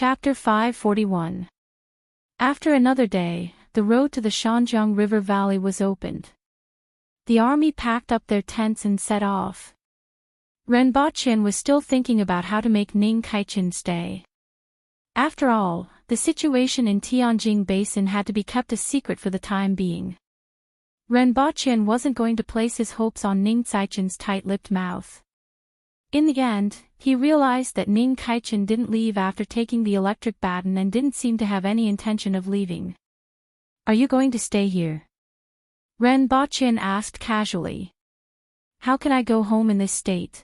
Chapter 541. After another day, the road to the Shanjiang River Valley was opened. The army packed up their tents and set off. Ren Baqian was still thinking about how to make Ning Kaichen stay. After all, the situation in Tianjing Basin had to be kept a secret for the time being. Ren Baqian wasn't going to place his hopes on Ning Kaichen's tight-lipped mouth. In the end, he realized that Ning Kaichen didn't leave after taking the electric baton and didn't seem to have any intention of leaving. "Are you going to stay here?" Ren Baqian asked casually. "How can I go home in this state?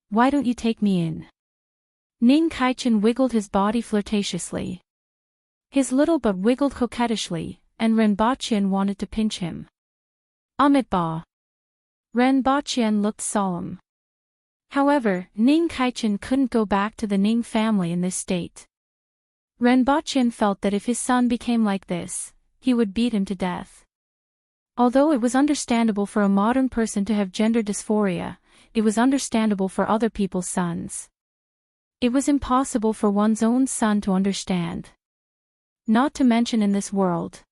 Why don't you take me in?" Ning Kaichen wiggled his body flirtatiously. His little butt wiggled coquettishly, and Ren Baqian wanted to pinch him. Amit ba. Ren Baqian looked solemn. However, Ning Kaichen couldn't go back to the Ning family in this state. Ren Baqian felt that if his son became like this, he would beat him to death. Although it was understandable for a modern person to have gender dysphoria, it was understandable for other people's sons. It was impossible for one's own son to understand. Not to mention in this world.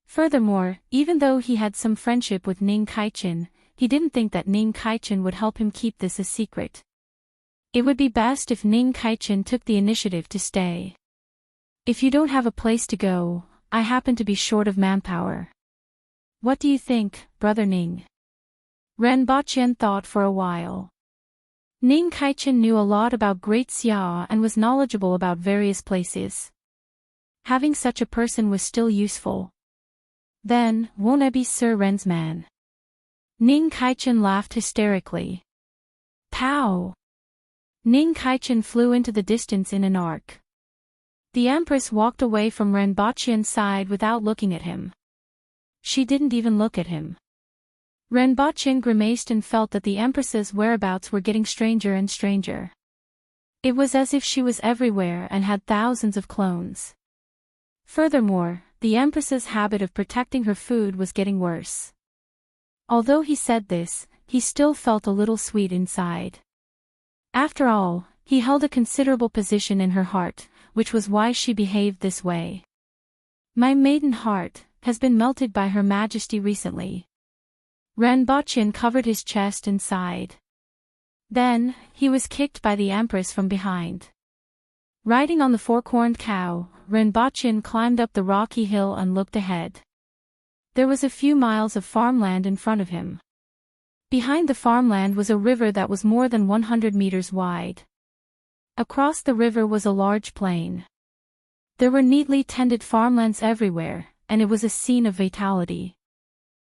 Furthermore, even though he had some friendship with Ning Kaichen, he didn't think that Ning Kaichen would help him keep this a secret. It would be best if Ning Kaichen took the initiative to stay. "If you don't have a place to go, I happen to be short of manpower. What do you think, Brother Ning?" Ren Baqian thought for a while. Ning Kaichen knew a lot about Great Xia and was knowledgeable about various places. Having such a person was still useful. "Then, won't I be Sir Ren's man?" Ning Kaichen laughed hysterically. Pow! Ning Kaichen flew into the distance in an arc. The Empress walked away from Ren Baqian's side without looking at him. She didn't even look at him. Ren Baqian grimaced and felt that the Empress's whereabouts were getting stranger and stranger. It was as if she was everywhere and had thousands of clones. Furthermore, the Empress's habit of protecting her food was getting worse. Although he said this, he still felt a little sweet inside. After all, he held a considerable position in her heart, which was why she behaved this way. "My maiden heart has been melted by Her Majesty recently." Ren Baqian covered his chest and sighed. Then, he was kicked by the Empress from behind. Riding on the four-corned cow, Ren Baqian climbed up the rocky hill and looked ahead. There was a few miles of farmland in front of him. Behind the farmland was a river that was more than 100 meters wide. Across the river was a large plain. There were neatly tended farmlands everywhere, and it was a scene of vitality.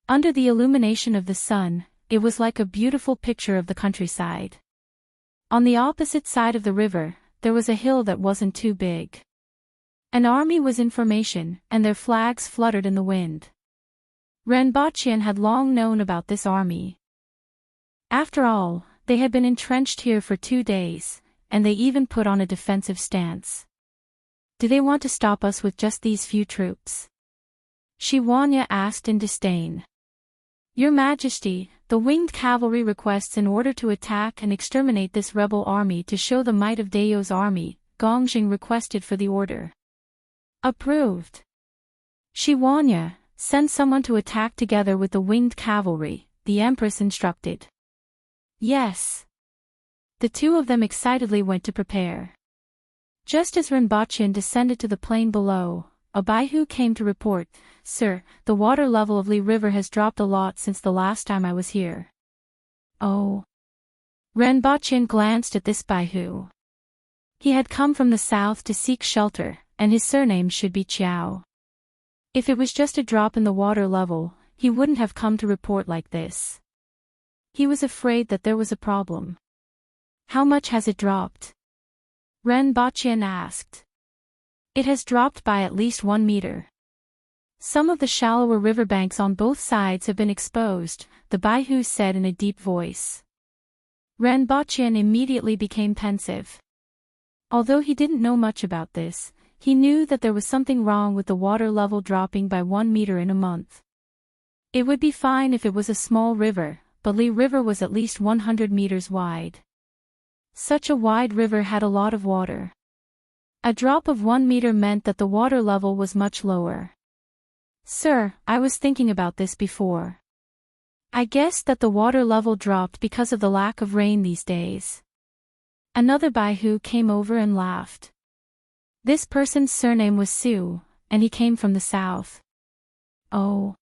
Under the illumination of the sun, it was like a beautiful picture of the countryside. On the opposite side of the river, there was a hill that wasn't too big. An army was in formation, and their flags fluttered in the wind. Ren Baqian had long known about this army. After all, they had been entrenched here for 2 days, and they even put on a defensive stance. "Do they want to stop us with just these few troops?" Shi Huanya asked in disdain. "Your Majesty, the winged cavalry requests an order to attack and exterminate this rebel army to show the might of Dao's army," Gongjing requested for the order. "Approved. Shi Huanya, send someone to attack together with the winged cavalry," the Empress instructed. "Yes." The two of them excitedly went to prepare. Just as Ren Baqian descended to the plain below, a Baihu came to report, "Sir, the water level of Li River has dropped a lot since the last time I was here." "Oh." Ren Baqian glanced at this Baihu. He had come from the south to seek shelter, and his surname should be Qiao. If it was just a drop in the water level, he wouldn't have come to report like this. He was afraid that there was a problem. "How much has it dropped?" Ren Baqian asked. "It has dropped by at least 1 meter. Some of the shallower riverbanks on both sides have been exposed," the Baihu said in a deep voice. Ren Baqian immediately became pensive. Although he didn't know much about this, he knew that there was something wrong with the water level dropping by 1 meter in a month. It would be fine if it was a small river, but Li River was at least 100 meters wide. Such a wide river had a lot of water. A drop of 1 meter meant that the water level was much lower. Sir, I was thinking about this before. I guessed that the water level dropped because of the lack of rain these days. Another Baihu came over and laughed. This person's surname was Su, and he came from the south. Oh.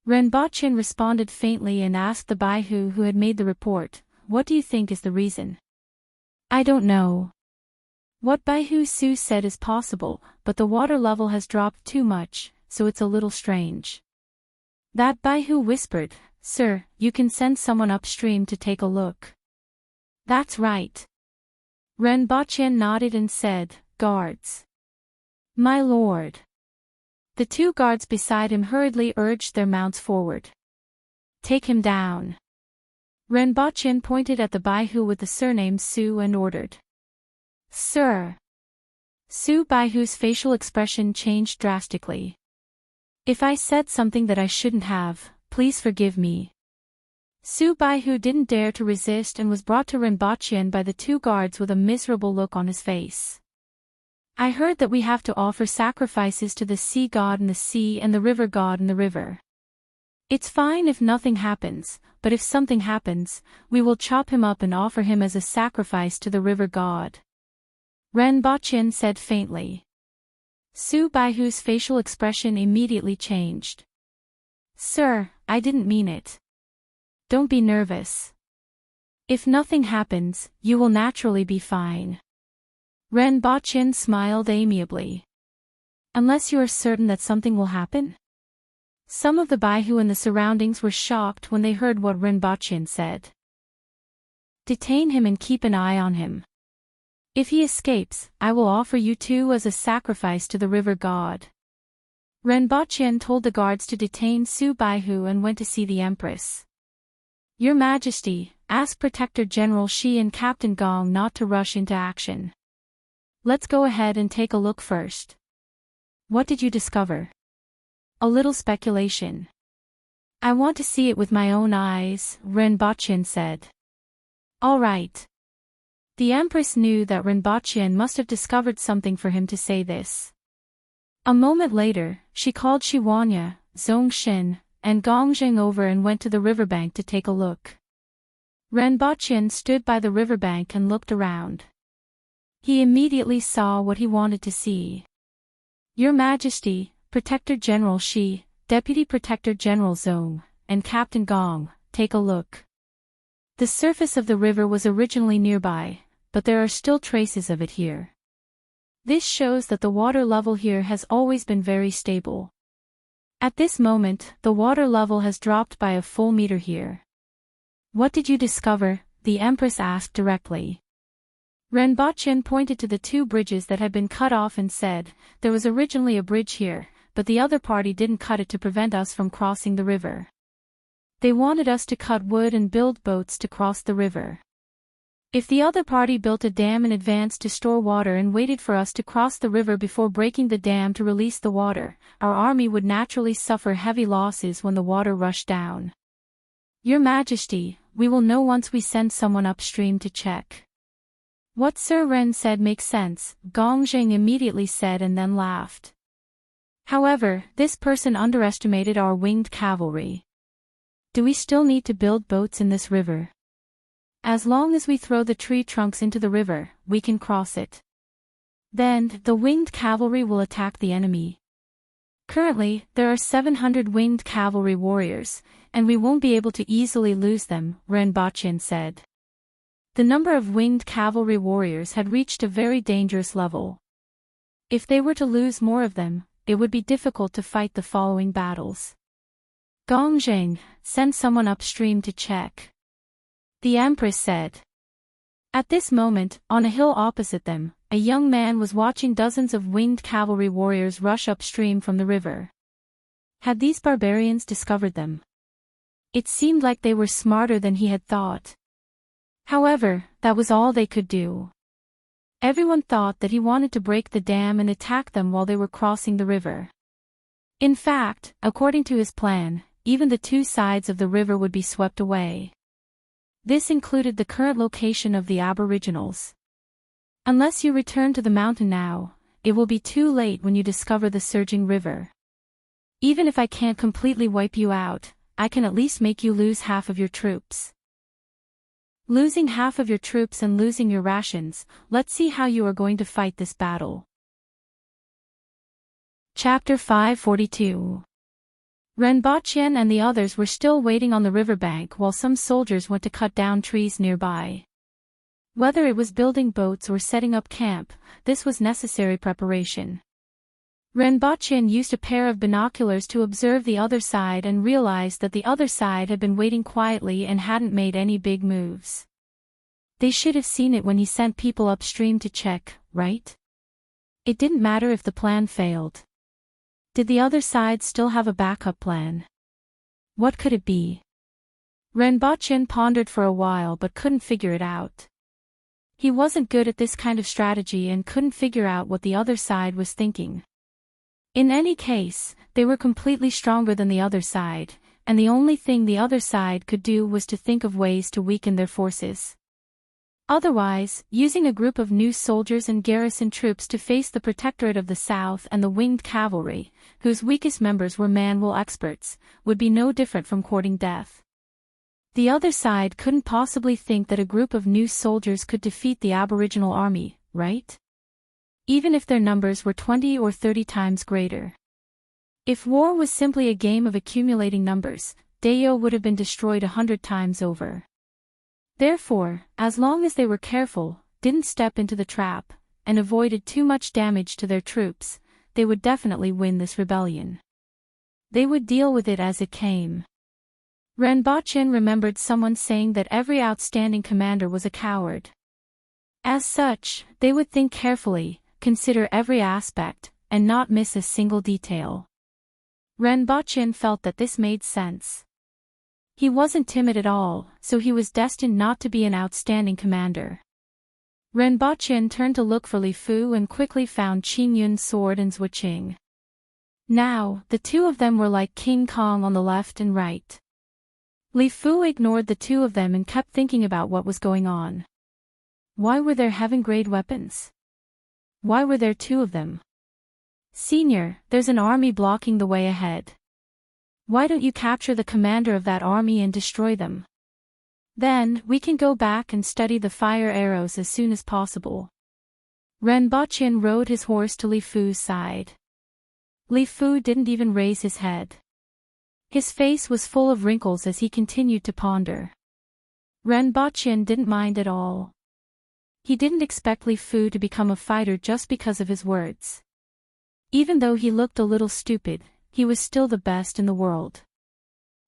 Renbochin responded faintly and asked the Baihu who had made the report, "What do you think is the reason?" "I don't know. What Baihu Su said is possible, but the water level has dropped too much, so it's a little strange." That Baihu whispered, "Sir, you can send someone upstream to take a look." "That's right." Renbochin nodded and said, "Guards." "My lord." The two guards beside him hurriedly urged their mounts forward. "Take him down." Renbochin pointed at the Baihu with the surname Su and ordered. "Sir." Su Baihu's facial expression changed drastically. "If I said something that I shouldn't have, please forgive me." Su Baihu didn't dare to resist and was brought to Renbochin by the two guards with a miserable look on his face. "I heard that we have to offer sacrifices to the sea god in the sea and the river god in the river. It's fine if nothing happens, but if something happens, we will chop him up and offer him as a sacrifice to the river god." Renbochin said faintly. Su Baihu's facial expression immediately changed. "Sir, I didn't mean it. Don't be nervous. If nothing happens, you will naturally be fine." Renbochin smiled amiably. "Unless you are certain that something will happen?" Some of the Baihu in the surroundings were shocked when they heard what Renbochin said. "Detain him and keep an eye on him. If he escapes, I will offer you two as a sacrifice to the river god." Renbochin told the guards to detain Su Baihu and went to see the Empress. "Your Majesty, ask Protector General Shi and Captain Gong not to rush into action. Let's go ahead and take a look first." "What did you discover?" "A little speculation. I want to see it with my own eyes," Renbochin said. "All right." The Empress knew that Renbochin must have discovered something for him to say this. A moment later, she called Shiwanya, Zhongshin, and Gongjing over and went to the riverbank to take a look. Renbochin stood by the riverbank and looked around. He immediately saw what he wanted to see. "Your Majesty, Protector General Shi, Deputy Protector General Zhong, and Captain Gong, take a look." The surface of the river was originally nearby, but there are still traces of it here. This shows that the water level here has always been very stable. At this moment, the water level has dropped by a full meter here. "What did you discover?" the Empress asked directly. Renbochin pointed to the two bridges that had been cut off and said, "There was originally a bridge here, but the other party didn't cut it to prevent us from crossing the river. They wanted us to cut wood and build boats to cross the river. If the other party built a dam in advance to store water and waited for us to cross the river before breaking the dam to release the water, our army would naturally suffer heavy losses when the water rushed down. Your Majesty, we will know once we send someone upstream to check." "What Sir Ren said makes sense," Gongjing immediately said and then laughed. "However, this person underestimated our winged cavalry. Do we still need to build boats in this river? As long as we throw the tree trunks into the river, we can cross it. Then, the winged cavalry will attack the enemy. Currently, there are 700 winged cavalry warriors, and we won't be able to easily lose them," Renbochin said. The number of winged cavalry warriors had reached a very dangerous level. If they were to lose more of them, it would be difficult to fight the following battles. "Gongjing, send someone upstream to check," the Empress said. At this moment, on a hill opposite them, a young man was watching dozens of winged cavalry warriors rush upstream from the river. Had these barbarians discovered them? It seemed like they were smarter than he had thought. However, that was all they could do. Everyone thought that he wanted to break the dam and attack them while they were crossing the river. In fact, according to his plan, even the two sides of the river would be swept away. This included the current location of the Aboriginals. Unless you return to the mountain now, it will be too late when you discover the surging river. Even if I can't completely wipe you out, I can at least make you lose half of your troops. Losing half of your troops and losing your rations, let's see how you are going to fight this battle. Chapter 542. Renbachien and the others were still waiting on the riverbank while some soldiers went to cut down trees nearby. Whether it was building boats or setting up camp, this was necessary preparation. Renbachien used a pair of binoculars to observe the other side and realized that the other side had been waiting quietly and hadn't made any big moves. They should have seen it when he sent people upstream to check, right? It didn't matter if the plan failed. Did the other side still have a backup plan? What could it be? Renbachien pondered for a while but couldn't figure it out. He wasn't good at this kind of strategy and couldn't figure out what the other side was thinking. In any case, they were completely stronger than the other side, and the only thing the other side could do was to think of ways to weaken their forces. Otherwise, using a group of new soldiers and garrison troops to face the Protectorate of the South and the winged cavalry, whose weakest members were manual experts, would be no different from courting death. The other side couldn't possibly think that a group of new soldiers could defeat the Aboriginal army, right? Even if their numbers were 20 or 30 times greater. If war was simply a game of accumulating numbers, Dayo would have been destroyed 100 times over. Therefore, as long as they were careful, didn't step into the trap, and avoided too much damage to their troops, they would definitely win this rebellion. They would deal with it as it came. Renbachien remembered someone saying that every outstanding commander was a coward. As such, they would think carefully, consider every aspect, and not miss a single detail. Renbachien felt that this made sense. He wasn't timid at all, so he was destined not to be an outstanding commander. Renbachien turned to look for Li Fu and quickly found Qing Yun's sword and Zhuo Qing. Now, the two of them were like King Kong on the left and right. Li Fu ignored the two of them and kept thinking about what was going on. Why were there heaven-grade weapons? Why were there two of them? Senior, there's an army blocking the way ahead. Why don't you capture the commander of that army and destroy them? Then, we can go back and study the fire arrows as soon as possible. Renbachien rode his horse to Li Fu's side. Li Fu didn't even raise his head. His face was full of wrinkles as he continued to ponder. Renbachien didn't mind at all. He didn't expect Li Fu to become a fighter just because of his words. Even though he looked a little stupid, he was still the best in the world.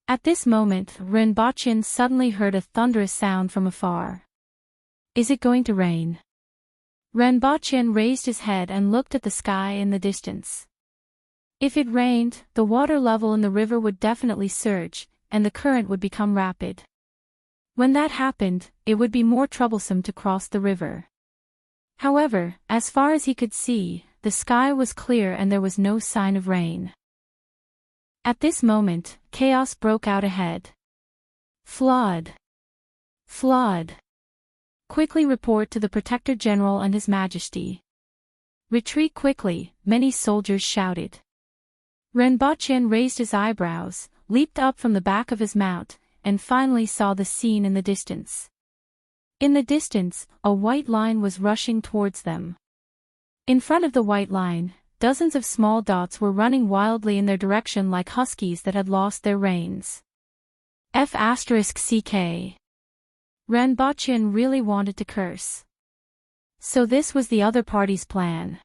At this moment, Renbachien suddenly heard a thunderous sound from afar. Is it going to rain? Renbachien raised his head and looked at the sky in the distance. If it rained, the water level in the river would definitely surge, and the current would become rapid. When that happened, it would be more troublesome to cross the river. However, as far as he could see, the sky was clear and there was no sign of rain. At this moment, chaos broke out ahead. Flood! Flood! Quickly report to the Protector General and His Majesty. Retreat quickly, many soldiers shouted. Renbachien raised his eyebrows, leaped up from the back of his mount, and finally saw the scene in the distance. In the distance, a white line was rushing towards them. In front of the white line, dozens of small dots were running wildly in their direction like huskies that had lost their reins. F***CK. Renbachien really wanted to curse. So this was the other party's plan.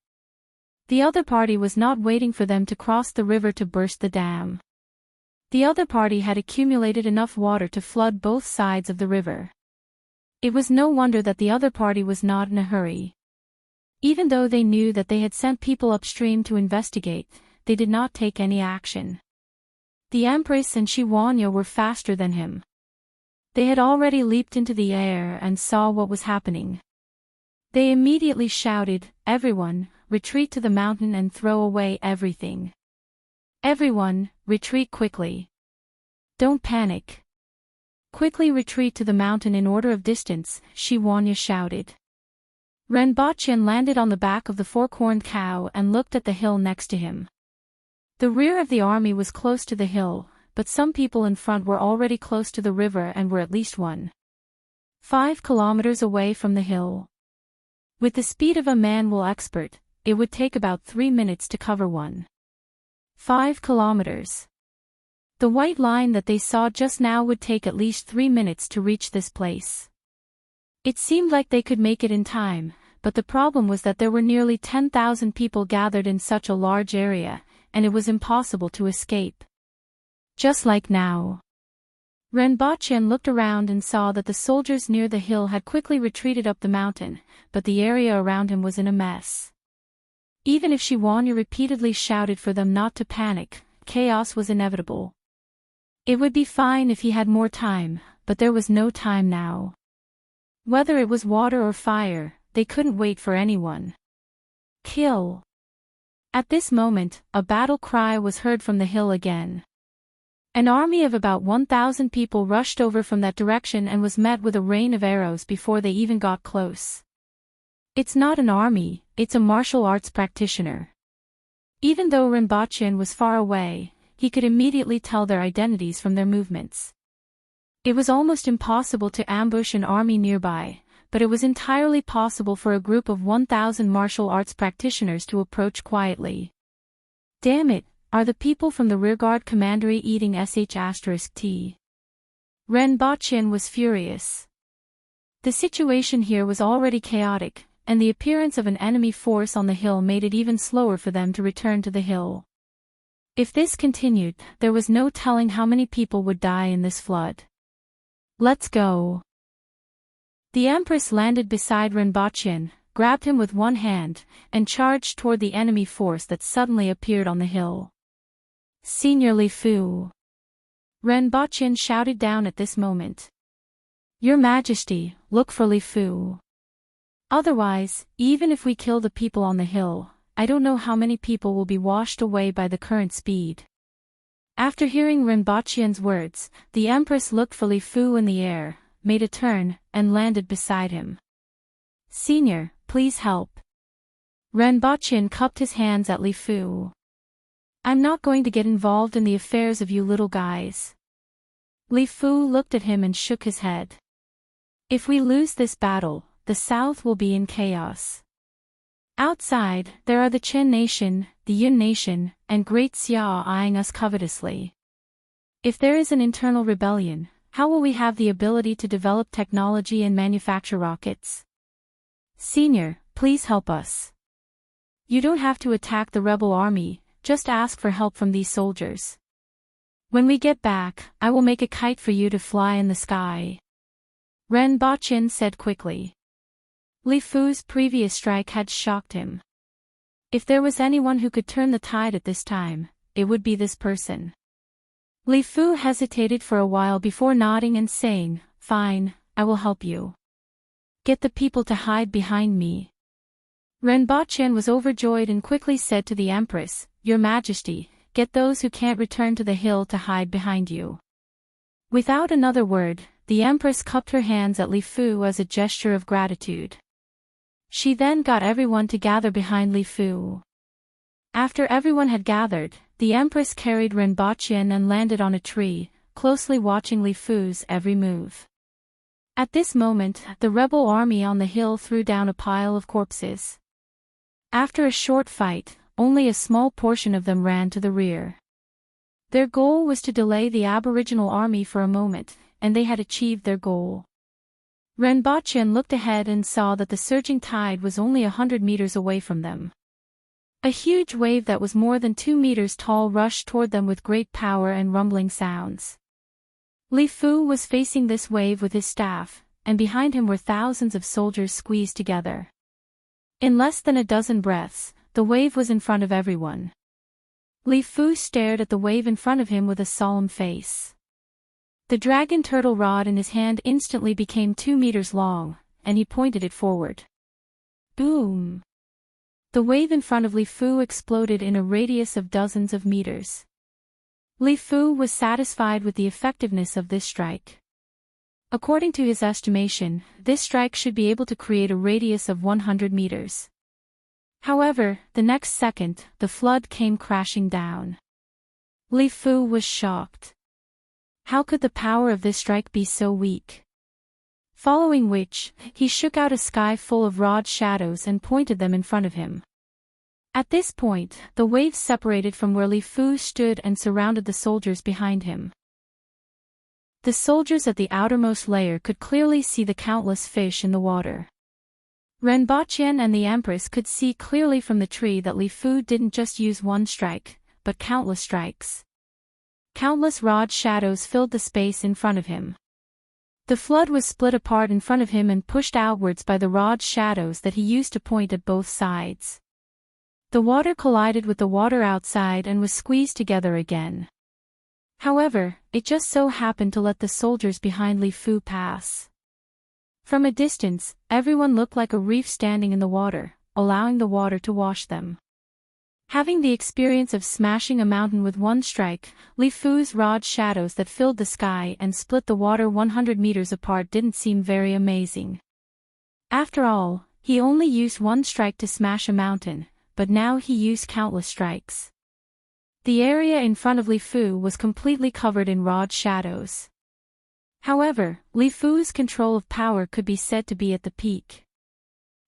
The other party was not waiting for them to cross the river to burst the dam. The other party had accumulated enough water to flood both sides of the river. It was no wonder that the other party was not in a hurry. Even though they knew that they had sent people upstream to investigate, they did not take any action. The Empress and Shiwanya were faster than him. They had already leaped into the air and saw what was happening. They immediately shouted, "Everyone, retreat to the mountain and throw away everything. Everyone, retreat quickly. Don't panic. Quickly retreat to the mountain in order of distance," Shiwanya shouted. Renbochin landed on the back of the four-corned cow and looked at the hill next to him. The rear of the army was close to the hill, but some people in front were already close to the river and were at least 1.5 kilometers away from the hill. With the speed of a manual expert, it would take about 3 minutes to cover 1.5 kilometers. The white line that they saw just now would take at least 3 minutes to reach this place. It seemed like they could make it in time, but the problem was that there were nearly 10,000 people gathered in such a large area, and it was impossible to escape. Just like now. Renbochin looked around and saw that the soldiers near the hill had quickly retreated up the mountain, but the area around him was in a mess. Even if Shiwanya repeatedly shouted for them not to panic, chaos was inevitable. It would be fine if he had more time, but there was no time now. Whether it was water or fire, they couldn't wait for anyone. Kill! At this moment, a battle cry was heard from the hill again. An army of about 1,000 people rushed over from that direction and was met with a rain of arrows before they even got close. It's not an army, it's a martial arts practitioner. Even though Renbochin was far away, he could immediately tell their identities from their movements. It was almost impossible to ambush an army nearby, but it was entirely possible for a group of 1,000 martial arts practitioners to approach quietly. Damn it, are the people from the rearguard commandery eating sh*t? Renbochin was furious. The situation here was already chaotic, and the appearance of an enemy force on the hill made it even slower for them to return to the hill. If this continued, there was no telling how many people would die in this flood. Let's go. The Empress landed beside Renbochin, grabbed him with one hand, and charged toward the enemy force that suddenly appeared on the hill. Senior Li Fu! Renbochin shouted down at this moment. Your Majesty, look for Li Fu. Otherwise, even if we kill the people on the hill, I don't know how many people will be washed away by the current speed. After hearing Renbochin's words, the Empress looked for Li Fu in the air, made a turn, and landed beside him. Senior, please help. Renbochin cupped his hands at Li Fu. I'm not going to get involved in the affairs of you little guys. Li Fu looked at him and shook his head. If we lose this battle, the South will be in chaos. Outside, there are the Chen Nation, the Yun Nation, and Great Xia eyeing us covetously. If there is an internal rebellion, how will we have the ability to develop technology and manufacture rockets? Senior, please help us. You don't have to attack the rebel army, just ask for help from these soldiers. When we get back, I will make a kite for you to fly in the sky. Renbochin said quickly. Li Fu's previous strike had shocked him. If there was anyone who could turn the tide at this time, it would be this person. Li Fu hesitated for a while before nodding and saying, Fine, I will help you. Get the people to hide behind me. Renbochin was overjoyed and quickly said to the Empress, Your Majesty, get those who can't return to the hill to hide behind you. Without another word, the Empress cupped her hands at Li Fu as a gesture of gratitude. She then got everyone to gather behind Li Fu. After everyone had gathered, the Empress carried Renbochin and landed on a tree, closely watching Li Fu's every move. At this moment, the rebel army on the hill threw down a pile of corpses. After a short fight, only a small portion of them ran to the rear. Their goal was to delay the Aboriginal army for a moment, and they had achieved their goal. Renbochin looked ahead and saw that the surging tide was only 100 meters away from them. A huge wave that was more than 2 meters tall rushed toward them with great power and rumbling sounds. Li Fu was facing this wave with his staff, and behind him were thousands of soldiers squeezed together. In less than a dozen breaths, the wave was in front of everyone. Li Fu stared at the wave in front of him with a solemn face. The dragon turtle rod in his hand instantly became 2 meters long, and he pointed it forward. Boom! The wave in front of Li Fu exploded in a radius of dozens of meters. Li Fu was satisfied with the effectiveness of this strike. According to his estimation, this strike should be able to create a radius of 100 meters. However, the next second, the flood came crashing down. Li Fu was shocked. How could the power of this strike be so weak? Following which, he shook out a sky full of rod shadows and pointed them in front of him. At this point, the waves separated from where Li Fu stood and surrounded the soldiers behind him. The soldiers at the outermost layer could clearly see the countless fish in the water. Renbaqian and the Empress could see clearly from the tree that Li Fu didn't just use one strike, but countless strikes. Countless rod shadows filled the space in front of him. The flood was split apart in front of him and pushed outwards by the rod shadows that he used to point at both sides. The water collided with the water outside and was squeezed together again. However, it just so happened to let the soldiers behind Li Fu pass. From a distance, everyone looked like a reef standing in the water, allowing the water to wash them. Having the experience of smashing a mountain with one strike, Li Fu's rod shadows that filled the sky and split the water 100 meters apart didn't seem very amazing. After all, he only used one strike to smash a mountain, but now he used countless strikes. The area in front of Li Fu was completely covered in rod shadows. However, Li Fu's control of power could be said to be at the peak.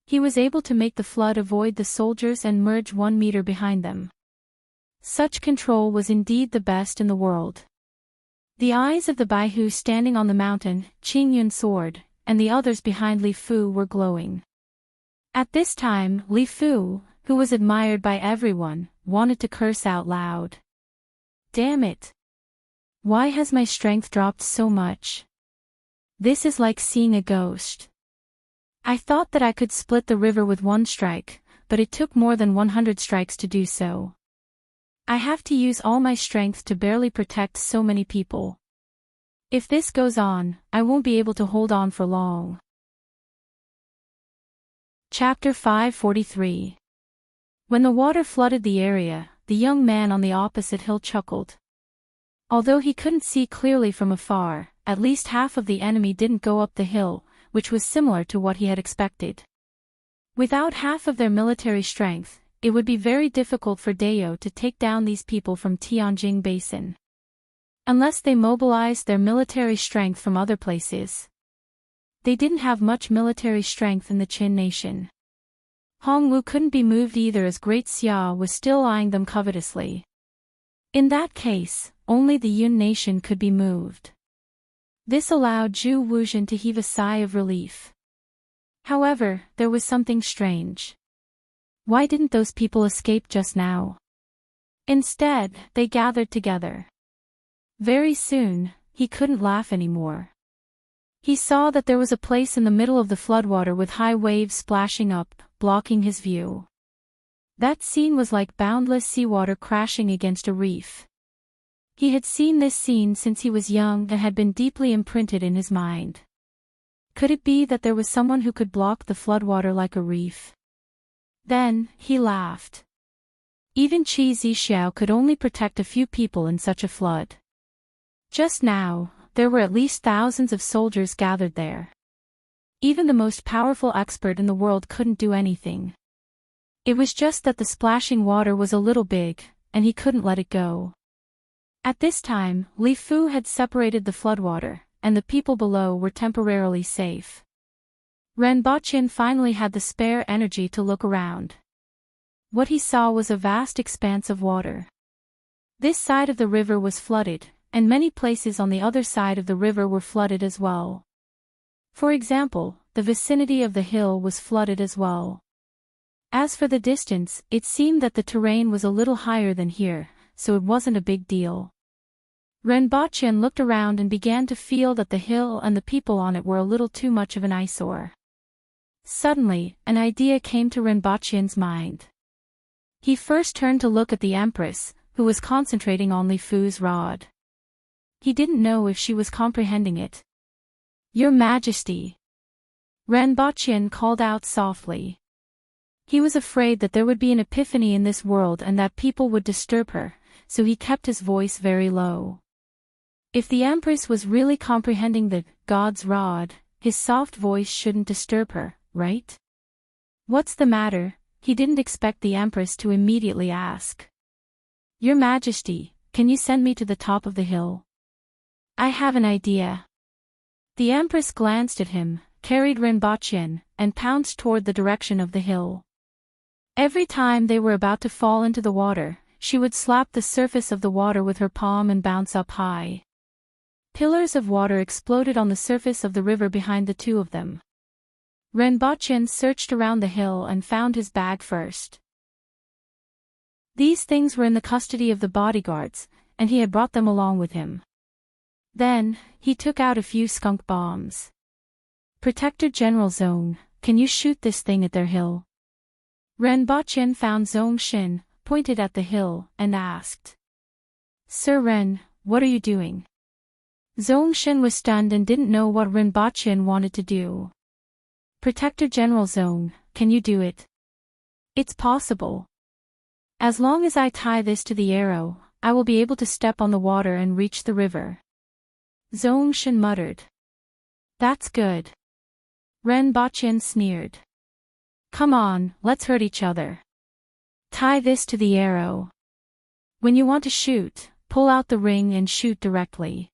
He was able to make the flood avoid the soldiers and merge 1 meter behind them. Such control was indeed the best in the world. The eyes of the Baihu standing on the mountain, Qingyun's sword, and the others behind Li Fu were glowing. At this time, Li Fu, who was admired by everyone, wanted to curse out loud. Damn it! Why has my strength dropped so much? This is like seeing a ghost. I thought that I could split the river with one strike, but it took more than 100 strikes to do so. I have to use all my strength to barely protect so many people. If this goes on, I won't be able to hold on for long. Chapter 543. When the water flooded the area, the young man on the opposite hill chuckled. Although he couldn't see clearly from afar, at least half of the enemy didn't go up the hill, which was similar to what he had expected. Without half of their military strength, it would be very difficult for Deo to take down these people from Tianjing Basin. Unless they mobilized their military strength from other places. They didn't have much military strength in the Qin nation. Hongwu couldn't be moved either as Great Xia was still eyeing them covetously. In that case, only the Yun nation could be moved. This allowed Zhu Wuzhen to heave a sigh of relief. However, there was something strange. Why didn't those people escape just now? Instead, they gathered together. Very soon, he couldn't laugh anymore. He saw that there was a place in the middle of the floodwater with high waves splashing up, blocking his view. That scene was like boundless seawater crashing against a reef. He had seen this scene since he was young and had been deeply imprinted in his mind. Could it be that there was someone who could block the floodwater like a reef? Then, he laughed. Even Qi Zixiao could only protect a few people in such a flood. Just now, there were at least thousands of soldiers gathered there. Even the most powerful expert in the world couldn't do anything. It was just that the splashing water was a little big, and he couldn't let it go. At this time, Li Fu had separated the floodwater, and the people below were temporarily safe. Ren Baqin finally had the spare energy to look around. What he saw was a vast expanse of water. This side of the river was flooded, and many places on the other side of the river were flooded as well. For example, the vicinity of the hill was flooded as well. As for the distance, it seemed that the terrain was a little higher than here, so it wasn't a big deal. Ren Baqin looked around and began to feel that the hill and the people on it were a little too much of an eyesore. Suddenly, an idea came to Ren Baqin's mind. He first turned to look at the Empress, who was concentrating on Li Fu's rod. He didn't know if she was comprehending it. Your Majesty! Ren Baqin called out softly. He was afraid that there would be an epiphany in this world and that people would disturb her, so he kept his voice very low. If the Empress was really comprehending the God's rod, his soft voice shouldn't disturb her, right? What's the matter? He didn't expect the Empress to immediately ask. Your Majesty, can you send me to the top of the hill? I have an idea. The Empress glanced at him, carried Renbachien, and pounced toward the direction of the hill. Every time they were about to fall into the water, she would slap the surface of the water with her palm and bounce up high. Pillars of water exploded on the surface of the river behind the two of them. Renbachien searched around the hill and found his bag first. These things were in the custody of the bodyguards, and he had brought them along with him. Then, he took out a few skunk bombs. Protector General Zong, can you shoot this thing at their hill? Renbachien found Zong Shin, pointed at the hill, and asked. Sir Ren, what are you doing? Zong Shin was stunned and didn't know what Renbachien wanted to do. Protector General Zong, can you do it? It's possible. As long as I tie this to the arrow, I will be able to step on the water and reach the river. Zong Shin muttered. That's good. Renbachien sneered. Come on, let's hurt each other. Tie this to the arrow. When you want to shoot, pull out the ring and shoot directly.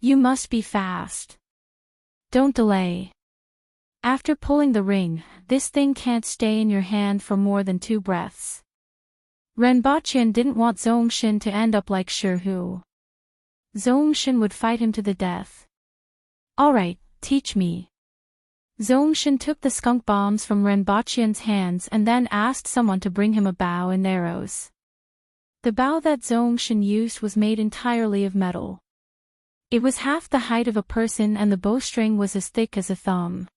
You must be fast. Don't delay. After pulling the ring, this thing can't stay in your hand for more than 2 breaths. Renbachien didn't want Zong Shin to end up like Shirhu. Zong Shin would fight him to the death. Alright, teach me. Zong Shin took the skunk bombs from Renbachien's hands and then asked someone to bring him a bow and arrows. The bow that Zong Shin used was made entirely of metal. It was half the height of a person and the bowstring was as thick as a thumb.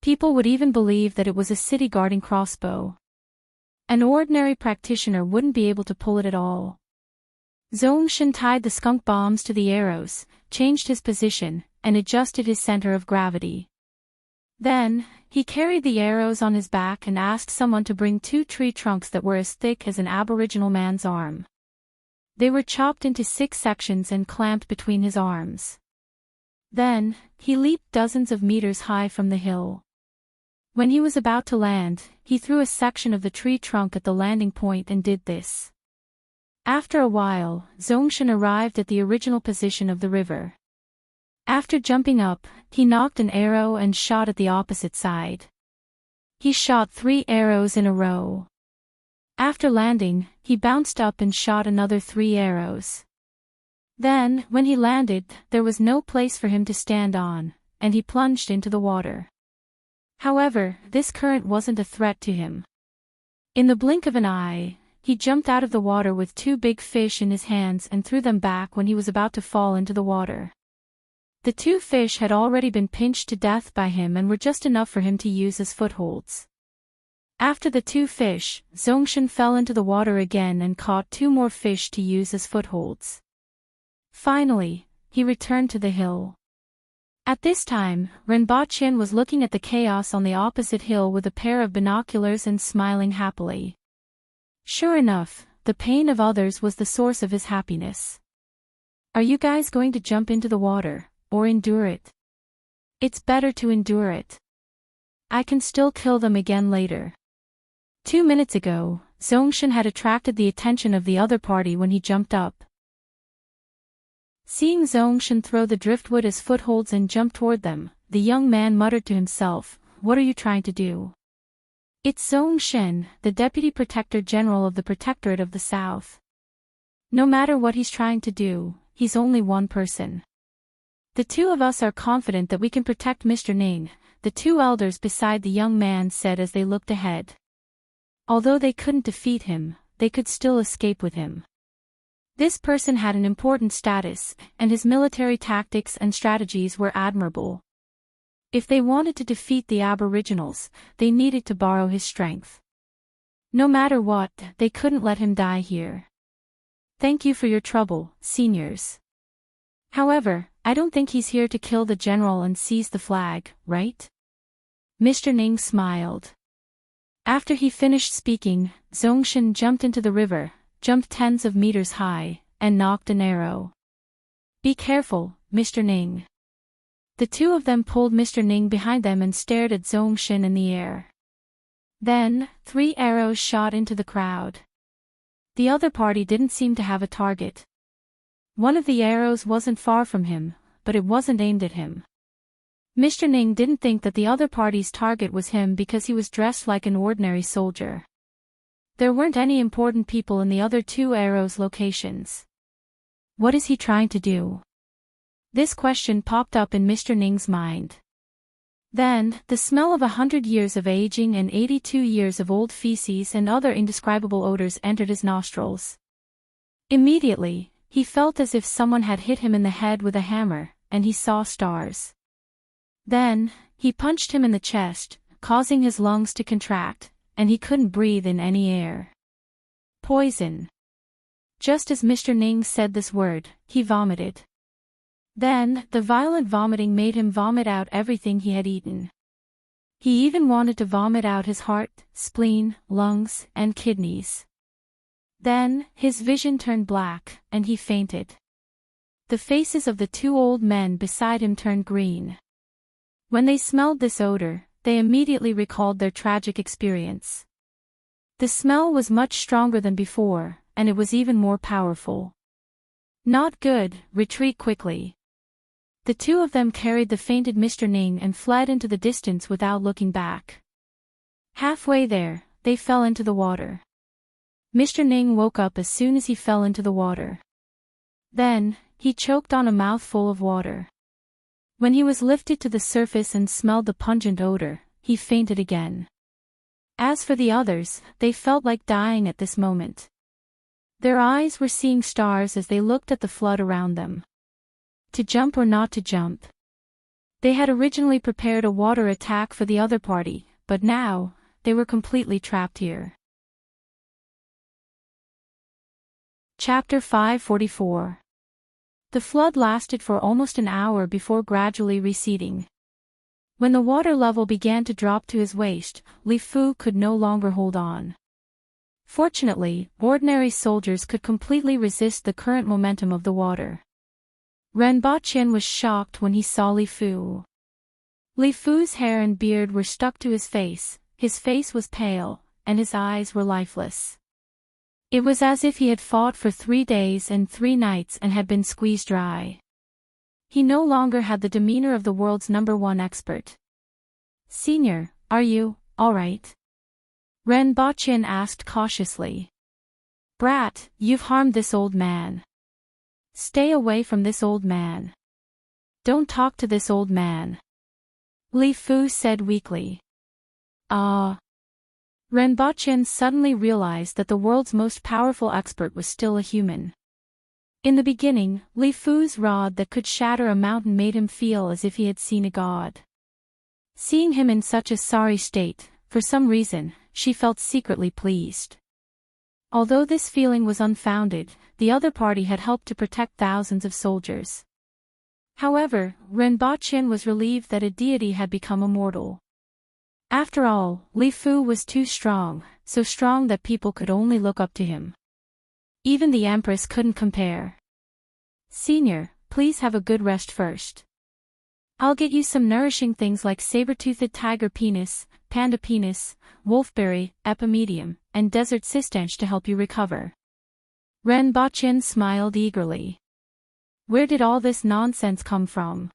People would even believe that it was a city-guarding crossbow. An ordinary practitioner wouldn't be able to pull it at all. Zong Shin tied the skunk bombs to the arrows, changed his position, and adjusted his center of gravity. Then, he carried the arrows on his back and asked someone to bring 2 tree trunks that were as thick as an Aboriginal man's arm. They were chopped into 6 sections and clamped between his arms. Then, he leaped dozens of meters high from the hill. When he was about to land, he threw a section of the tree trunk at the landing point and did this. After a while, Zong Shin arrived at the original position of the river. After jumping up, he knocked an arrow and shot at the opposite side. He shot 3 arrows in a row. After landing, he bounced up and shot another 3 arrows. Then, when he landed, there was no place for him to stand on, and he plunged into the water. However, this current wasn't a threat to him. In the blink of an eye, he jumped out of the water with 2 big fish in his hands and threw them back when he was about to fall into the water. The 2 fish had already been pinched to death by him and were just enough for him to use as footholds. After the 2 fish, Zong Shin fell into the water again and caught 2 more fish to use as footholds. Finally, he returned to the hill. At this time, Renbachien was looking at the chaos on the opposite hill with a pair of binoculars and smiling happily. Sure enough, the pain of others was the source of his happiness. Are you guys going to jump into the water, or endure it? It's better to endure it. I can still kill them again later. 2 minutes ago, Zong Shin had attracted the attention of the other party when he jumped up. Seeing Zong Shin throw the driftwood as footholds and jump toward them, the young man muttered to himself, "What are you trying to do?" It's Zong Shin, the Deputy Protector General of the Protectorate of the South. No matter what he's trying to do, he's only one person. The 2 of us are confident that we can protect Mr. Ning, the 2 elders beside the young man said as they looked ahead. Although they couldn't defeat him, they could still escape with him. This person had an important status, and his military tactics and strategies were admirable. If they wanted to defeat the Aboriginals, they needed to borrow his strength. No matter what, they couldn't let him die here. Thank you for your trouble, seniors. However, I don't think he's here to kill the general and seize the flag, right? Mr. Ning smiled. After he finished speaking, Zong Shin jumped into the river, jumped tens of meters high, and knocked an arrow. Be careful, Mr. Ning. The two of them pulled Mr. Ning behind them and stared at Zongshin in the air. Then, 3 arrows shot into the crowd. The other party didn't seem to have a target. One of the arrows wasn't far from him, but it wasn't aimed at him. Mr. Ning didn't think that the other party's target was him because he was dressed like an ordinary soldier. There weren't any important people in the other 2 arrows' locations. What is he trying to do? This question popped up in Mr. Ning's mind. Then, the smell of 100 years of aging and 82 years of old feces and other indescribable odors entered his nostrils. Immediately, he felt as if someone had hit him in the head with a hammer, and he saw stars. Then, he punched him in the chest, causing his lungs to contract, and he couldn't breathe in any air. Poison. Just as Mr. Ning said this word, he vomited. Then, the violent vomiting made him vomit out everything he had eaten. He even wanted to vomit out his heart, spleen, lungs, and kidneys. Then, his vision turned black, and he fainted. The faces of the 2 old men beside him turned green. When they smelled this odor, they immediately recalled their tragic experience. The smell was much stronger than before, and it was even more powerful. Not good, retreat quickly. The 2 of them carried the fainted Mr. Ning and fled into the distance without looking back. Halfway there, they fell into the water. Mr. Ning woke up as soon as he fell into the water. Then, he choked on a mouthful of water. When he was lifted to the surface and smelled the pungent odor, he fainted again. As for the others, they felt like dying at this moment. Their eyes were seeing stars as they looked at the flood around them. To jump or not to jump? They had originally prepared a water attack for the other party, but now, they were completely trapped here. Chapter 544. The flood lasted for almost an hour before gradually receding. When the water level began to drop to his waist, Li Fu could no longer hold on. Fortunately, ordinary soldiers could completely resist the current momentum of the water. Ren Baqian was shocked when he saw Li Fu. Li Fu's hair and beard were stuck to his face was pale, and his eyes were lifeless. It was as if he had fought for 3 days and 3 nights and had been squeezed dry. He no longer had the demeanor of the world's #1 expert. "Senior, are you all right?" Ren Baqian asked cautiously. "Brat, you've harmed this old man. Stay away from this old man. Don't talk to this old man," Li Fu said weakly. Ren Baqian suddenly realized that the world's most powerful expert was still a human. In the beginning, Li Fu's rod that could shatter a mountain made him feel as if he had seen a god. Seeing him in such a sorry state, for some reason, she felt secretly pleased. Although this feeling was unfounded, the other party had helped to protect thousands of soldiers. However, Ren Baqian was relieved that a deity had become immortal. After all, Li Fu was too strong, so strong that people could only look up to him. Even the Empress couldn't compare. "Senior, please have a good rest first. I'll get you some nourishing things like saber-toothed tiger penis, panda penis, wolfberry, epimedium, and desert cistanche to help you recover." Ren Baqian smiled eagerly. Where did all this nonsense come from?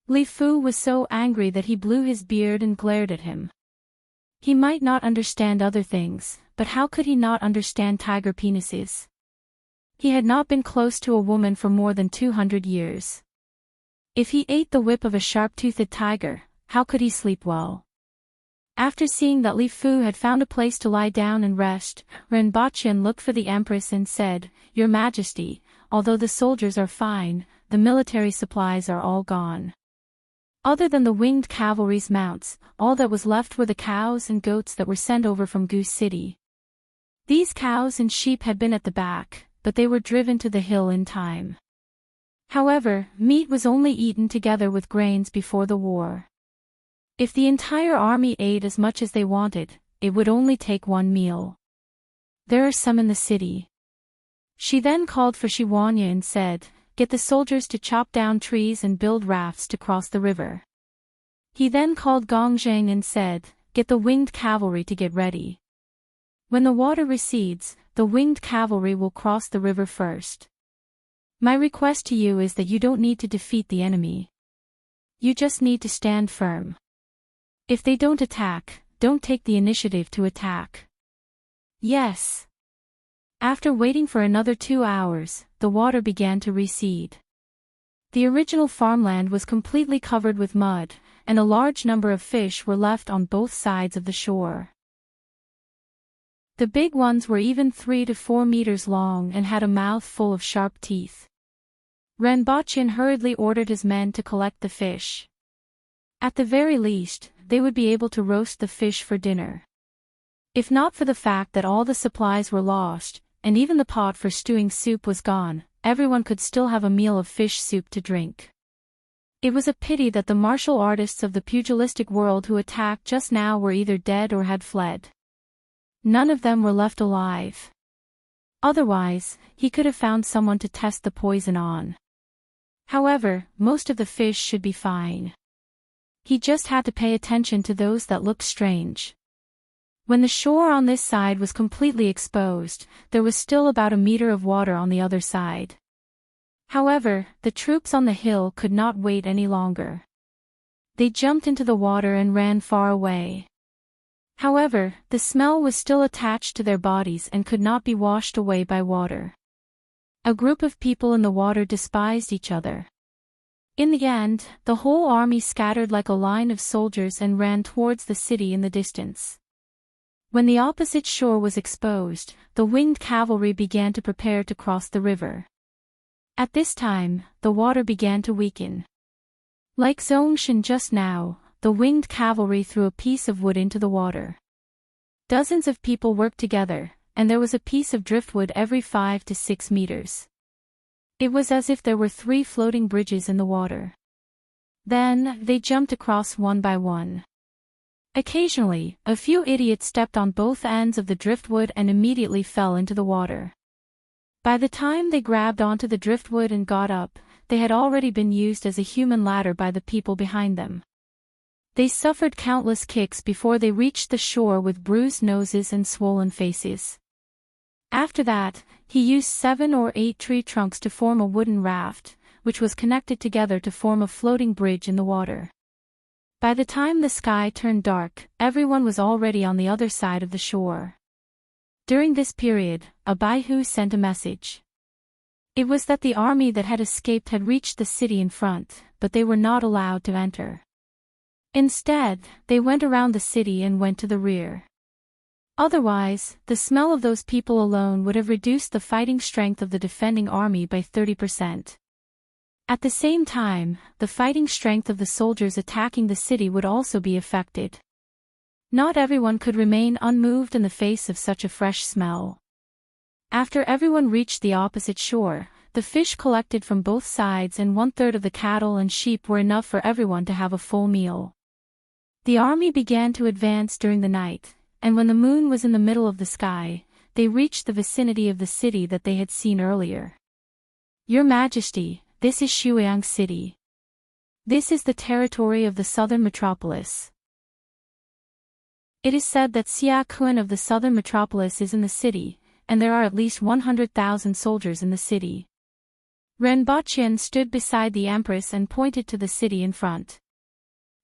Li Fu was so angry that he blew his beard and glared at him. He might not understand other things, but how could he not understand tiger penises? He had not been close to a woman for more than 200 years. If he ate the whip of a sharp-toothed tiger, how could he sleep well? After seeing that Li Fu had found a place to lie down and rest, Ren Baqian looked for the Empress and said, "Your Majesty, although the soldiers are fine, the military supplies are all gone. Other than the winged cavalry's mounts, all that was left were the cows and goats that were sent over from Goose City. These cows and sheep had been at the back, but they were driven to the hill in time. However, meat was only eaten together with grains before the war. If the entire army ate as much as they wanted, it would only take one meal. There are some in the city." She then called for Shiwanya and said, get the soldiers to chop down trees and build rafts to cross the river. He then called Gongzheng and said, get the winged cavalry to get ready. When the water recedes, the winged cavalry will cross the river first. My request to you is that you don't need to defeat the enemy. You just need to stand firm. If they don't attack, don't take the initiative to attack. Yes. After waiting for another 2 hours, the water began to recede. The original farmland was completely covered with mud, and a large number of fish were left on both sides of the shore. The big ones were even 3 to 4 meters long and had a mouth full of sharp teeth. Renbochin hurriedly ordered his men to collect the fish. At the very least, they would be able to roast the fish for dinner. If not for the fact that all the supplies were lost, and even the pot for stewing soup was gone, everyone could still have a meal of fish soup to drink. It was a pity that the martial artists of the pugilistic world who attacked just now were either dead or had fled. None of them were left alive. Otherwise, he could have found someone to test the poison on. However, most of the fish should be fine. He just had to pay attention to those that looked strange. When the shore on this side was completely exposed, there was still about a meter of water on the other side. However, the troops on the hill could not wait any longer. They jumped into the water and ran far away. However, the smell was still attached to their bodies and could not be washed away by water. A group of people in the water despised each other. In the end, the whole army scattered like a line of soldiers and ran towards the city in the distance. When the opposite shore was exposed, the winged cavalry began to prepare to cross the river. At this time, the water began to weaken. Like Zongshan just now, the winged cavalry threw a piece of wood into the water. Dozens of people worked together, and there was a piece of driftwood every 5 to 6 meters. It was as if there were 3 floating bridges in the water. Then, they jumped across one by one. Occasionally, a few idiots stepped on both ends of the driftwood and immediately fell into the water. By the time they grabbed onto the driftwood and got up, they had already been used as a human ladder by the people behind them. They suffered countless kicks before they reached the shore with bruised noses and swollen faces. After that, he used 7 or 8 tree trunks to form a wooden raft, which was connected together to form a floating bridge in the water. By the time the sky turned dark, everyone was already on the other side of the shore. During this period, a Baihu sent a message. It was that the army that had escaped had reached the city in front, but they were not allowed to enter. Instead, they went around the city and went to the rear. Otherwise, the smell of those people alone would have reduced the fighting strength of the defending army by 30%. At the same time, the fighting strength of the soldiers attacking the city would also be affected. Not everyone could remain unmoved in the face of such a fresh smell. After everyone reached the opposite shore, the fish collected from both sides and 1/3 of the cattle and sheep were enough for everyone to have a full meal. The army began to advance during the night, and when the moon was in the middle of the sky, they reached the vicinity of the city that they had seen earlier. Your Majesty, this is Shuang City. This is the territory of the southern metropolis. It is said that Xia Kun of the southern metropolis is in the city, and there are at least 100,000 soldiers in the city. Renbochin stood beside the Empress and pointed to the city in front.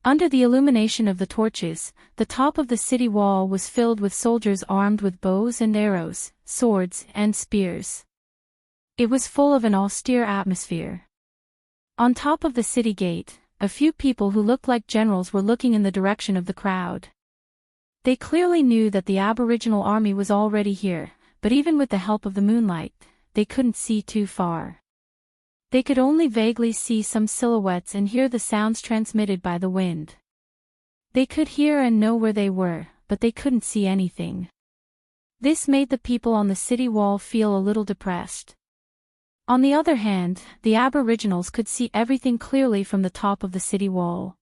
Under the illumination of the torches, the top of the city wall was filled with soldiers armed with bows and arrows, swords and spears. It was full of an austere atmosphere. On top of the city gate, a few people who looked like generals were looking in the direction of the crowd. They clearly knew that the aboriginal army was already here, but even with the help of the moonlight, they couldn't see too far. They could only vaguely see some silhouettes and hear the sounds transmitted by the wind. They could hear and know where they were, but they couldn't see anything. This made the people on the city wall feel a little depressed. On the other hand, the aboriginals could see everything clearly from the top of the city wall.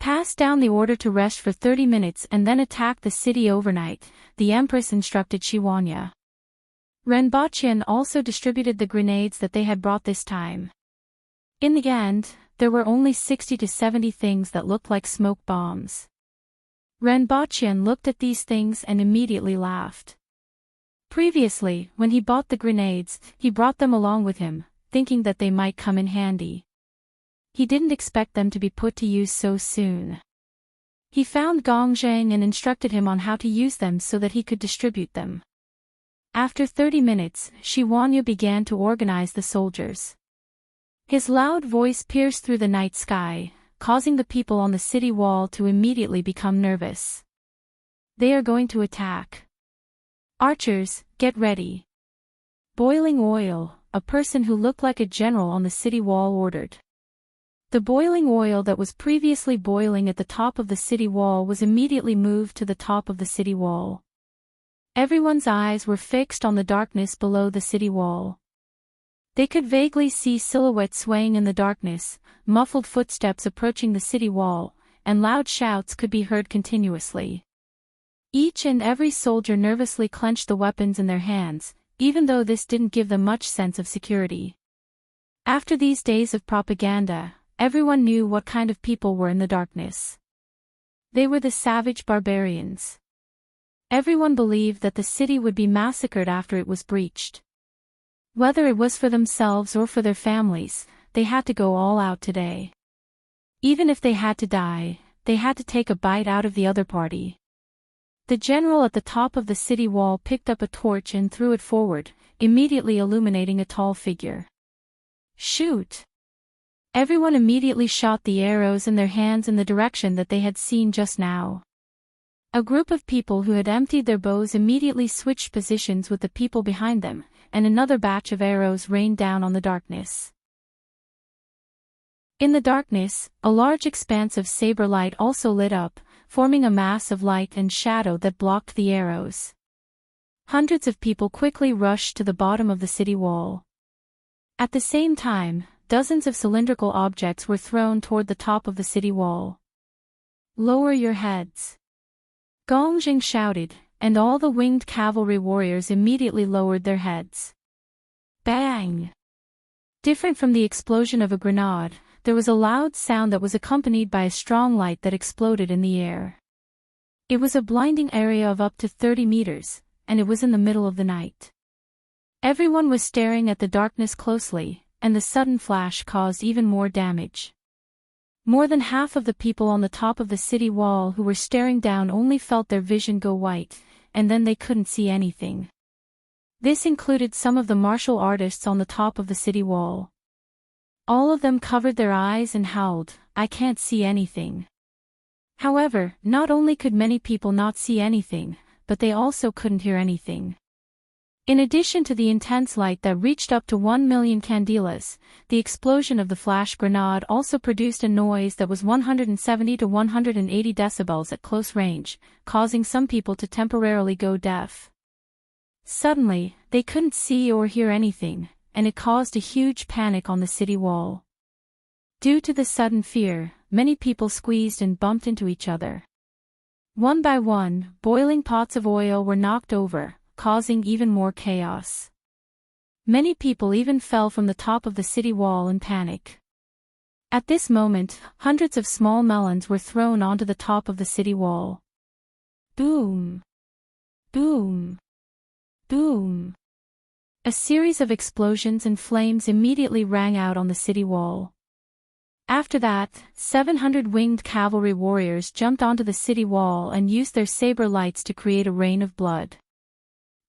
Pass down the order to rest for 30 minutes and then attack the city overnight, the Empress instructed Shiwanya. Renbochan also distributed the grenades that they had brought this time. In the end, there were only 60 to 70 things that looked like smoke bombs. Renbochan looked at these things and immediately laughed. Previously, when he bought the grenades, he brought them along with him, thinking that they might come in handy. He didn't expect them to be put to use so soon. He found Gongzhang and instructed him on how to use them so that he could distribute them. After 30 minutes, Shi Wanyu began to organize the soldiers. His loud voice pierced through the night sky, causing the people on the city wall to immediately become nervous. They are going to attack. Archers, get ready. Boiling oil, a person who looked like a general on the city wall ordered. The boiling oil that was previously boiling at the top of the city wall was immediately moved to the top of the city wall. Everyone's eyes were fixed on the darkness below the city wall. They could vaguely see silhouettes swaying in the darkness, muffled footsteps approaching the city wall, and loud shouts could be heard continuously. Each and every soldier nervously clenched the weapons in their hands, even though this didn't give them much sense of security. After these days of propaganda, everyone knew what kind of people were in the darkness. They were the savage barbarians. Everyone believed that the city would be massacred after it was breached. Whether it was for themselves or for their families, they had to go all out today. Even if they had to die, they had to take a bite out of the other party. The general at the top of the city wall picked up a torch and threw it forward, immediately illuminating a tall figure. Shoot! Everyone immediately shot the arrows in their hands in the direction that they had seen just now. A group of people who had emptied their bows immediately switched positions with the people behind them, and another batch of arrows rained down on the darkness. In the darkness, a large expanse of saber light also lit up, forming a mass of light and shadow that blocked the arrows. Hundreds of people quickly rushed to the bottom of the city wall. At the same time, dozens of cylindrical objects were thrown toward the top of the city wall. Lower your heads. Gongzhang shouted, and all the winged cavalry warriors immediately lowered their heads. Bang! Different from the explosion of a grenade, there was a loud sound that was accompanied by a strong light that exploded in the air. It was a blinding area of up to 30 meters, and it was in the middle of the night. Everyone was staring at the darkness closely, and the sudden flash caused even more damage. More than half of the people on the top of the city wall who were staring down only felt their vision go white, and then they couldn't see anything. This included some of the martial artists on the top of the city wall. All of them covered their eyes and howled, "I can't see anything." However, not only could many people not see anything, but they also couldn't hear anything. In addition to the intense light that reached up to 1 million candelas, the explosion of the flash grenade also produced a noise that was 170 to 180 decibels at close range, causing some people to temporarily go deaf. Suddenly, they couldn't see or hear anything, and it caused a huge panic on the city wall. Due to the sudden fear, many people squeezed and bumped into each other. One by one, boiling pots of oil were knocked over, causing even more chaos. Many people even fell from the top of the city wall in panic. At this moment, hundreds of small melons were thrown onto the top of the city wall. Boom! Boom! Boom! A series of explosions and flames immediately rang out on the city wall. After that, 700 winged cavalry warriors jumped onto the city wall and used their saber lights to create a rain of blood.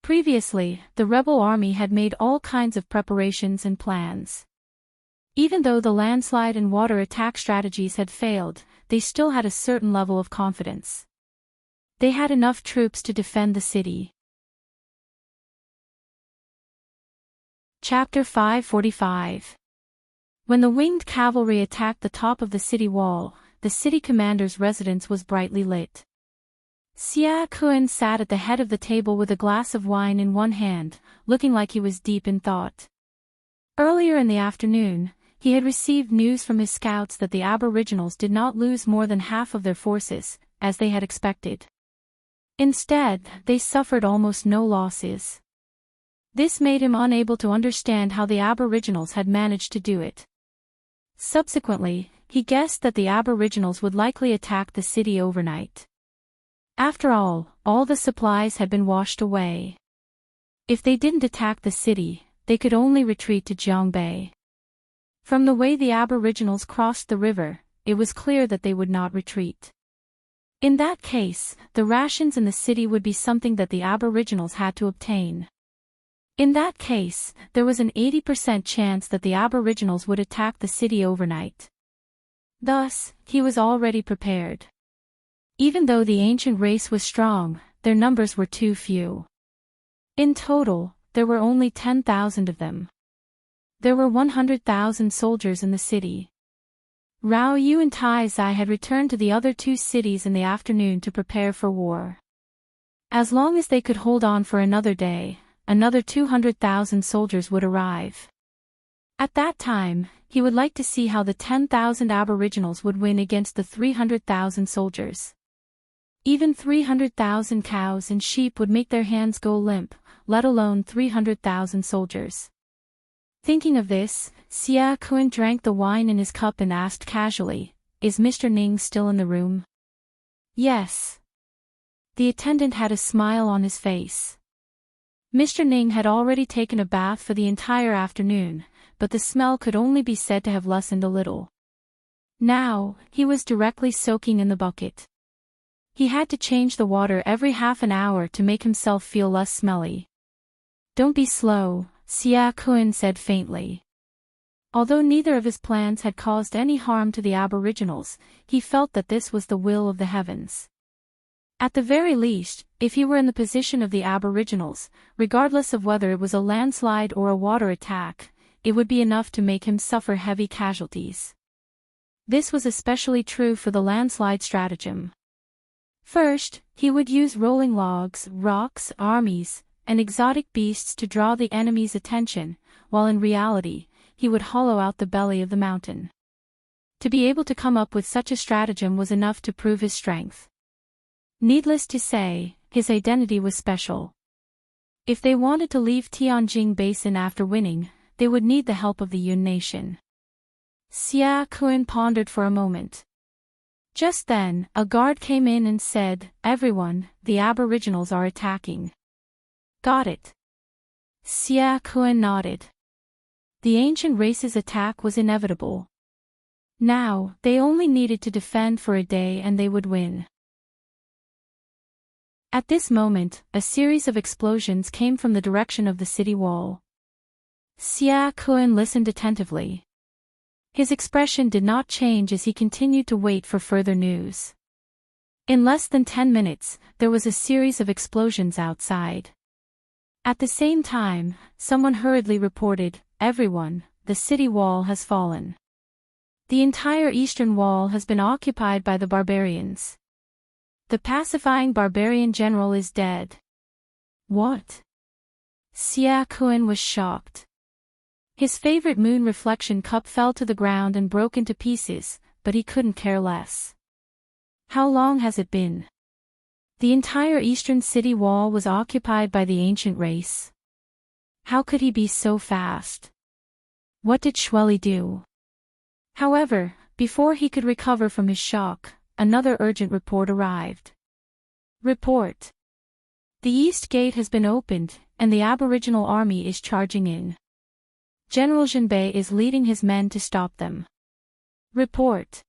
Previously, the rebel army had made all kinds of preparations and plans. Even though the landslide and water attack strategies had failed, they still had a certain level of confidence. They had enough troops to defend the city. Chapter 545. When the winged cavalry attacked the top of the city wall, the city commander's residence was brightly lit. Xia Kun sat at the head of the table with a glass of wine in one hand, looking like he was deep in thought. Earlier in the afternoon, he had received news from his scouts that the aboriginals did not lose more than half of their forces, as they had expected. Instead, they suffered almost no losses. This made him unable to understand how the Aboriginals had managed to do it. Subsequently, he guessed that the Aboriginals would likely attack the city overnight. After all the supplies had been washed away. If they didn't attack the city, they could only retreat to Jiang Bay. From the way the Aboriginals crossed the river, it was clear that they would not retreat. In that case, the rations in the city would be something that the Aboriginals had to obtain. In that case, there was an 80% chance that the Aboriginals would attack the city overnight. Thus, he was already prepared. Even though the ancient race was strong, their numbers were too few. In total, there were only 10,000 of them. There were 100,000 soldiers in the city. Rao Yu and Tai Zai had returned to the other two cities in the afternoon to prepare for war. As long as they could hold on for another day, another 200,000 soldiers would arrive. At that time, he would like to see how the 10,000 Aboriginals would win against the 300,000 soldiers. Even 300,000 cows and sheep would make their hands go limp, let alone 300,000 soldiers. Thinking of this, Xia Kun drank the wine in his cup and asked casually, "Is Mr. Ning still in the room?" "Yes." The attendant had a smile on his face. Mr. Ning had already taken a bath for the entire afternoon, but the smell could only be said to have lessened a little. Now, he was directly soaking in the bucket. He had to change the water every half an hour to make himself feel less smelly. "Don't be slow," Xia Kun said faintly. Although neither of his plans had caused any harm to the Aboriginals, he felt that this was the will of the heavens. At the very least, if he were in the position of the Aboriginals, regardless of whether it was a landslide or a water attack, it would be enough to make him suffer heavy casualties. This was especially true for the landslide stratagem. First, he would use rolling logs, rocks, armies, and exotic beasts to draw the enemy's attention, while in reality, he would hollow out the belly of the mountain. To be able to come up with such a stratagem was enough to prove his strength. Needless to say, his identity was special. If they wanted to leave Tianjing Basin after winning, they would need the help of the Yun nation. Xia Kun pondered for a moment. Just then, a guard came in and said, "Everyone, the Aboriginals are attacking." "Got it." Xia Kun nodded. The ancient race's attack was inevitable. Now, they only needed to defend for a day and they would win. At this moment, a series of explosions came from the direction of the city wall. Xia Kun listened attentively. His expression did not change as he continued to wait for further news. In less than 10 minutes, there was a series of explosions outside. At the same time, someone hurriedly reported, "Everyone, the city wall has fallen. The entire eastern wall has been occupied by the barbarians. The pacifying barbarian general is dead." "What?" Xia Kun was shocked. His favorite moon reflection cup fell to the ground and broke into pieces, but he couldn't care less. How long has it been? The entire eastern city wall was occupied by the ancient race. How could he be so fast? What did Shueli do? However, before he could recover from his shock, another urgent report arrived. Report. The east gate has been opened, and the Aboriginal army is charging in. General Jinbei is leading his men to stop them. Report.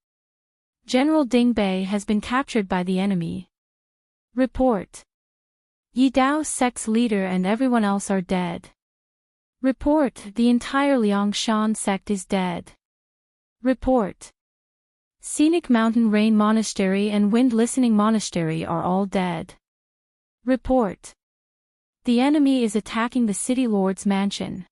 General Ding Bei has been captured by the enemy. Report. Yi Dao's sect's leader and everyone else are dead. Report. The entire Liangshan sect is dead. Report. Scenic Mountain Rain Monastery and Wind Listening Monastery are all dead. Report. The enemy is attacking the city lord's mansion.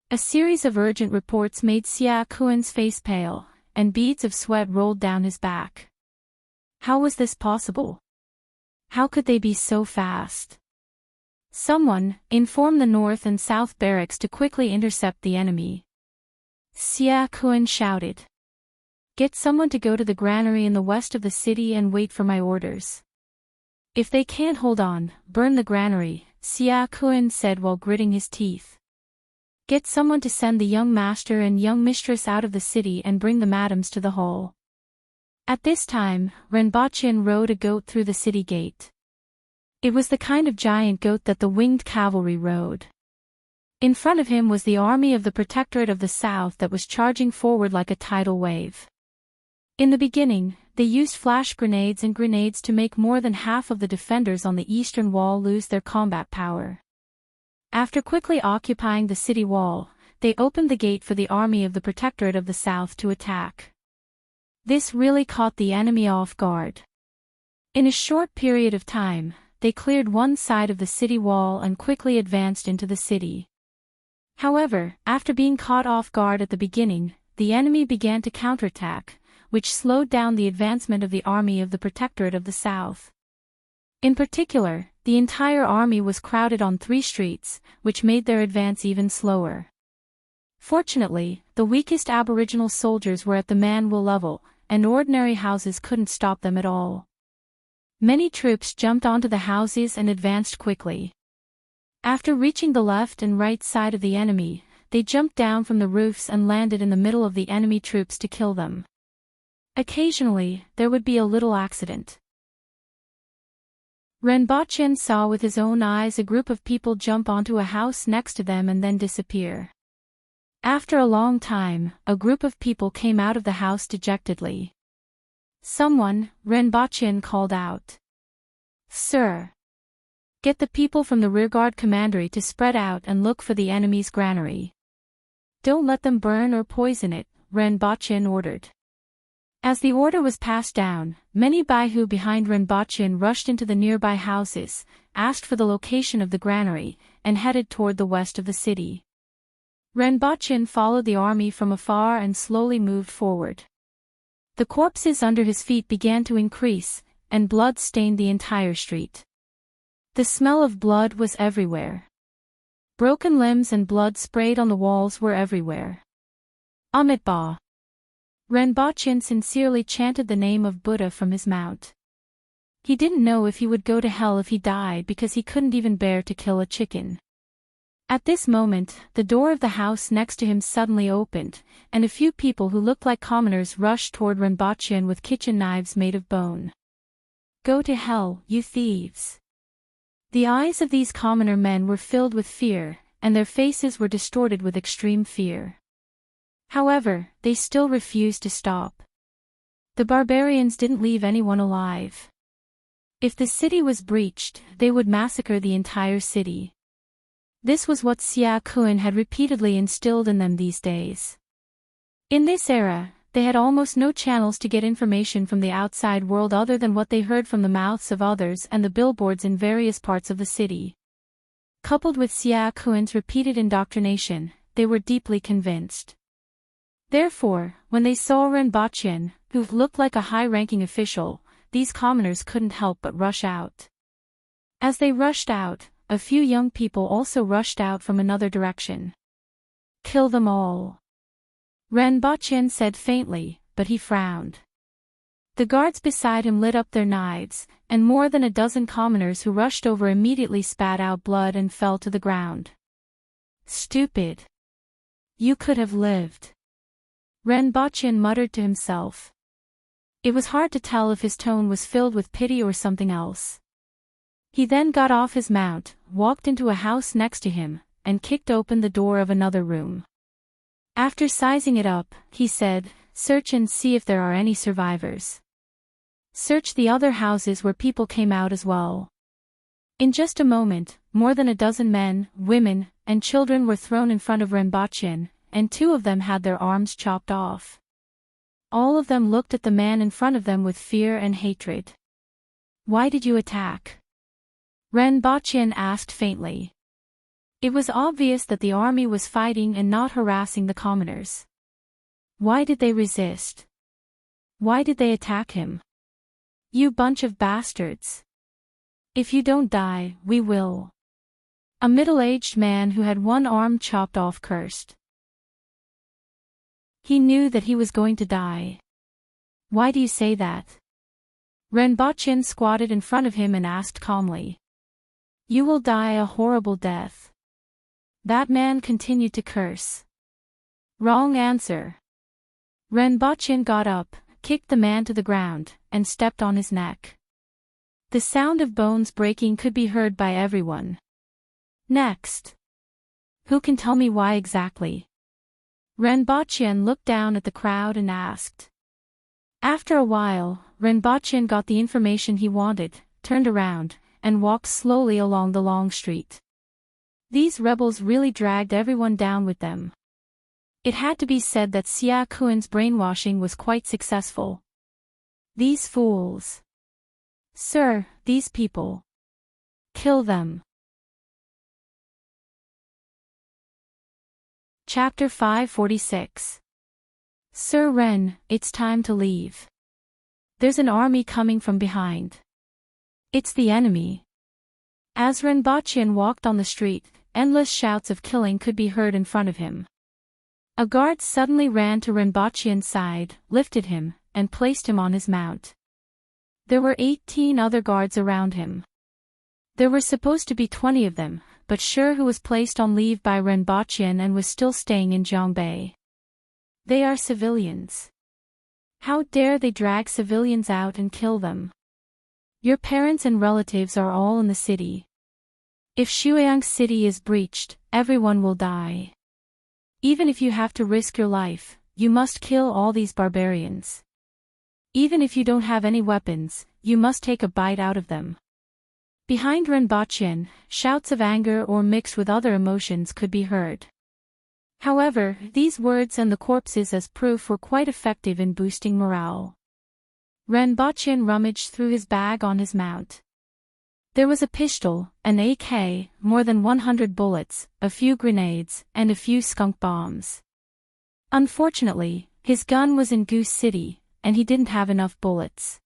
A series of urgent reports made Xia Kun's face pale, and beads of sweat rolled down his back. How was this possible? How could they be so fast? Someone, inform the north and south barracks to quickly intercept the enemy. Xia Kun shouted. Get someone to go to the granary in the west of the city and wait for my orders. If they can't hold on, burn the granary, Xia Kun said while gritting his teeth. Get someone to send the young master and young mistress out of the city and bring the madams to the hall. At this time, Renbochin rode a goat through the city gate. It was the kind of giant goat that the winged cavalry rode. In front of him was the army of the Protectorate of the South that was charging forward like a tidal wave. In the beginning, they used flash grenades and grenades to make more than half of the defenders on the eastern wall lose their combat power. After quickly occupying the city wall, they opened the gate for the army of the Protectorate of the South to attack. This really caught the enemy off guard. In a short period of time, they cleared one side of the city wall and quickly advanced into the city. However, after being caught off guard at the beginning, the enemy began to counterattack, which slowed down the advancement of the army of the Protectorate of the South. In particular, the entire army was crowded on 3 streets, which made their advance even slower. Fortunately, the weakest aboriginal soldiers were at the man-will level, and ordinary houses couldn't stop them at all. Many troops jumped onto the houses and advanced quickly. After reaching the left and right side of the enemy, they jumped down from the roofs and landed in the middle of the enemy troops to kill them. Occasionally, there would be a little accident. Renbochin saw with his own eyes a group of people jump onto a house next to them and then disappear. After a long time, a group of people came out of the house dejectedly. Someone, Renbochin called out. Sir! Get the people from the rearguard commandery to spread out and look for the enemy's granary. Don't let them burn or poison it, Renbochin ordered. As the order was passed down, many Baihu behind Renbochin rushed into the nearby houses, asked for the location of the granary, and headed toward the west of the city. Renbochin followed the army from afar and slowly moved forward. The corpses under his feet began to increase, and blood stained the entire street. The smell of blood was everywhere. Broken limbs and blood sprayed on the walls were everywhere. Amitabha! Renbochin sincerely chanted the name of Buddha from his mount. He didn't know if he would go to hell if he died because he couldn't even bear to kill a chicken. At this moment, the door of the house next to him suddenly opened, and a few people who looked like commoners rushed toward Renbochin with kitchen knives made of bone. Go to hell, you thieves! The eyes of these commoner men were filled with fear, and their faces were distorted with extreme fear. However, they still refused to stop. The barbarians didn't leave anyone alive. If the city was breached, they would massacre the entire city. This was what Xia Kun had repeatedly instilled in them these days. In this era, they had almost no channels to get information from the outside world other than what they heard from the mouths of others and the billboards in various parts of the city. Coupled with Xia Kun's repeated indoctrination, they were deeply convinced. Therefore, when they saw Renbochin, who looked like a high-ranking official, these commoners couldn't help but rush out. As they rushed out, a few young people also rushed out from another direction. Kill them all. Renbochin said faintly, but he frowned. The guards beside him lit up their knives, and more than a dozen commoners who rushed over immediately spat out blood and fell to the ground. Stupid! You could have lived. Renbochin muttered to himself. It was hard to tell if his tone was filled with pity or something else. He then got off his mount, walked into a house next to him, and kicked open the door of another room. After sizing it up, he said, "Search and see if there are any survivors. Search the other houses where people came out as well." In just a moment, more than a dozen men, women, and children were thrown in front of Renbochin, and 2 of them had their arms chopped off. All of them looked at the man in front of them with fear and hatred. "Why did you attack?" Renbochin asked faintly. It was obvious that the army was fighting and not harassing the commoners. Why did they resist? Why did they attack him? You bunch of bastards! If you don't die, we will. A middle-aged man who had one arm chopped off cursed. He knew that he was going to die. Why do you say that? Renbochin squatted in front of him and asked calmly. You will die a horrible death. That man continued to curse. Wrong answer. Renbochin got up, kicked the man to the ground, and stepped on his neck. The sound of bones breaking could be heard by everyone. Next. Who can tell me why exactly? Renbochin looked down at the crowd and asked. After a while, Renbochin got the information he wanted, turned around, and walked slowly along the long street. These rebels really dragged everyone down with them. It had to be said that Xia Kuan's brainwashing was quite successful. These fools. Sir, these people. Kill them. Chapter 546. Sir Ren, it's time to leave. There's an army coming from behind. It's the enemy. As Renbochin walked on the street, endless shouts of killing could be heard in front of him. A guard suddenly ran to Renbochin's side, lifted him, and placed him on his mount. There were 18 other guards around him. There were supposed to be 20 of them, but Sure who was placed on leave by Renbochin and was still staying in Zhongbei. They are civilians. How dare they drag civilians out and kill them? Your parents and relatives are all in the city. If Shuang City is breached, everyone will die. Even if you have to risk your life, you must kill all these barbarians. Even if you don't have any weapons, you must take a bite out of them. Behind Renbochin, shouts of anger or mixed with other emotions could be heard. However, these words and the corpses as proof were quite effective in boosting morale. Renbochin rummaged through his bag on his mount. There was a pistol, an AK, more than 100 bullets, a few grenades, and a few skunk bombs. Unfortunately, his gun was in Goose City, and he didn't have enough bullets.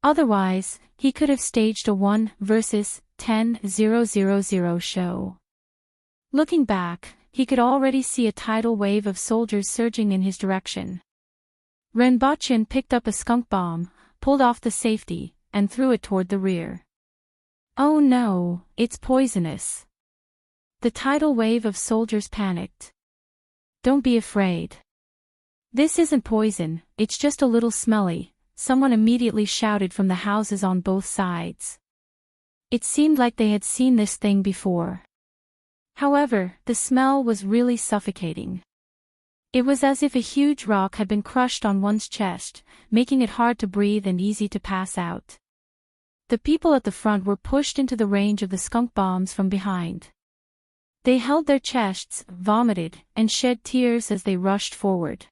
Otherwise, he could have staged a 1 versus 10,000 show. Looking back, he could already see a tidal wave of soldiers surging in his direction. Renbochin picked up a skunk bomb, pulled off the safety, and threw it toward the rear. Oh no, it's poisonous. The tidal wave of soldiers panicked. Don't be afraid. This isn't poison, it's just a little smelly, someone immediately shouted from the houses on both sides. It seemed like they had seen this thing before. However, the smell was really suffocating. It was as if a huge rock had been crushed on one's chest, making it hard to breathe and easy to pass out. The people at the front were pushed into the range of the skunk bombs from behind. They held their chests, vomited, and shed tears as they rushed forward.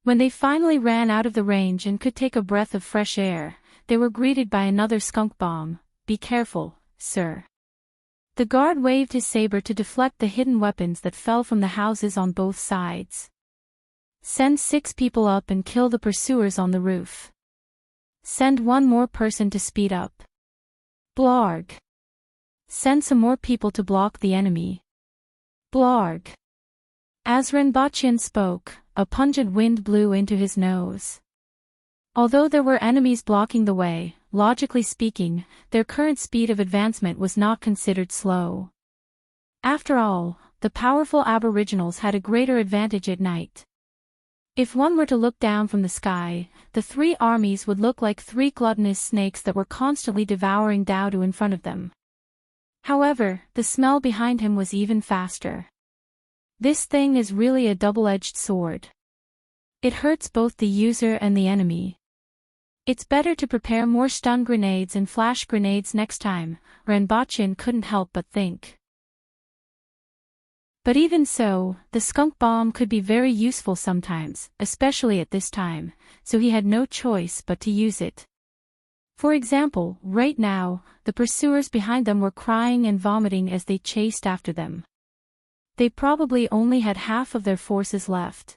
When they finally ran out of the range and could take a breath of fresh air, they were greeted by another skunk bomb. Be careful, sir. The guard waved his saber to deflect the hidden weapons that fell from the houses on both sides. Send 6 people up and kill the pursuers on the roof. Send 1 more person to speed up. Blarg. Send some more people to block the enemy. Blarg. As Renbochin spoke, a pungent wind blew into his nose. Although there were enemies blocking the way, logically speaking, their current speed of advancement was not considered slow. After all, the powerful aboriginals had a greater advantage at night. If one were to look down from the sky, the 3 armies would look like 3 gluttonous snakes that were constantly devouring Daodu in front of them. However, the smell behind him was even faster. This thing is really a double-edged sword. It hurts both the user and the enemy. It's better to prepare more stun grenades and flash grenades next time, Renbochin couldn't help but think. But even so, the skunk bomb could be very useful sometimes, especially at this time, so he had no choice but to use it. For example, right now, the pursuers behind them were crying and vomiting as they chased after them. They probably only had half of their forces left.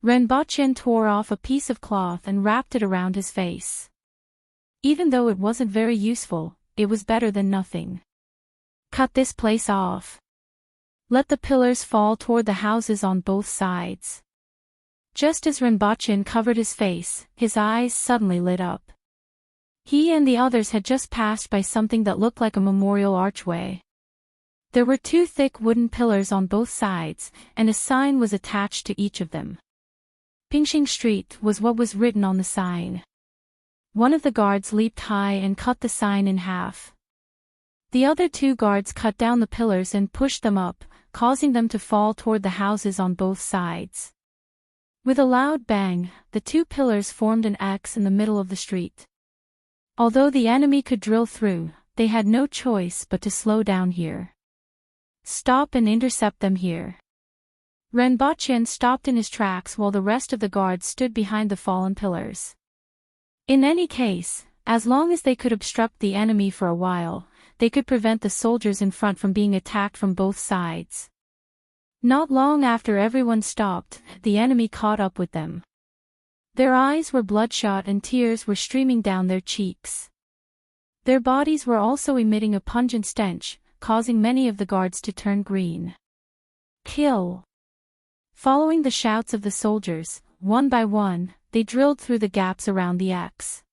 Renbochin tore off a piece of cloth and wrapped it around his face. Even though it wasn't very useful, it was better than nothing. Cut this place off. Let the pillars fall toward the houses on both sides. Just as Renbochin covered his face, his eyes suddenly lit up. He and the others had just passed by something that looked like a memorial archway. There were 2 thick wooden pillars on both sides, and a sign was attached to each of them. Pingxing Street was what was written on the sign. One of the guards leaped high and cut the sign in half. The other 2 guards cut down the pillars and pushed them up, causing them to fall toward the houses on both sides. With a loud bang, the 2 pillars formed an X in the middle of the street. Although the enemy could drill through, they had no choice but to slow down here. Stop and intercept them here. Renbachien stopped in his tracks while the rest of the guards stood behind the fallen pillars. In any case, as long as they could obstruct the enemy for a while, they could prevent the soldiers in front from being attacked from both sides. Not long after everyone stopped, the enemy caught up with them. Their eyes were bloodshot and tears were streaming down their cheeks. Their bodies were also emitting a pungent stench, causing many of the guards to turn green. Kill! Following the shouts of the soldiers, one by one, they drilled through the gaps around the X.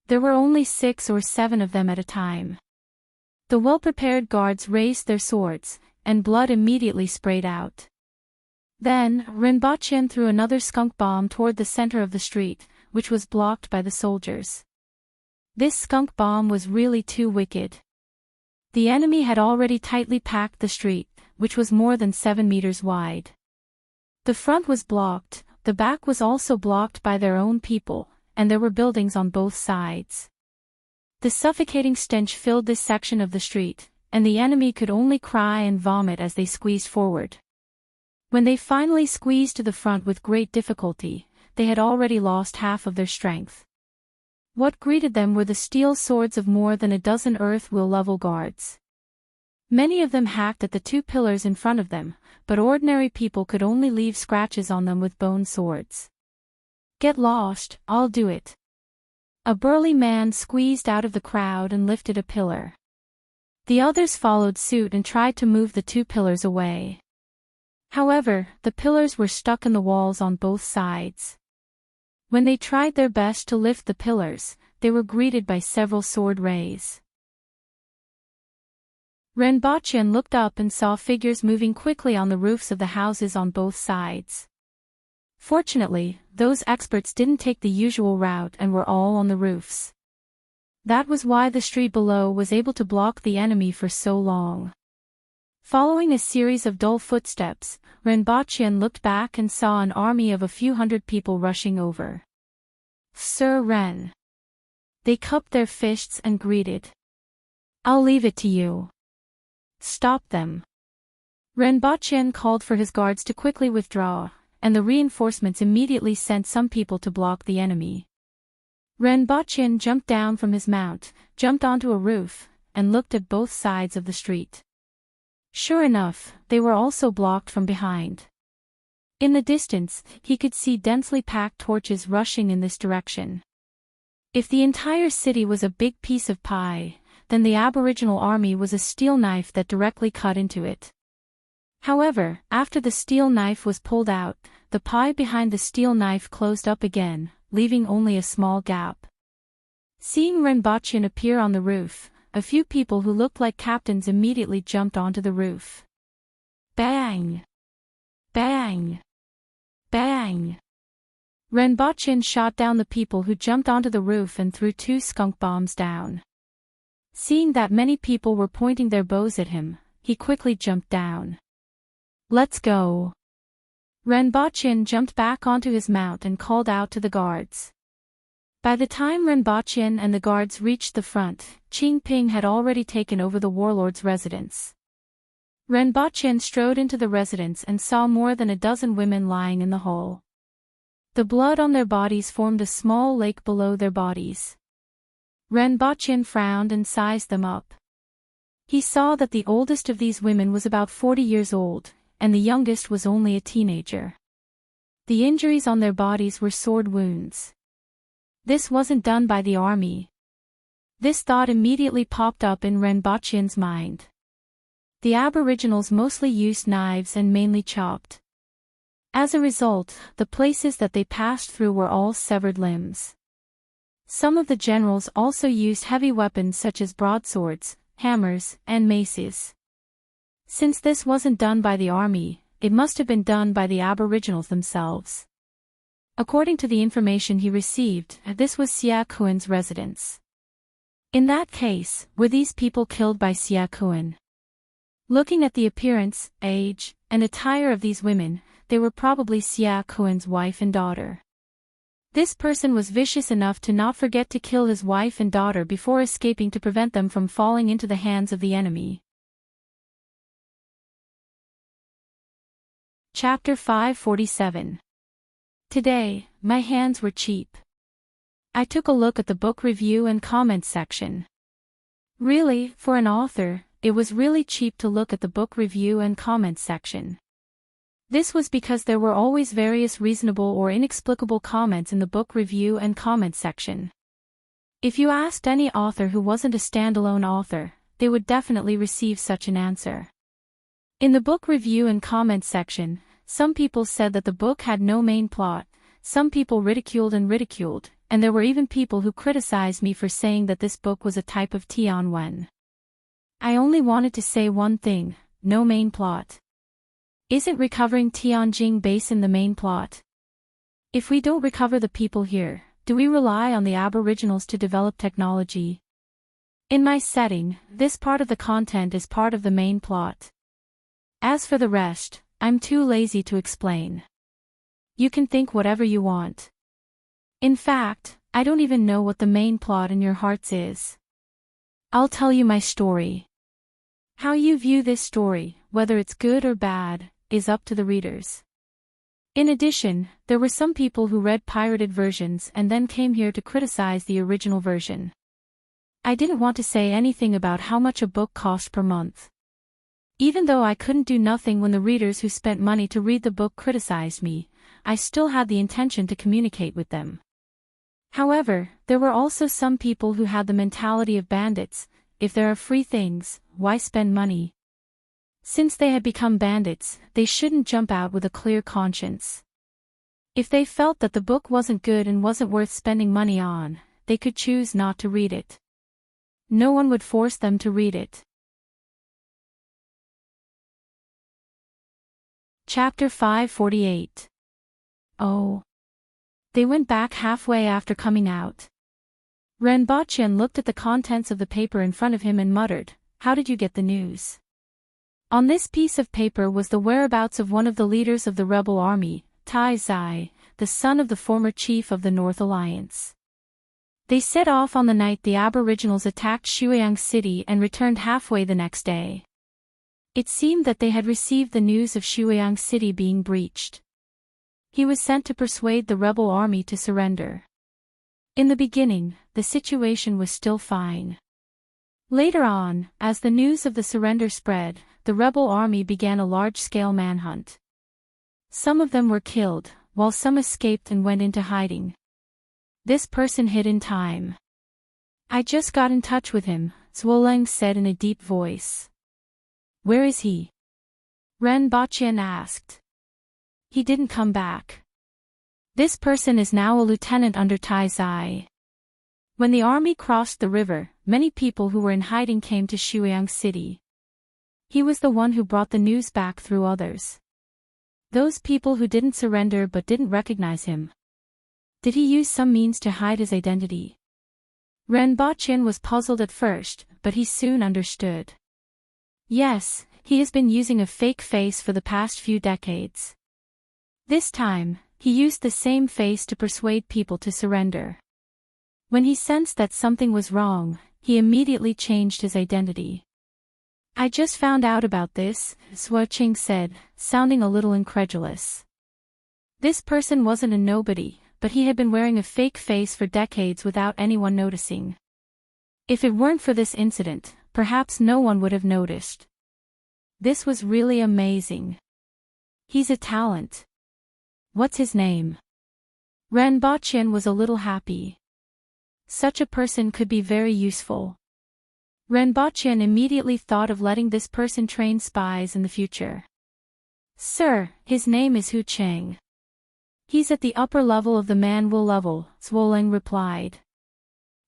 There were only 6 or 7 of them at a time. The well-prepared guards raised their swords, and blood immediately sprayed out. Then, Renbachien threw another skunk bomb toward the center of the street, which was blocked by the soldiers. This skunk bomb was really too wicked. The enemy had already tightly packed the street, which was more than 7 meters wide. The front was blocked, the back was also blocked by their own people, and there were buildings on both sides. The suffocating stench filled this section of the street, and the enemy could only cry and vomit as they squeezed forward. When they finally squeezed to the front with great difficulty, they had already lost half of their strength. What greeted them were the steel swords of more than a dozen earth-will-level guards. Many of them hacked at the 2 pillars in front of them, but ordinary people could only leave scratches on them with bone swords. Get lost, I'll do it. A burly man squeezed out of the crowd and lifted a pillar. The others followed suit and tried to move the 2 pillars away. However, the pillars were stuck in the walls on both sides. When they tried their best to lift the pillars, they were greeted by several sword rays. Renbachien looked up and saw figures moving quickly on the roofs of the houses on both sides. Fortunately, those experts didn't take the usual route and were all on the roofs. That was why the street below was able to block the enemy for so long. Following a series of dull footsteps, Renbachien looked back and saw an army of a few hundred people rushing over. Sir Ren. They cupped their fists and greeted. I'll leave it to you. Stop them. Renbachien called for his guards to quickly withdraw, and the reinforcements immediately sent some people to block the enemy. Renbachien jumped down from his mount, jumped onto a roof, and looked at both sides of the street. Sure enough, they were also blocked from behind. In the distance, he could see densely packed torches rushing in this direction. If the entire city was a big piece of pie, then the Aboriginal army was a steel knife that directly cut into it. However, after the steel knife was pulled out, the pie behind the steel knife closed up again, leaving only a small gap. Seeing Renbachien appear on the roof, a few people who looked like captains immediately jumped onto the roof. Bang! Bang! Bang! Renbachien shot down the people who jumped onto the roof and threw 2 skunk bombs down. Seeing that many people were pointing their bows at him, he quickly jumped down. Let's go! Renbachien jumped back onto his mount and called out to the guards. By the time Renbachien and the guards reached the front, Qingping had already taken over the warlord's residence. Renbachien strode into the residence and saw more than a dozen women lying in the hall. The blood on their bodies formed a small lake below their bodies. Renbachien frowned and sized them up. He saw that the oldest of these women was about 40 years old, and the youngest was only a teenager. The injuries on their bodies were sword wounds. This wasn't done by the army. This thought immediately popped up in Renbachien's mind. The Aboriginals mostly used knives and mainly chopped. As a result, the places that they passed through were all severed limbs. Some of the generals also used heavy weapons such as broadswords, hammers, and maces. Since this wasn't done by the army, it must have been done by the Aboriginals themselves. According to the information he received, this was Sia Kuan's residence. In that case, were these people killed by Sia Kuan? Looking at the appearance, age, and attire of these women, they were probably Sia Kuan's wife and daughter. This person was vicious enough to not forget to kill his wife and daughter before escaping to prevent them from falling into the hands of the enemy. Chapter 547. Today, my hands were cheap. I took a look at the book review and comments section. Really, for an author, it was really cheap to look at the book review and comments section. This was because there were always various reasonable or inexplicable comments in the book review and comments section. If you asked any author who wasn't a standalone author, they would definitely receive such an answer. In the book review and comments section, some people said that the book had no main plot, some people ridiculed, and there were even people who criticized me for saying that this book was a type of Tian Wen. I only wanted to say one thing: no main plot. Isn't recovering Tianjing Basin the main plot? If we don't recover the people here, do we rely on the Aboriginals to develop technology? In my setting, this part of the content is part of the main plot. As for the rest, I'm too lazy to explain. You can think whatever you want. In fact, I don't even know what the main plot in your hearts is. I'll tell you my story. How you view this story, whether it's good or bad, is up to the readers. In addition, there were some people who read pirated versions and then came here to criticize the original version. I didn't want to say anything about how much a book cost per month. Even though I couldn't do nothing when the readers who spent money to read the book criticized me, I still had the intention to communicate with them. However, there were also some people who had the mentality of bandits: if there are free things, why spend money? Since they had become bandits, they shouldn't jump out with a clear conscience. If they felt that the book wasn't good and wasn't worth spending money on, they could choose not to read it. No one would force them to read it. Chapter 548. Oh. They went back halfway after coming out. Renbachian looked at the contents of the paper in front of him and muttered, "How did you get the news?" On this piece of paper was the whereabouts of one of the leaders of the rebel army, Tai Zai, the son of the former chief of the North Alliance. They set off on the night the Aboriginals attacked Shuiyang City and returned halfway the next day. It seemed that they had received the news of Shuiyang City being breached. He was sent to persuade the rebel army to surrender. In the beginning, the situation was still fine. Later on, as the news of the surrender spread, the rebel army began a large-scale manhunt. Some of them were killed, while some escaped and went into hiding. This person hid in time. "I just got in touch with him," Zhuoleng said in a deep voice. "Where is he?" Ren Baqian asked. "He didn't come back. This person is now a lieutenant under Tai Zai." When the army crossed the river, many people who were in hiding came to Shuiyang City. He was the one who brought the news back through others. Those people who didn't surrender but didn't recognize him. Did he use some means to hide his identity? Ren Baqian was puzzled at first, but he soon understood. Yes, he has been using a fake face for the past few decades. This time, he used the same face to persuade people to surrender. When he sensed that something was wrong, he immediately changed his identity. "I just found out about this," Zhuoqing said, sounding a little incredulous. This person wasn't a nobody, but he had been wearing a fake face for decades without anyone noticing. If it weren't for this incident, perhaps no one would have noticed. This was really amazing. He's a talent. What's his name? Ren Baqian was a little happy. Such a person could be very useful. Ren Baqian immediately thought of letting this person train spies in the future. "Sir, his name is Hu Cheng. He's at the upper level of the Manwu level," Zhuoleng replied.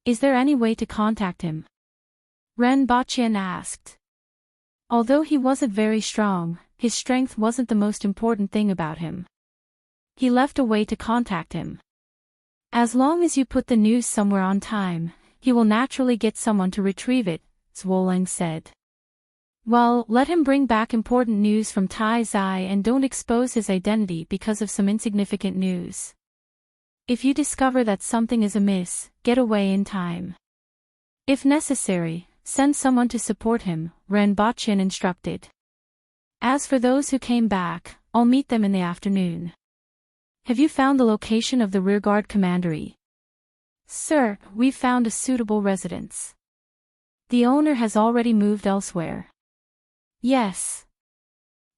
Is there any way to contact him? Ren Bachien asked. Although he wasn't very strong, his strength wasn't the most important thing about him. He left a way to contact him. As long as you put the news somewhere on time, he will naturally get someone to retrieve it, Zwolang said. Well, let him bring back important news from Tai Zai and don't expose his identity because of some insignificant news. If you discover that something is amiss, get away in time. If necessary, send someone to support him, Ren Bachien instructed. As for those who came back, I'll meet them in the afternoon. Have you found the location of the rearguard commandery? Sir, we've found a suitable residence. The owner has already moved elsewhere. Yes.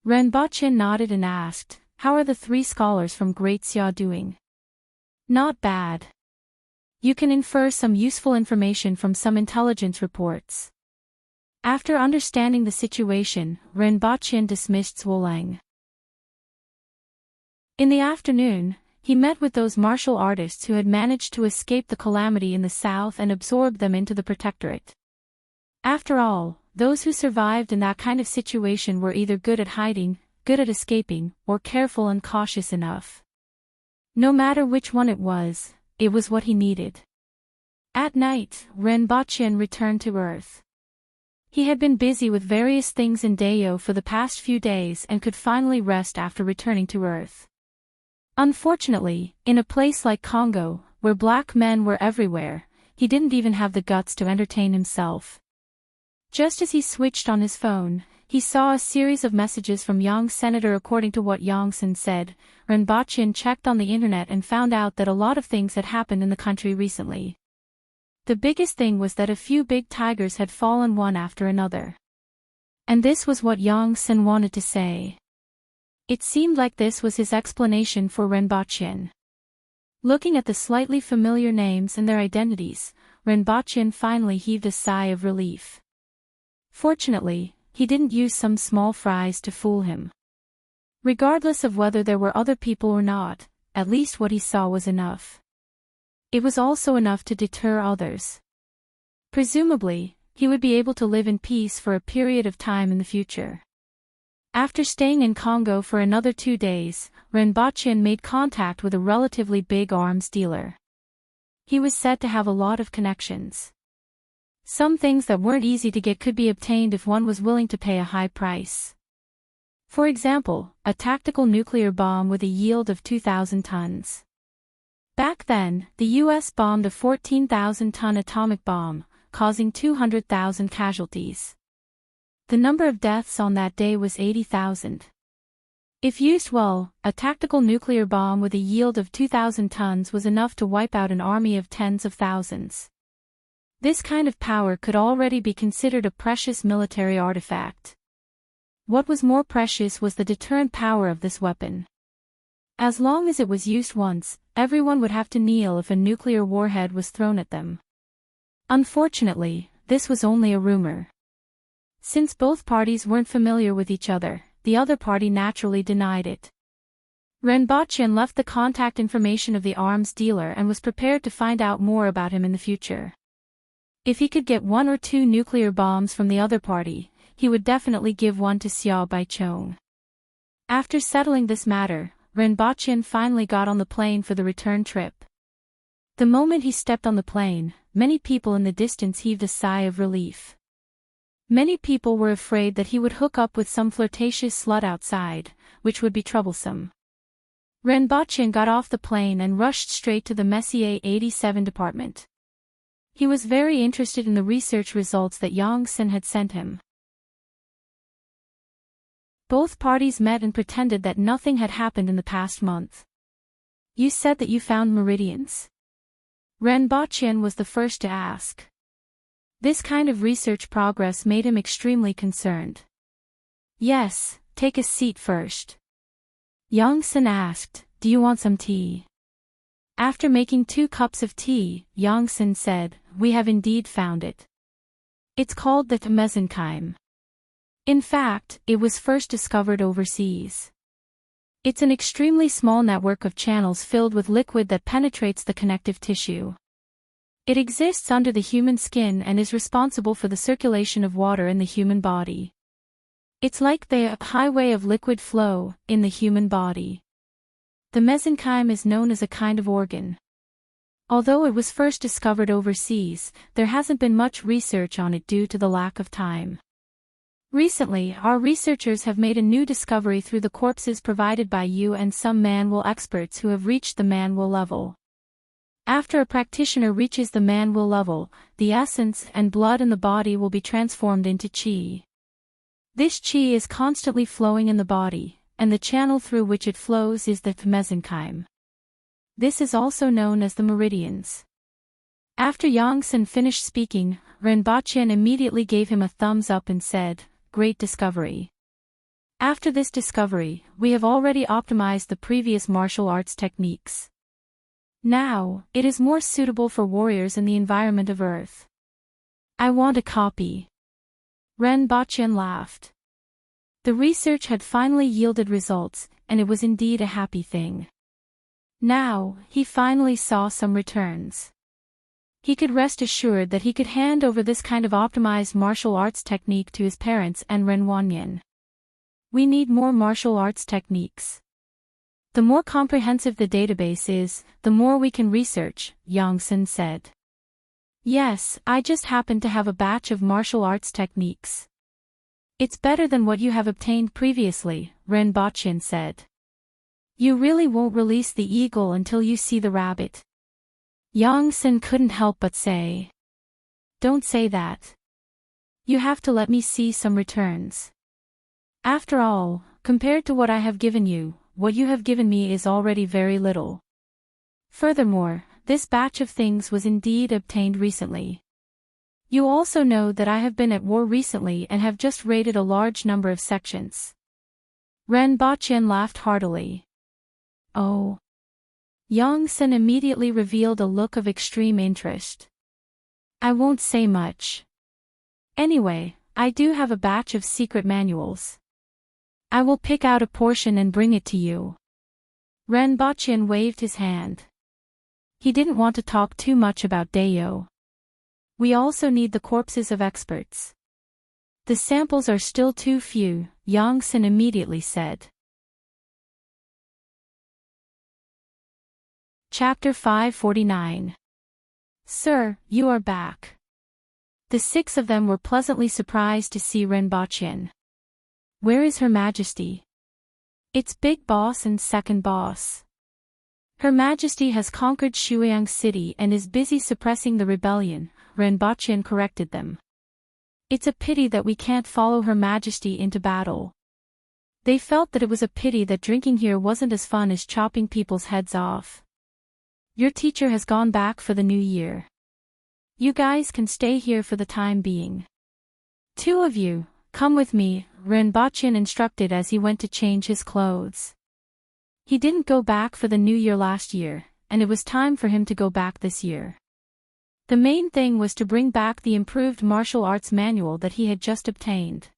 Ren Bachien nodded and asked, how are the 3 scholars from Great Xia doing? Not bad. You can infer some useful information from some intelligence reports. After understanding the situation, Ren Bachien dismissed Zwolang. In the afternoon, he met with those martial artists who had managed to escape the calamity in the south and absorbed them into the protectorate. After all, those who survived in that kind of situation were either good at hiding, good at escaping, or careful and cautious enough. No matter which one it was what he needed. At night, Ren Bachien returned to Earth. He had been busy with various things in Dayo for the past few days and could finally rest after returning to Earth. Unfortunately, in a place like Congo, where black men were everywhere, he didn't even have the guts to entertain himself. Just as he switched on his phone, he saw a series of messages from Yang Senator. According to what Yang Sen said, Ren Bachien checked on the internet and found out that a lot of things had happened in the country recently. The biggest thing was that a few big tigers had fallen one after another. And this was what Yang Sen wanted to say. It seemed like this was his explanation for Ren Bachien. Looking at the slightly familiar names and their identities, Ren Bachien finally heaved a sigh of relief. Fortunately, he didn't use some small fries to fool him. Regardless of whether there were other people or not, at least what he saw was enough. It was also enough to deter others. Presumably, he would be able to live in peace for a period of time in the future. After staying in Congo for another 2 days, Ren Bachien made contact with a relatively big arms dealer. He was said to have a lot of connections. Some things that weren't easy to get could be obtained if one was willing to pay a high price. For example, a tactical nuclear bomb with a yield of 2,000 tons. Back then, the US bombed a 14,000-ton atomic bomb, causing 200,000 casualties. The number of deaths on that day was 80,000. If used well, a tactical nuclear bomb with a yield of 2,000 tons was enough to wipe out an army of tens of thousands. This kind of power could already be considered a precious military artifact. What was more precious was the deterrent power of this weapon. As long as it was used once, everyone would have to kneel if a nuclear warhead was thrown at them. Unfortunately, this was only a rumor. Since both parties weren't familiar with each other, the other party naturally denied it. Ren Bachien left the contact information of the arms dealer and was prepared to find out more about him in the future. If he could get 1 or 2 nuclear bombs from the other party, he would definitely give one to Xiao Baichong. After settling this matter, Ren Bachien finally got on the plane for the return trip. The moment he stepped on the plane, many people in the distance heaved a sigh of relief. Many people were afraid that he would hook up with some flirtatious slut outside, which would be troublesome. Ren Bachien got off the plane and rushed straight to the Messier 87 department. He was very interested in the research results that Yang Sen had sent him. Both parties met and pretended that nothing had happened in the past month. You said that you found meridians? Ren Bachien was the first to ask. This kind of research progress made him extremely concerned. Yes, take a seat first. Yang Sen asked, do you want some tea? After making 2 cups of tea, Yang Sen said, we have indeed found it. It's called the mesenchyme. In fact, it was first discovered overseas. It's an extremely small network of channels filled with liquid that penetrates the connective tissue. It exists under the human skin and is responsible for the circulation of water in the human body. It's like the highway of liquid flow in the human body. The mesenchyme is known as a kind of organ. Although it was first discovered overseas, there hasn't been much research on it due to the lack of time. Recently, our researchers have made a new discovery through the corpses provided by you and some man-will experts who have reached the man-will level. After a practitioner reaches the man-will level, the essence and blood in the body will be transformed into qi. This qi is constantly flowing in the body, and the channel through which it flows is the mesenchyme. This is also known as the meridians. After Yongsan finished speaking, Rinpoche immediately gave him a thumbs up and said, "Great discovery. After this discovery, we have already optimized the previous martial arts techniques. Now, it is more suitable for warriors in the environment of Earth. I want a copy." Rinpoche laughed. The research had finally yielded results, and it was indeed a happy thing. Now, he finally saw some returns. He could rest assured that he could hand over this kind of optimized martial arts technique to his parents and Renwanyan. We need more martial arts techniques. The more comprehensive the database is, the more we can research, Yongsan said. Yes, I just happen to have a batch of martial arts techniques. It's better than what you have obtained previously, Rinpoche said. You really won't release the eagle until you see the rabbit. Yongsan couldn't help but say. Don't say that. You have to let me see some returns. After all, compared to what I have given you, what you have given me is already very little. Furthermore, this batch of things was indeed obtained recently. You also know that I have been at war recently and have just raided a large number of sections. Rinpoche laughed heartily. Oh. Yongsan immediately revealed a look of extreme interest. I won't say much. Anyway, I do have a batch of secret manuals. I will pick out a portion and bring it to you. Rinpoche waved his hand. He didn't want to talk too much about Dayo. We also need the corpses of experts. The samples are still too few, Yongsan immediately said. Chapter 549. Sir, you are back. The 6 of them were pleasantly surprised to see Rinpoche. Where is Her Majesty? It's Big Boss and Second Boss. Her Majesty has conquered Shuiyang City and is busy suppressing the rebellion, Rinpoche corrected them. It's a pity that we can't follow Her Majesty into battle. They felt that it was a pity that drinking here wasn't as fun as chopping people's heads off. Your teacher has gone back for the new year. You guys can stay here for the time being. 2 of you, come with me, Rinpoche instructed as he went to change his clothes. He didn't go back for the new year last year, and it was time for him to go back this year. The main thing was to bring back the improved martial arts manual that he had just obtained.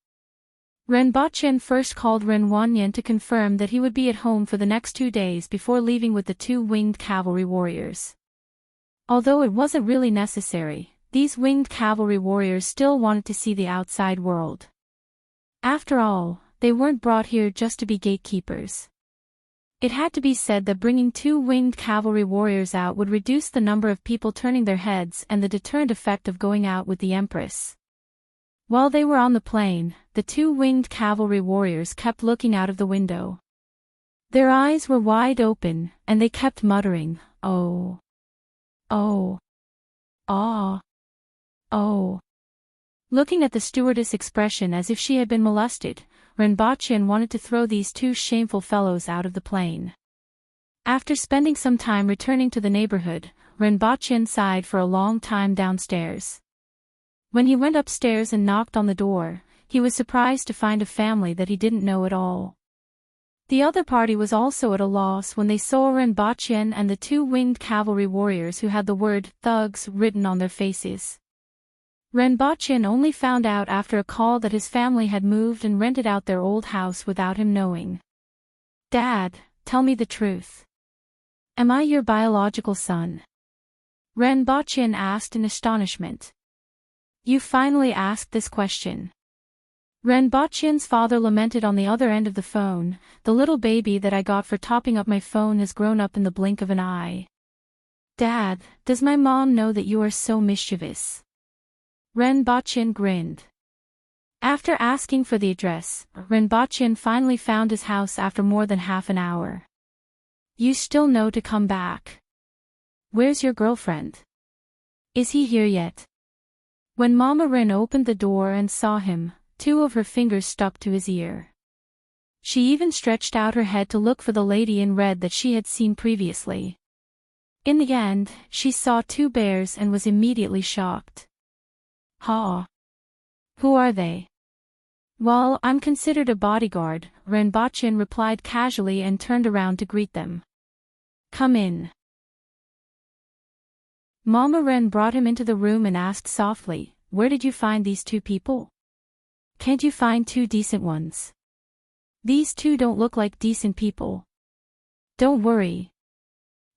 Rinpoche first called Renwanyan to confirm that he would be at home for the next 2 days before leaving with the 2 winged cavalry warriors. Although it wasn't really necessary, these winged cavalry warriors still wanted to see the outside world. After all, they weren't brought here just to be gatekeepers. It had to be said that bringing 2 winged cavalry warriors out would reduce the number of people turning their heads and the deterrent effect of going out with the Empress. While they were on the plain, the 2 winged cavalry warriors kept looking out of the window. Their eyes were wide open, and they kept muttering, "Oh. Oh. Ah. Oh." Looking at the stewardess' expression as if she had been molested, Rinpoche wanted to throw these 2 shameful fellows out of the plane. After spending some time returning to the neighborhood, Rinpoche sighed for a long time downstairs. When he went upstairs and knocked on the door, he was surprised to find a family that he didn't know at all. The other party was also at a loss when they saw Rinpoche and the 2 winged cavalry warriors who had the word thugs written on their faces. Rinpoche only found out after a call that his family had moved and rented out their old house without him knowing. "Dad, tell me the truth. Am I your biological son?" Renbochin asked in astonishment. You finally asked this question. Renbochin's father lamented on the other end of the phone. The little baby that I got for topping up my phone has grown up in the blink of an eye. Dad, does my mom know that you are so mischievous? Renbochin grinned. After asking for the address, Renbochin finally found his house after more than half an hour. You still know to come back. Where's your girlfriend? Is he here yet? When Mama Ren opened the door and saw him, 2 of her fingers stuck to his ear. She even stretched out her head to look for the lady in red that she had seen previously. In the end, she saw 2 bears and was immediately shocked. Ha! Who are they? Well, I'm considered a bodyguard, Renbochin replied casually and turned around to greet them. Come in. Mama Ren brought him into the room and asked softly, where did you find these 2 people? Can't you find 2 decent ones? These 2 don't look like decent people. Don't worry.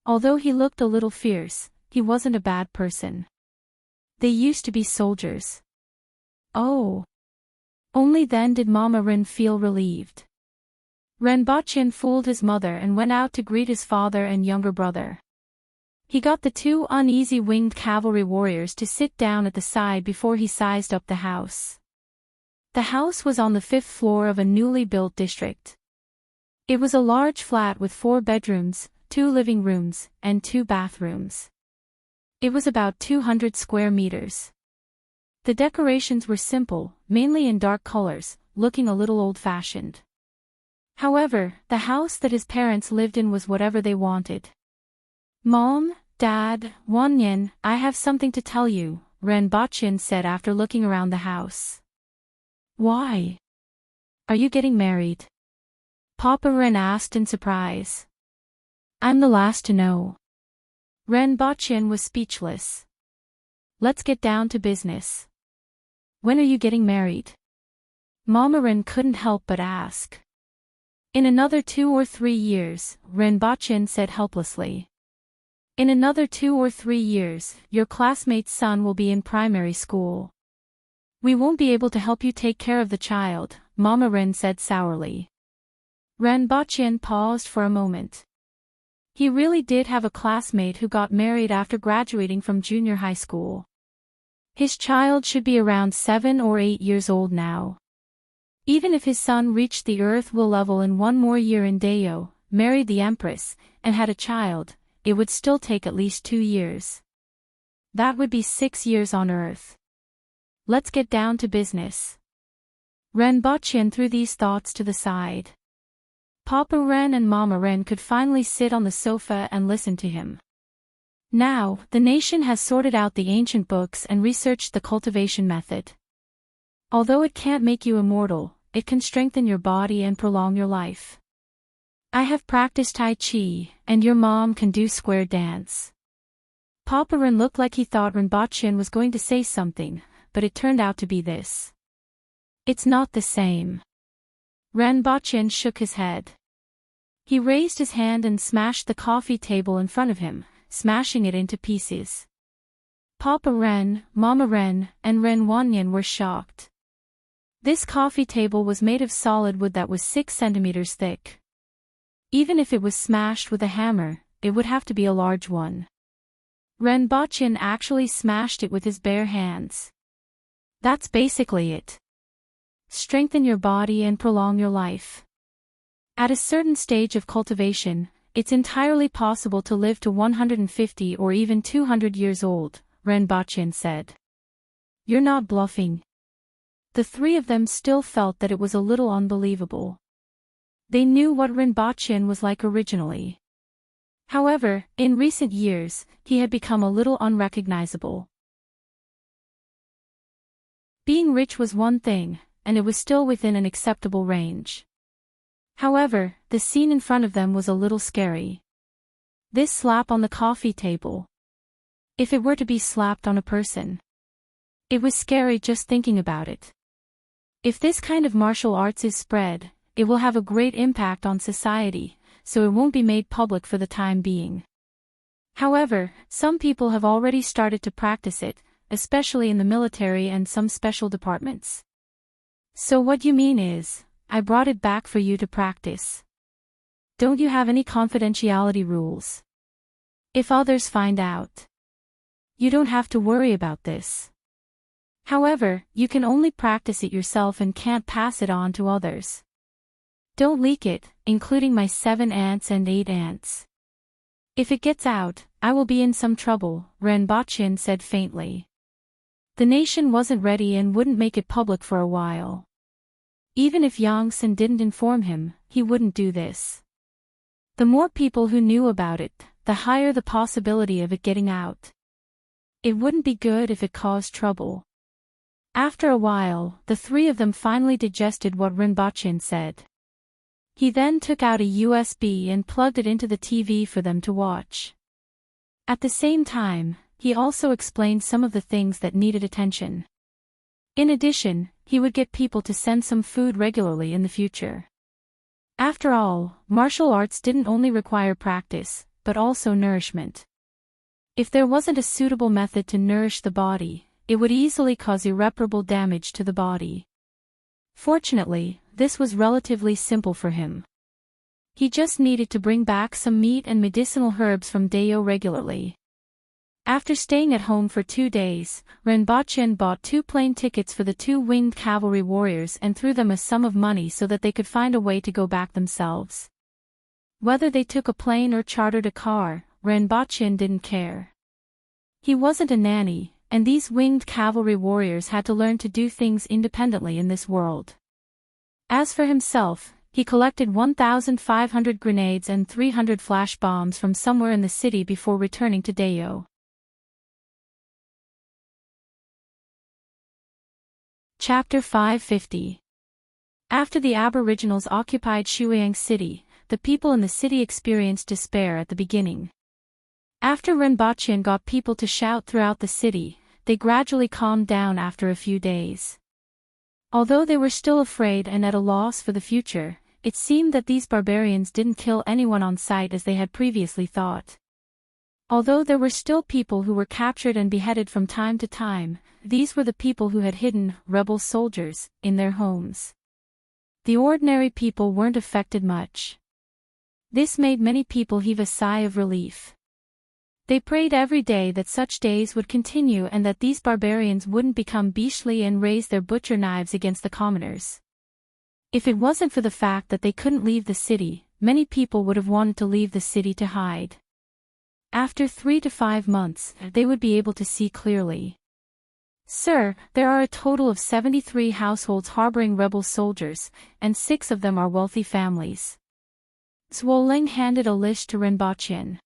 Although he looked a little fierce, he wasn't a bad person. They used to be soldiers. Oh. Only then did Mama Ren feel relieved. Renbochin fooled his mother and went out to greet his father and younger brother. He got the 2 uneasy winged cavalry warriors to sit down at the side before he sized up the house. The house was on the 5th floor of a newly built district. It was a large flat with 4 bedrooms, 2 living rooms, and 2 bathrooms. It was about 200 square meters. The decorations were simple, mainly in dark colors, looking a little old-fashioned. However, the house that his parents lived in was whatever they wanted. Mom, Dad, Wanyan, I have something to tell you, Renbochin said after looking around the house. Why? Are you getting married? Papa Ren asked in surprise. I'm the last to know. Renbochin was speechless. Let's get down to business. When are you getting married? Mama Ren couldn't help but ask. In another 2 or 3 years, Renbochin said helplessly. In another 2 or 3 years, your classmate's son will be in primary school. We won't be able to help you take care of the child, Mama Ren said sourly. Renbochin paused for a moment. He really did have a classmate who got married after graduating from junior high school. His child should be around 7 or 8 years old now. Even if his son reached the Earth-will level in 1 more year in Dayo, married the Empress, and had a child, it would still take at least 2 years. That would be 6 years on Earth. Let's get down to business. Renbochin threw these thoughts to the side. Papa Ren and Mama Ren could finally sit on the sofa and listen to him. Now, the nation has sorted out the ancient books and researched the cultivation method. Although it can't make you immortal, it can strengthen your body and prolong your life. I have practiced Tai Chi, and your mom can do square dance. Papa Ren looked like he thought Renbochin was going to say something, but it turned out to be this. It's not the same. Renbochin shook his head. He raised his hand and smashed the coffee table in front of him, smashing it into pieces. Papa Ren, Mama Ren, and Ren Wanyan were shocked. This coffee table was made of solid wood that was 6 centimeters thick. Even if it was smashed with a hammer, it would have to be a large one. Renbochin actually smashed it with his bare hands. That's basically it. Strengthen your body and prolong your life. At a certain stage of cultivation, it's entirely possible to live to 150 or even 200 years old, Renbochin said. You're not bluffing. The 3 of them still felt that it was a little unbelievable. They knew what Renbochin was like originally. However, in recent years, he had become a little unrecognizable. Being rich was one thing, and it was still within an acceptable range. However, the scene in front of them was a little scary. This slap on the coffee table. If it were to be slapped on a person. It was scary just thinking about it. If this kind of martial arts is spread, it will have a great impact on society, so it won't be made public for the time being. However, some people have already started to practice it, especially in the military and some special departments. So what you mean is, I brought it back for you to practice. Don't you have any confidentiality rules? If others find out, you don't have to worry about this. However, you can only practice it yourself and can't pass it on to others. Don't leak it, including my 7 aunts and 8 aunts. If it gets out, I will be in some trouble, Renbochin said faintly. The nation wasn't ready and wouldn't make it public for a while. Even if Yongsan didn't inform him, he wouldn't do this. The more people who knew about it, the higher the possibility of it getting out. It wouldn't be good if it caused trouble. After a while, the 3 of them finally digested what Renbochin said. He then took out a USB and plugged it into the TV for them to watch. At the same time, he also explained some of the things that needed attention. In addition, he would get people to send some food regularly in the future. After all, martial arts didn't only require practice, but also nourishment. If there wasn't a suitable method to nourish the body, it would easily cause irreparable damage to the body. Fortunately, this was relatively simple for him. He just needed to bring back some meat and medicinal herbs from Dayo regularly. After staying at home for 2 days, Renbochin bought 2 plane tickets for the 2 winged cavalry warriors and threw them a sum of money so that they could find a way to go back themselves. Whether they took a plane or chartered a car, Renbochin didn't care. He wasn't a nanny, and these winged cavalry warriors had to learn to do things independently in this world. As for himself, he collected 1,500 grenades and 300 flash bombs from somewhere in the city before returning to Dayo. Chapter 550. After the Aboriginals occupied Shuiyang City, the people in the city experienced despair at the beginning. After Renbochin got people to shout throughout the city, they gradually calmed down after a few days. Although they were still afraid and at a loss for the future, it seemed that these barbarians didn't kill anyone on sight as they had previously thought. Although there were still people who were captured and beheaded from time to time, these were the people who had hidden rebel soldiers in their homes. The ordinary people weren't affected much. This made many people heave a sigh of relief. They prayed every day that such days would continue and that these barbarians wouldn't become beastly and raise their butcher knives against the commoners. If it wasn't for the fact that they couldn't leave the city, many people would have wanted to leave the city to hide. After 3 to 5 months, they would be able to see clearly. Sir, there are a total of 73 households harboring rebel soldiers, and 6 of them are wealthy families. Zhuoling handed a list to Renbochin.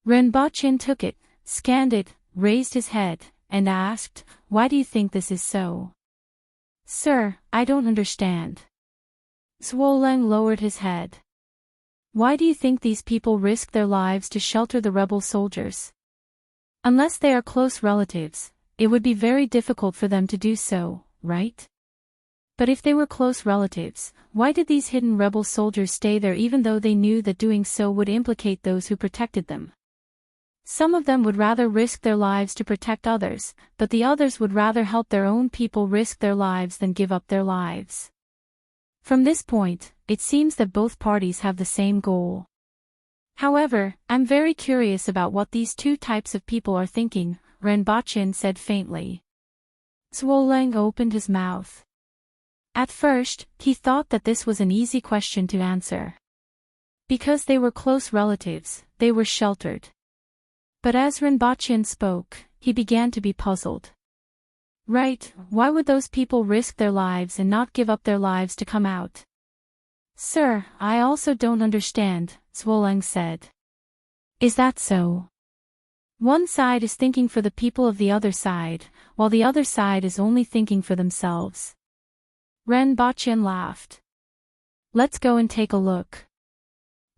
Renbochin took it, scanned it, raised his head, and asked, "Why do you think this is so?" "Sir, I don't understand." Zhuoling lowered his head. "Why do you think these people risk their lives to shelter the rebel soldiers? Unless they are close relatives, it would be very difficult for them to do so, right? But if they were close relatives, why did these hidden rebel soldiers stay there even though they knew that doing so would implicate those who protected them? Some of them would rather risk their lives to protect others, but the others would rather help their own people risk their lives than give up their lives. From this point, it seems that both parties have the same goal. However, I'm very curious about what these 2 types of people are thinking," Renbochin said faintly. Zhuoling opened his mouth. At first, he thought that this was an easy question to answer. Because they were close relatives, they were sheltered. But as Renbochin spoke, he began to be puzzled. Right, why would those people risk their lives and not give up their lives to come out? "Sir, I also don't understand," Zhuoling said. "Is that so? One side is thinking for the people of the other side, while the other side is only thinking for themselves." Renbochin laughed. "Let's go and take a look."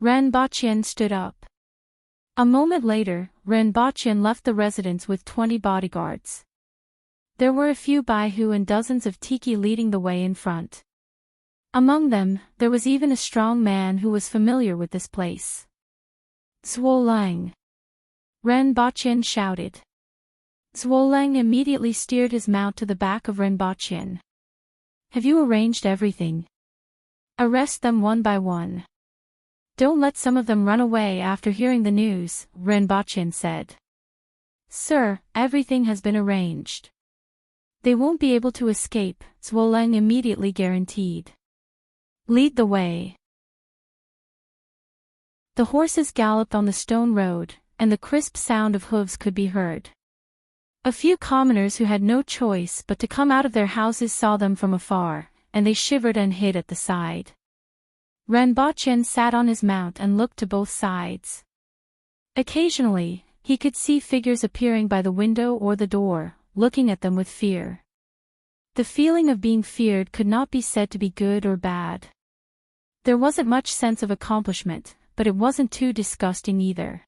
Renbochin stood up. A moment later, Renbochin left the residence with 20 bodyguards. There were a few Baihu and dozens of tiki leading the way in front. Among them, there was even a strong man who was familiar with this place. Zhuoling. Renbochin shouted. Zhuoleng immediately steered his mount to the back of Renbochin. Have you arranged everything? Arrest them one by one. Don't let some of them run away after hearing the news, Renbochin said. Sir, everything has been arranged. They won't be able to escape, Zhuoleng immediately guaranteed. Lead the way. The horses galloped on the stone road, and the crisp sound of hooves could be heard. A few commoners who had no choice but to come out of their houses saw them from afar, and they shivered and hid at the side. Renbochin sat on his mount and looked to both sides. Occasionally, he could see figures appearing by the window or the door, looking at them with fear. The feeling of being feared could not be said to be good or bad. There wasn't much sense of accomplishment, but it wasn't too disgusting either.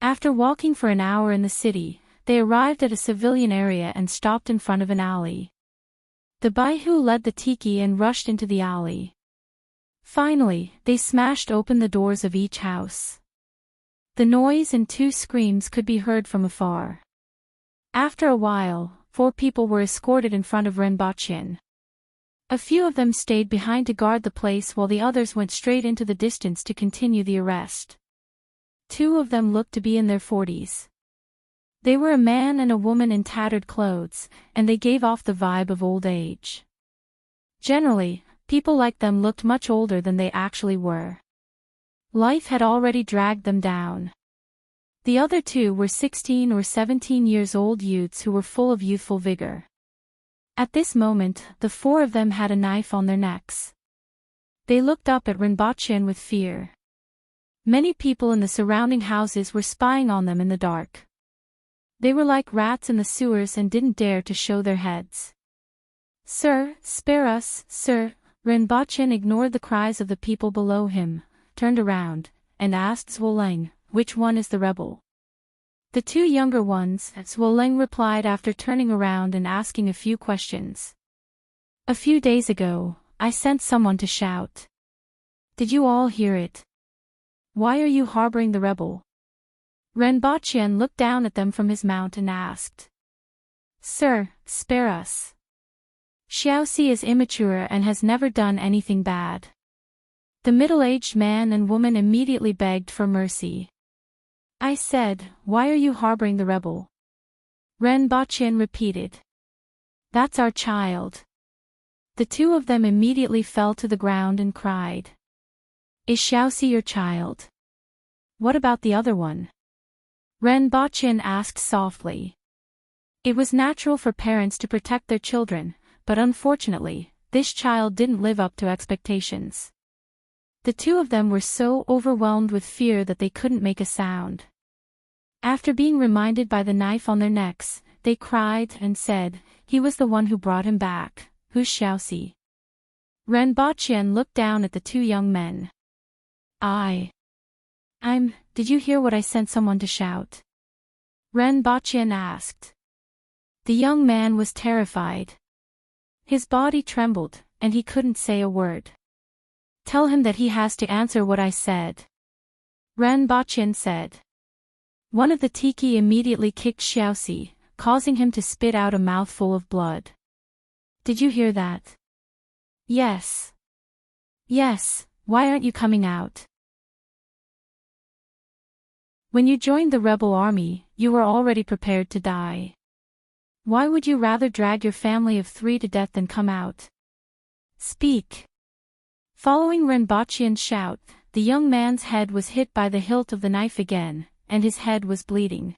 After walking for an hour in the city, they arrived at a civilian area and stopped in front of an alley. The Baihu led the tiki and rushed into the alley. Finally, they smashed open the doors of each house. The noise and 2 screams could be heard from afar. After a while, 4 people were escorted in front of Renbochin. A few of them stayed behind to guard the place while the others went straight into the distance to continue the arrest. 2 of them looked to be in their 40s. They were a man and a woman in tattered clothes, and they gave off the vibe of old age. Generally, people like them looked much older than they actually were. Life had already dragged them down. The other 2 were 16 or 17 years old youths who were full of youthful vigor. At this moment, the 4 of them had a knife on their necks. They looked up at Renbochin with fear. Many people in the surrounding houses were spying on them in the dark. They were like rats in the sewers and didn't dare to show their heads. Sir, spare us, sir. Renbochin ignored the cries of the people below him, turned around, and asked Zhuoleng, which one is the rebel? The 2 younger ones, Zhuoleng replied after turning around and asking a few questions. A few days ago, I sent someone to shout. Did you all hear it? Why are you harboring the rebel? Renbochin looked down at them from his mount and asked. Sir, spare us. Xiaoxi is immature and has never done anything bad. The middle-aged man and woman immediately begged for mercy. I said, why are you harboring the rebel? Renbochin repeated. That's our child. The 2 of them immediately fell to the ground and cried. Is Xiaoxi your child? What about the other one? Renbochin asked softly. It was natural for parents to protect their children, but unfortunately, this child didn't live up to expectations. The 2 of them were so overwhelmed with fear that they couldn't make a sound. After being reminded by the knife on their necks, they cried and said, he was the one who brought him back. Who's Xiaoxi? Renbochin looked down at the 2 young men. Did you hear what I sent someone to shout? Renbochin asked. The young man was terrified. His body trembled, and he couldn't say a word. Tell him that he has to answer what I said. Renbochin said. One of the tiki immediately kicked Xiaoxi, causing him to spit out a mouthful of blood. Did you hear that? Yes. Yes, why aren't you coming out? When you joined the rebel army, you were already prepared to die. Why would you rather drag your family of 3 to death than come out? Speak. Following Renbochin's shout, the young man's head was hit by the hilt of the knife again, and his head was bleeding.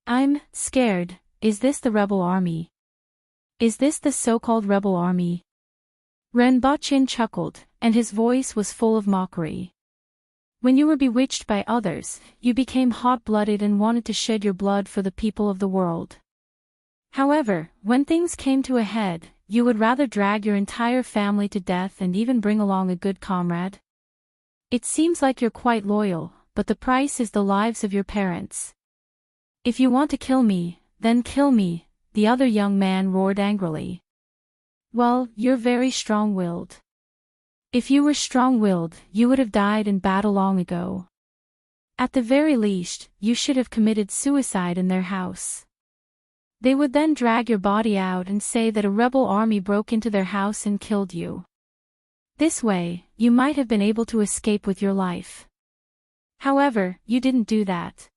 I'm scared. Is this the rebel army? Is this the so-called rebel army? Renbochin chuckled, and his voice was full of mockery. When you were bewitched by others, you became hot-blooded and wanted to shed your blood for the people of the world. However, when things came to a head, you would rather drag your entire family to death and even bring along a good comrade? It seems like you're quite loyal, but the price is the lives of your parents. If you want to kill me, then kill me, the other young man roared angrily. Well, you're very strong-willed. If you were strong-willed, you would have died in battle long ago. At the very least, you should have committed suicide in their house. They would then drag your body out and say that a rebel army broke into their house and killed you. This way, you might have been able to escape with your life. However, you didn't do that.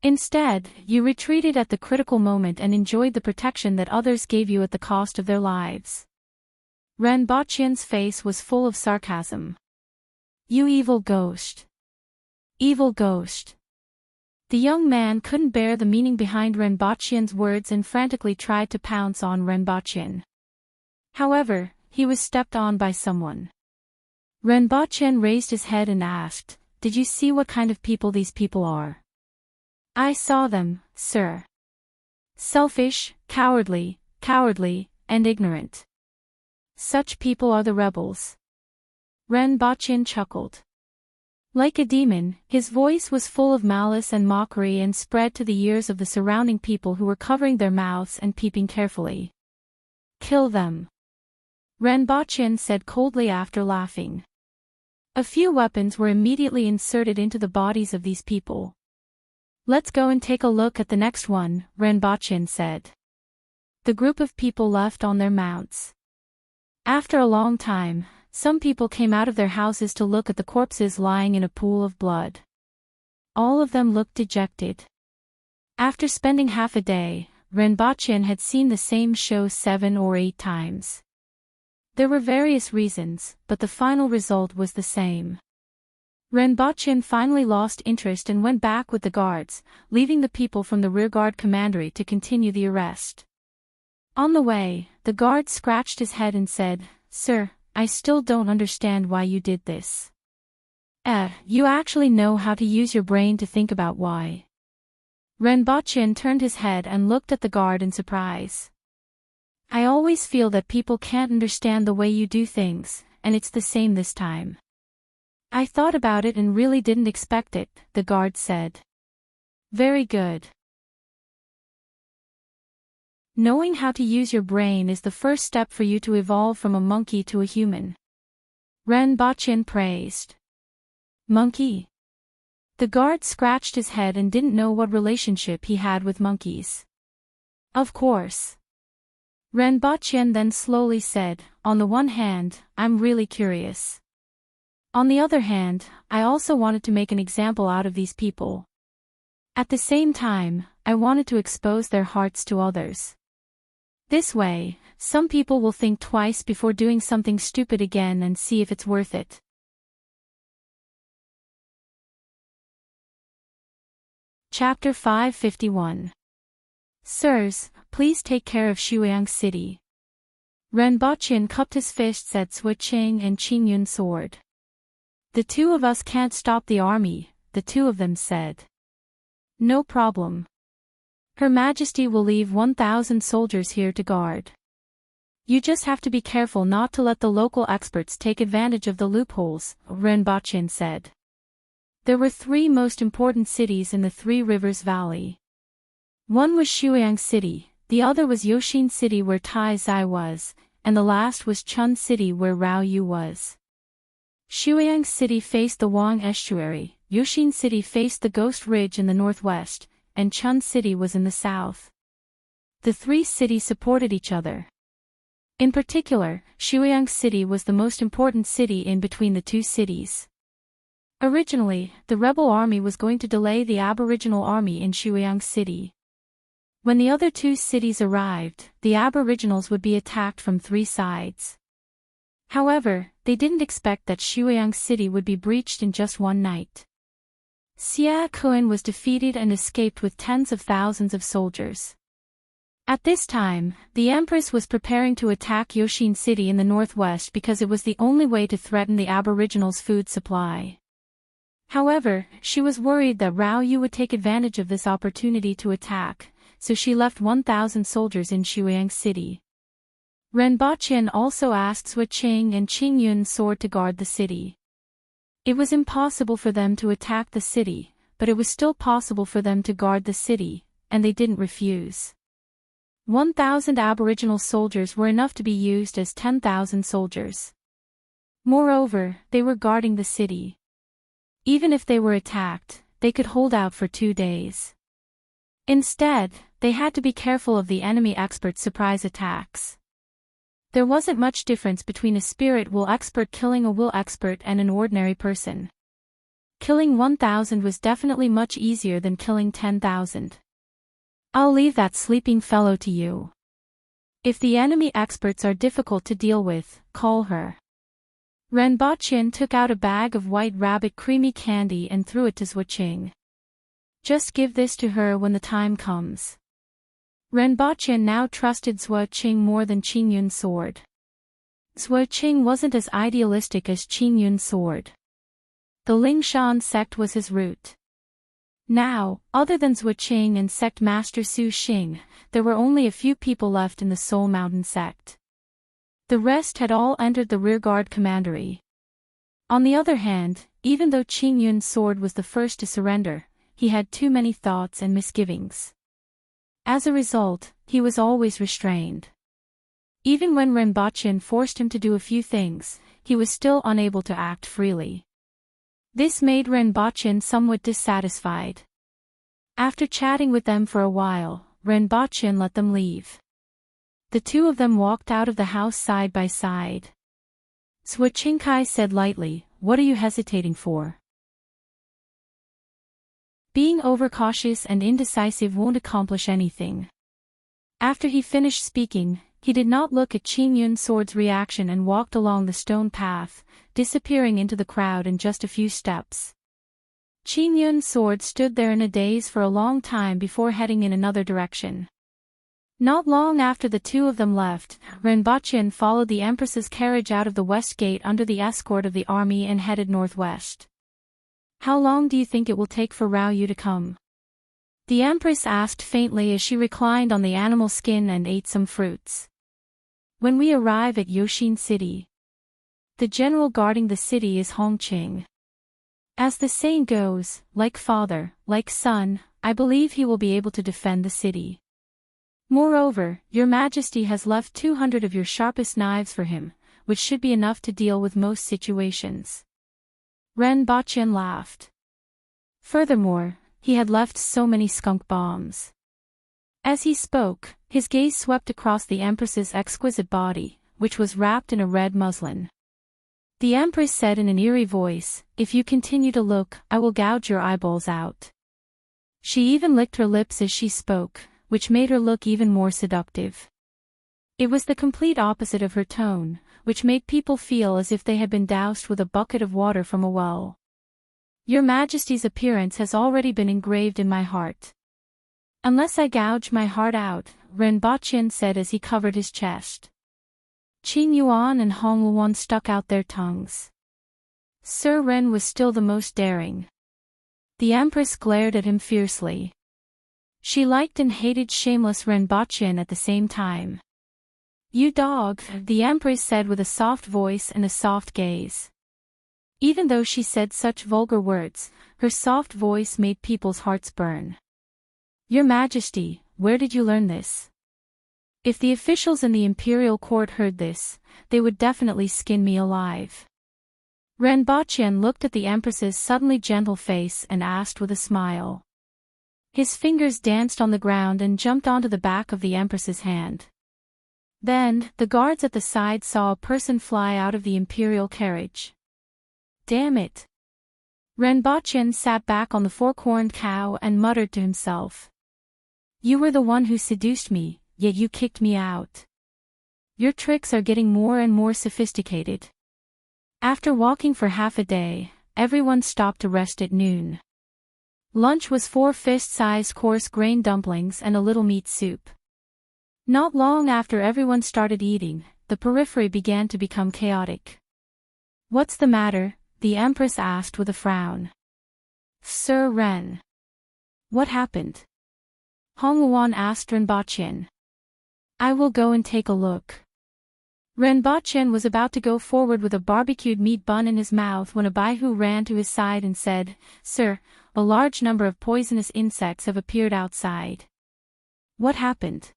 Instead, you retreated at the critical moment and enjoyed the protection that others gave you at the cost of their lives. Renbachian's face was full of sarcasm. You evil ghost. Evil ghost. The young man couldn't bear the meaning behind Renbachian's words and frantically tried to pounce on Renbachian. However, he was stepped on by someone. Renbachian raised his head and asked, "Did you see what kind of people these people are?" "I saw them, sir. Selfish, cowardly, and ignorant. Such people are the rebels." Renbachian chuckled. Like a demon, his voice was full of malice and mockery and spread to the ears of the surrounding people who were covering their mouths and peeping carefully. "Kill them," Renbachian said coldly after laughing. A few weapons were immediately inserted into the bodies of these people. "Let's go and take a look at the next one," Renbachian said. The group of people left on their mounts. After a long time, some people came out of their houses to look at the corpses lying in a pool of blood. All of them looked dejected. After spending half a day, Renbachian had seen the same show 7 or 8 times. There were various reasons, but the final result was the same. Renbachian finally lost interest and went back with the guards, leaving the people from the rearguard commandery to continue the arrest. On the way, the guard scratched his head and said, "Sir, I still don't understand why you did this." You actually know how to use your brain to think about why." Renbachian turned his head and looked at the guard in surprise. "I always feel that people can't understand the way you do things, and it's the same this time." "I thought about it and really didn't expect it," the guard said. "Very good. Knowing how to use your brain is the first step for you to evolve from a monkey to a human." Renbachian praised. "Monkey?" The guard scratched his head and didn't know what relationship he had with monkeys. "Of course." Renbachian then slowly said, "On the one hand, I'm really curious. On the other hand, I also wanted to make an example out of these people. At the same time, I wanted to expose their hearts to others. This way, some people will think twice before doing something stupid again and see if it's worth it." Chapter 551. Sirs, please take care of Shuiyang City. Renbachian cupped his fists at Suiqing and Qingyun's sword. "The two of us can't stop the army," the two of them said. "No problem. Her Majesty will leave 1,000 soldiers here to guard. You just have to be careful not to let the local experts take advantage of the loopholes," Renbachian said. There were 3 most important cities in the Three Rivers Valley. One was Shuiyang City, the other was Yoshin City where Tai Zai was, and the last was Chun City where Rao Yu was. Shuiyang City faced the Wang Estuary, Yoshin City faced the Ghost Ridge in the northwest, and Chun City was in the south. The 3 cities supported each other. In particular, Shuiyang City was the most important city in between the 2 cities. Originally, the rebel army was going to delay the aboriginal army in Shuiyang City. When the other 2 cities arrived, the aboriginals would be attacked from 3 sides. However, they didn't expect that Shuiyang City would be breached in just one night. Xia Kuan was defeated and escaped with tens of thousands of soldiers. At this time, the Empress was preparing to attack Yoshin City in the northwest because it was the only way to threaten the aboriginals' food supply. However, she was worried that Rao Yu would take advantage of this opportunity to attack, so she left 1,000 soldiers in Shuiyang City. Renbachian also asked Suiqing and Qingyun's sword to guard the city. It was impossible for them to attack the city, but it was still possible for them to guard the city, and they didn't refuse. 1,000 Aboriginal soldiers were enough to be used as 10,000 soldiers. Moreover, they were guarding the city. Even if they were attacked, they could hold out for 2 days. Instead, they had to be careful of the enemy expert's surprise attacks. There wasn't much difference between a spirit will expert killing a will expert and an ordinary person. Killing 1,000 was definitely much easier than killing 10,000. I'll leave that sleeping fellow to you. If the enemy experts are difficult to deal with, call her. Renbochin took out a bag of white rabbit creamy candy and threw it to Zhuoqing. Just give this to her when the time comes. Renbochin now trusted Zhuoqing more than Qingyun's sword. Zhuoqing wasn't as idealistic as Qingyun's sword. The Lingshan sect was his root. Now, other than Zhuoqing and sect master Su Xing, there were only a few people left in the Soul Mountain sect. The rest had all entered the rearguard commandery. On the other hand, even though Qingyun's sword was the first to surrender, he had too many thoughts and misgivings. As a result, he was always restrained. Even when Renbochin forced him to do a few things, he was still unable to act freely. This made Renbochin somewhat dissatisfied. After chatting with them for a while, Renbochin let them leave. The two of them walked out of the house side by side. Zhuoqingkai said lightly, "What are you hesitating for?" Being overcautious and indecisive won't accomplish anything. After he finished speaking, he did not look at Qingyun's sword's reaction and walked along the stone path, disappearing into the crowd in just a few steps. Qingyun's sword stood there in a daze for a long time before heading in another direction. Not long after the two of them left, Renbochin followed the Empress's carriage out of the west gate under the escort of the army and headed northwest. "How long do you think it will take for Rao Yu to come?" the Empress asked faintly as she reclined on the animal skin and ate some fruits. "When we arrive at Yoshin City. The general guarding the city is Hongqing. As the saying goes, like father, like son, I believe he will be able to defend the city. Moreover, your Majesty has left 200 of your sharpest knives for him, which should be enough to deal with most situations." Renbochin laughed. Furthermore, he had left so many skunk bombs. As he spoke, his gaze swept across the Empress's exquisite body, which was wrapped in a red muslin. The Empress said in an eerie voice, "If you continue to look, I will gouge your eyeballs out." She even licked her lips as she spoke, which made her look even more seductive. It was the complete opposite of her tone, which made people feel as if they had been doused with a bucket of water from a well. "Your Majesty's appearance has already been engraved in my heart. Unless I gouge my heart out," Renbochin said as he covered his chest. Qin Yuan and Hong Luan stuck out their tongues. Sir Ren was still the most daring. The Empress glared at him fiercely. She liked and hated shameless Renbochin at the same time. "You dog," the Empress said with a soft voice and a soft gaze. Even though she said such vulgar words, her soft voice made people's hearts burn. "Your Majesty, where did you learn this?" If the officials in the imperial court heard this, they would definitely skin me alive. Renbochin looked at the Empress's suddenly gentle face and asked with a smile. His fingers danced on the ground and jumped onto the back of the Empress's hand. Then, the guards at the side saw a person fly out of the imperial carriage. "Damn it!" Renbochin sat back on the four-corned cow and muttered to himself. "You were the one who seduced me, yet you kicked me out. Your tricks are getting more and more sophisticated." After walking for half a day, everyone stopped to rest at noon. Lunch was 4 fist-sized coarse grain dumplings and a little meat soup. Not long after everyone started eating, the periphery began to become chaotic. "What's the matter?" the Empress asked with a frown. "Sir Ren. What happened?" Hong Luan asked Renbochin. "I will go and take a look." Renbochin was about to go forward with a barbecued meat bun in his mouth when a Baihu ran to his side and said, "Sir, a large number of poisonous insects have appeared outside." "What happened?"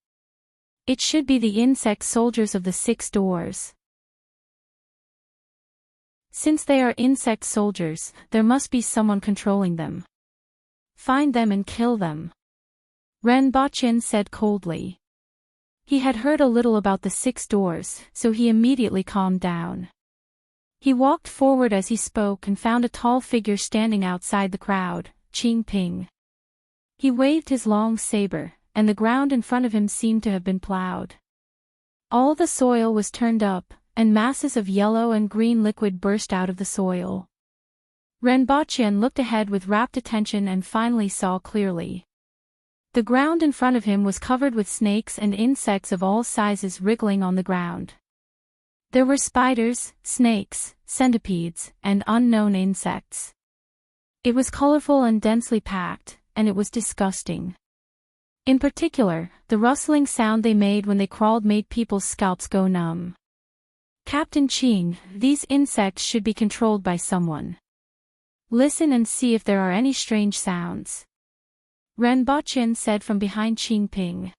"It should be the insect soldiers of the 6 doors. Since they are insect soldiers, there must be someone controlling them." Find them and kill them. Ren Baqin said coldly. He had heard a little about the 6 doors, so he immediately calmed down. He walked forward as he spoke and found a tall figure standing outside the crowd, Qing Ping. He waved his long saber, and the ground in front of him seemed to have been plowed. All the soil was turned up, and masses of yellow and green liquid burst out of the soil. Ren Baqin looked ahead with rapt attention and finally saw clearly. The ground in front of him was covered with snakes and insects of all sizes wriggling on the ground. There were spiders, snakes, centipedes, and unknown insects. It was colorful and densely packed, and it was disgusting. In particular, the rustling sound they made when they crawled made people's scalps go numb. Captain Qing, these insects should be controlled by someone. Listen and see if there are any strange sounds. Ren Baqin said from behind Qing Ping.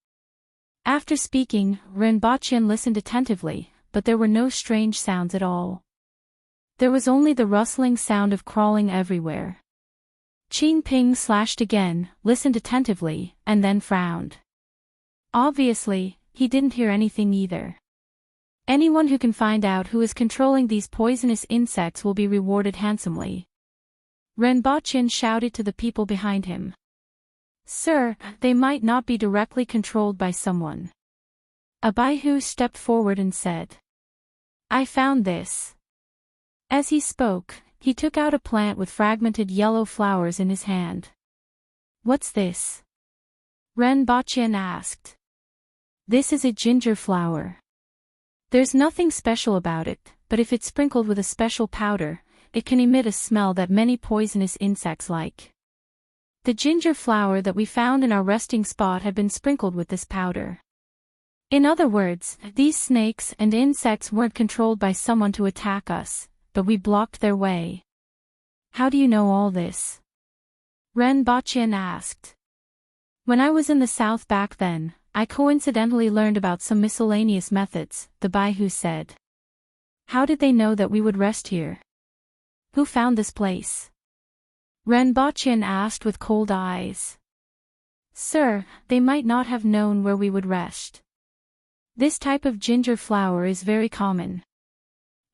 After speaking, Ren Baqin listened attentively, but there were no strange sounds at all. There was only the rustling sound of crawling everywhere. Qing Ping slashed again, listened attentively, and then frowned. Obviously, he didn't hear anything either. Anyone who can find out who is controlling these poisonous insects will be rewarded handsomely. Ren Baqin shouted to the people behind him. Sir, they might not be directly controlled by someone. A Baihu stepped forward and said. I found this. As he spoke, he took out a plant with fragmented yellow flowers in his hand. What's this? Ren Baqin asked. This is a ginger flower. There's nothing special about it, but if it's sprinkled with a special powder, it can emit a smell that many poisonous insects like. The ginger flower that we found in our resting spot had been sprinkled with this powder. In other words, these snakes and insects weren't controlled by someone to attack us, but we blocked their way. How do you know all this? Ren Baqin asked. When I was in the south back then, I coincidentally learned about some miscellaneous methods, the Baihu said. How did they know that we would rest here? Who found this place? Ren Baqin asked with cold eyes. Sir, they might not have known where we would rest. This type of ginger flower is very common.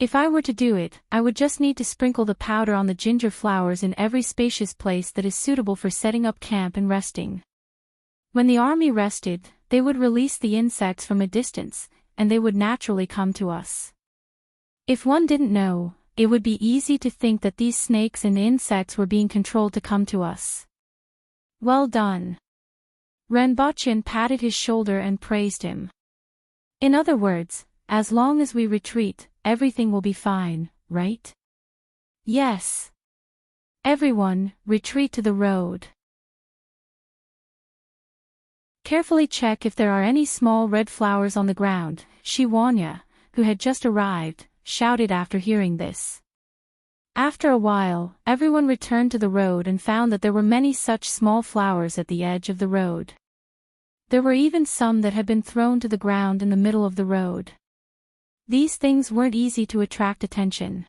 If I were to do it, I would just need to sprinkle the powder on the ginger flowers in every spacious place that is suitable for setting up camp and resting. When the army rested, they would release the insects from a distance, and they would naturally come to us. If one didn't know, it would be easy to think that these snakes and insects were being controlled to come to us. Well done. Ren Baqin patted his shoulder and praised him. In other words, as long as we retreat, everything will be fine, right? Yes. Everyone, retreat to the road. Carefully check if there are any small red flowers on the ground, Shi Wanya, who had just arrived, shouted after hearing this. After a while, everyone returned to the road and found that there were many such small flowers at the edge of the road. There were even some that had been thrown to the ground in the middle of the road. These things weren't easy to attract attention.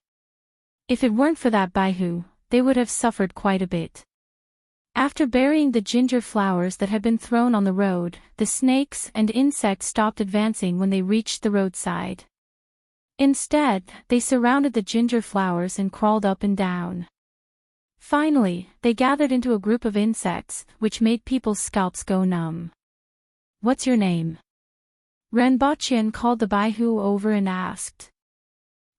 If it weren't for that Baihu, they would have suffered quite a bit. After burying the ginger flowers that had been thrown on the road, the snakes and insects stopped advancing when they reached the roadside. Instead, they surrounded the ginger flowers and crawled up and down. Finally, they gathered into a group of insects, which made people's scalps go numb. What's your name? Ren Baqin called the Baihu over and asked.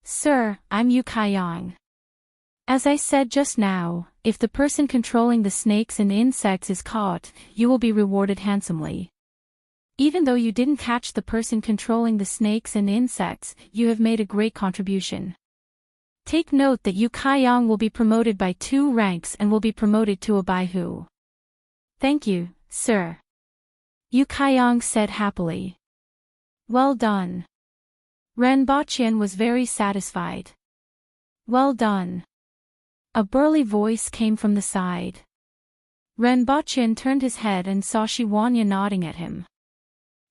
Sir, I'm Yu Kaiyang. As I said just now, if the person controlling the snakes and insects is caught, you will be rewarded handsomely. Even though you didn't catch the person controlling the snakes and insects, you have made a great contribution. Take note that Yu Kaiyang will be promoted by 2 ranks and will be promoted to a Baihu. Thank you, sir. Yu Kaiyang said happily. Well done. Ren Baqin was very satisfied. Well done. A burly voice came from the side. Ren Baqin turned his head and saw Shi Wanya nodding at him.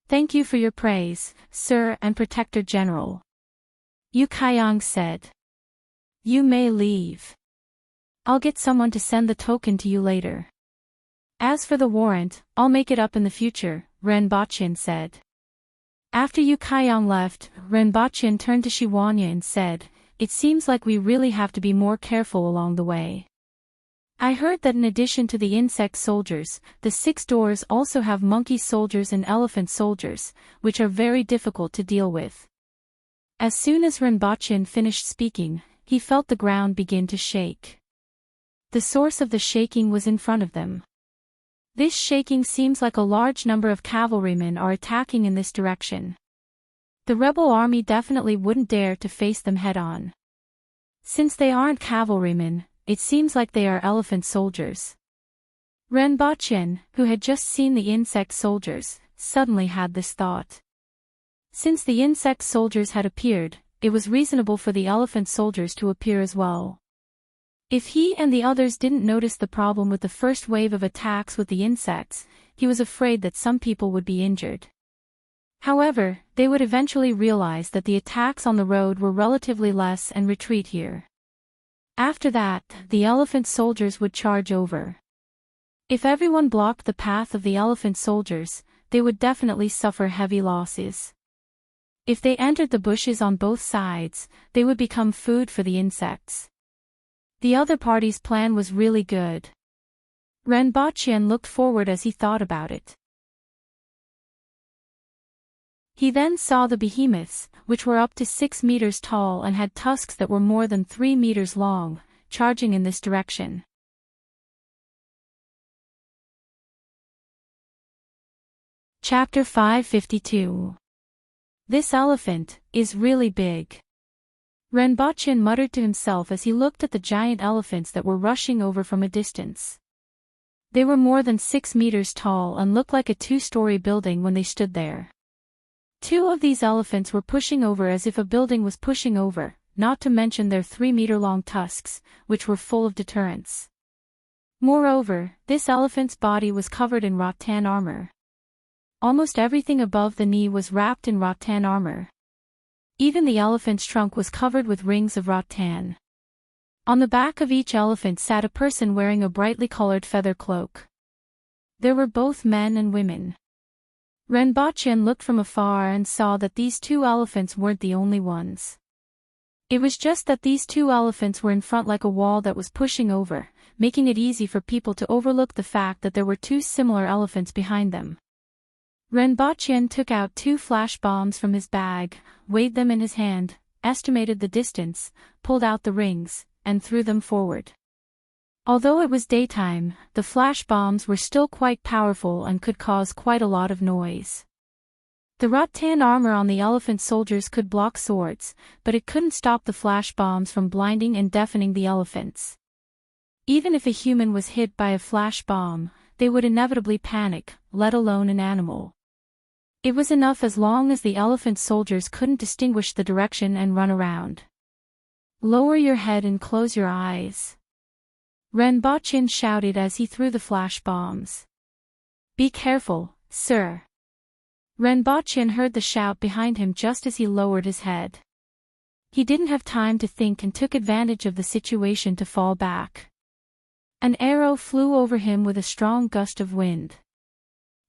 Thank you for your praise, sir and Protector General. Yu Kaiyang said. You may leave. I'll get someone to send the token to you later. As for the warrant, I'll make it up in the future, Renbochin said. After Yu Kaiyang left, Renbochin turned to Shiwanya and said, "It seems like we really have to be more careful along the way. I heard that in addition to the insect soldiers, the 6 doors also have monkey soldiers and elephant soldiers, which are very difficult to deal with." As soon as Renbochin finished speaking, he felt the ground begin to shake. The source of the shaking was in front of them. This shaking seems like a large number of cavalrymen are attacking in this direction. The rebel army definitely wouldn't dare to face them head-on. Since they aren't cavalrymen, it seems like they are elephant soldiers. Renbochin, who had just seen the insect soldiers, suddenly had this thought. Since the insect soldiers had appeared, it was reasonable for the elephant soldiers to appear as well. If he and the others didn't notice the problem with the first wave of attacks with the insects, he was afraid that some people would be injured. However, they would eventually realize that the attacks on the road were relatively less and retreat here. After that, the elephant soldiers would charge over. If everyone blocked the path of the elephant soldiers, they would definitely suffer heavy losses. If they entered the bushes on both sides, they would become food for the insects. The other party's plan was really good. Renbochin looked forward as he thought about it. He then saw the behemoths, which were up to 6 meters tall and had tusks that were more than 3 meters long, charging in this direction. Chapter 552. This elephant is really big. Renbochin muttered to himself as he looked at the giant elephants that were rushing over from a distance. They were more than 6 meters tall and looked like a 2-story building when they stood there. 2 of these elephants were pushing over as if a building was pushing over, not to mention their 3-meter-long tusks, which were full of deterrents. Moreover, this elephant's body was covered in rattan armor. Almost everything above the knee was wrapped in rattan armor. Even the elephant's trunk was covered with rings of rattan. On the back of each elephant sat a person wearing a brightly colored feather cloak. There were both men and women. Renbochin looked from afar and saw that these 2 elephants weren't the only ones. It was just that these 2 elephants were in front like a wall that was pushing over, making it easy for people to overlook the fact that there were 2 similar elephants behind them. Renbochin took out 2 flash bombs from his bag, weighed them in his hand, estimated the distance, pulled out the rings, and threw them forward. Although it was daytime, the flash bombs were still quite powerful and could cause quite a lot of noise. The rattan armor on the elephant soldiers could block swords, but it couldn't stop the flash bombs from blinding and deafening the elephants. Even if a human was hit by a flash bomb, they would inevitably panic, let alone an animal. It was enough as long as the elephant soldiers couldn't distinguish the direction and run around. "Lower your head and close your eyes," Renbochin shouted as he threw the flash bombs. "Be careful, sir." Renbochin heard the shout behind him just as he lowered his head. He didn't have time to think and took advantage of the situation to fall back. An arrow flew over him with a strong gust of wind.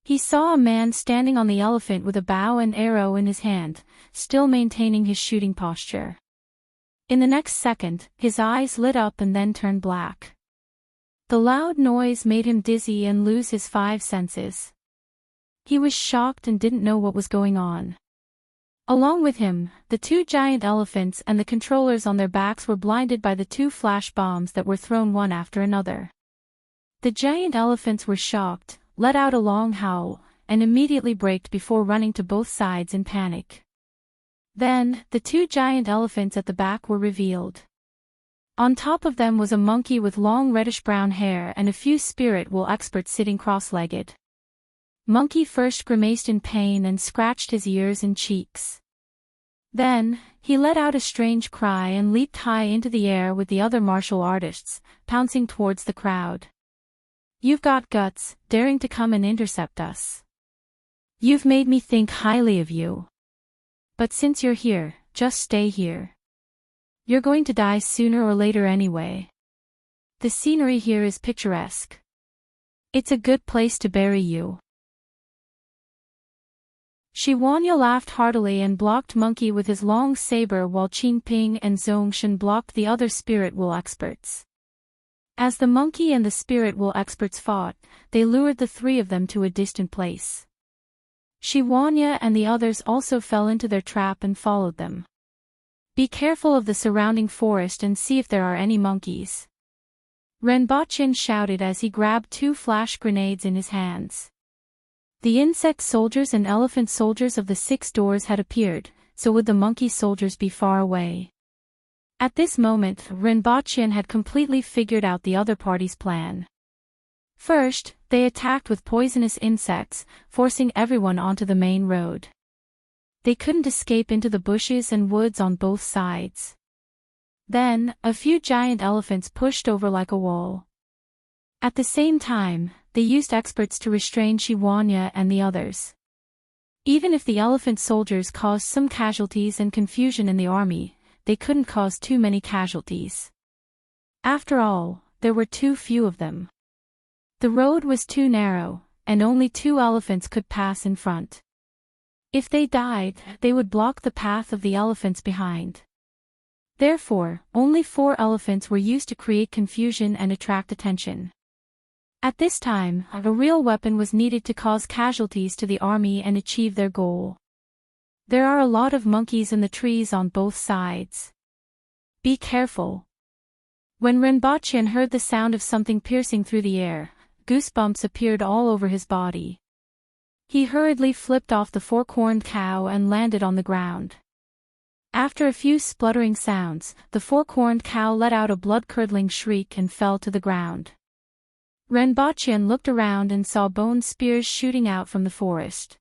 He saw a man standing on the elephant with a bow and arrow in his hand, still maintaining his shooting posture. In the next second, his eyes lit up and then turned black. The loud noise made him dizzy and lose his 5 senses. He was shocked and didn't know what was going on. Along with him, the 2 giant elephants and the controllers on their backs were blinded by the 2 flash bombs that were thrown one after another. The giant elephants were shocked, let out a long howl, and immediately braked before running to both sides in panic. Then, the 2 giant elephants at the back were revealed. On top of them was a monkey with long reddish-brown hair and a few spirit wool experts sitting cross-legged. Monkey first grimaced in pain and scratched his ears and cheeks. Then, he let out a strange cry and leaped high into the air with the other martial artists, pouncing towards the crowd. "You've got guts, daring to come and intercept us. You've made me think highly of you. But since you're here, just stay here. You're going to die sooner or later anyway. The scenery here is picturesque. It's a good place to bury you. Shiwanya laughed heartily and blocked Monkey with his long saber while Qingping and Zongshan blocked the other spirit wool experts. As the monkey and the spirit wool experts fought, they lured the three of them to a distant place. Shiwanya and the others also fell into their trap and followed them. Be careful of the surrounding forest and see if there are any monkeys. Renbochin shouted as he grabbed 2 flash grenades in his hands. The insect soldiers and elephant soldiers of the 6 doors had appeared, so would the monkey soldiers be far away? At this moment, Renbochin had completely figured out the other party's plan. First, they attacked with poisonous insects, forcing everyone onto the main road. They couldn't escape into the bushes and woods on both sides. Then, a few giant elephants pushed over like a wall. At the same time, they used experts to restrain Shiwanya and the others. Even if the elephant soldiers caused some casualties and confusion in the army, they couldn't cause too many casualties. After all, there were too few of them. The road was too narrow, and only 2 elephants could pass in front. If they died, they would block the path of the elephants behind. Therefore, only 4 elephants were used to create confusion and attract attention. At this time, a real weapon was needed to cause casualties to the army and achieve their goal. There are a lot of monkeys in the trees on both sides. Be careful. When Renbochin heard the sound of something piercing through the air, goosebumps appeared all over his body. He hurriedly flipped off the 4-corned cow and landed on the ground. After a few spluttering sounds, the 4-corned cow let out a blood-curdling shriek and fell to the ground. Renbochin looked around and saw bone spears shooting out from the forest.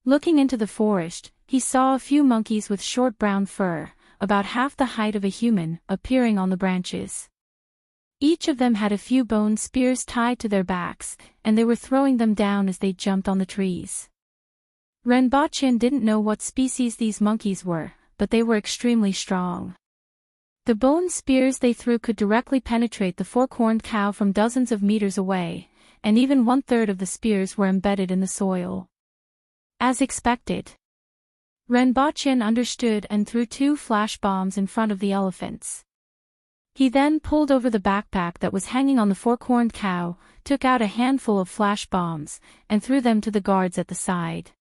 Looking into the forest, he saw a few monkeys with short brown fur, about half the height of a human, appearing on the branches. Each of them had a few bone spears tied to their backs, and they were throwing them down as they jumped on the trees. Renbochin didn't know what species these monkeys were, but they were extremely strong. The bone spears they threw could directly penetrate the 4-corned cow from dozens of meters away, and even 1/3 of the spears were embedded in the soil. As expected, Renbochin understood and threw 2 flash bombs in front of the elephants. He then pulled over the backpack that was hanging on the 4-corned cow, took out a handful of flash bombs, and threw them to the guards at the side.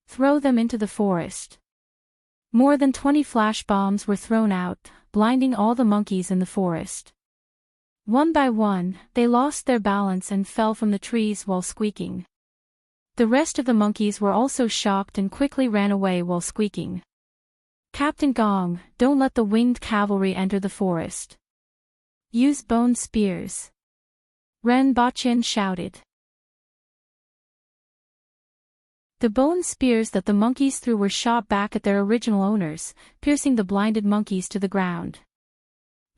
Throw them into the forest. More than 20 flash bombs were thrown out, blinding all the monkeys in the forest. One by one, they lost their balance and fell from the trees while squeaking. The rest of the monkeys were also shocked and quickly ran away while squeaking. Captain Gong, don't let the winged cavalry enter the forest. Use bone spears. Renbochin shouted. The bone spears that the monkeys threw were shot back at their original owners, piercing the blinded monkeys to the ground.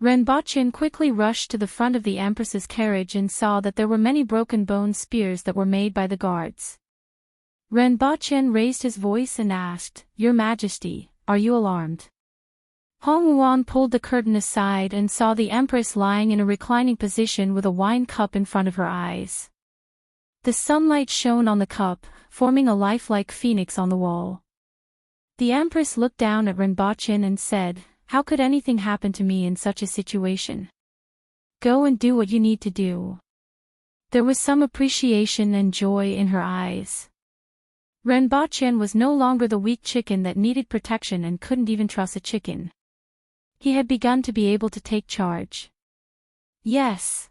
Renbochin quickly rushed to the front of the Empress's carriage and saw that there were many broken bone spears that were made by the guards. Renbochin raised his voice and asked, "Your Majesty, are you alarmed?" Hong Wuan pulled the curtain aside and saw the Empress lying in a reclining position with a wine cup in front of her eyes. The sunlight shone on the cup, forming a lifelike phoenix on the wall. The Empress looked down at Renbochin and said, "How could anything happen to me in such a situation? Go and do what you need to do." There was some appreciation and joy in her eyes. Renbochin was no longer the weak chicken that needed protection and couldn't even trust a chicken. He had begun to be able to take charge. "Yes,"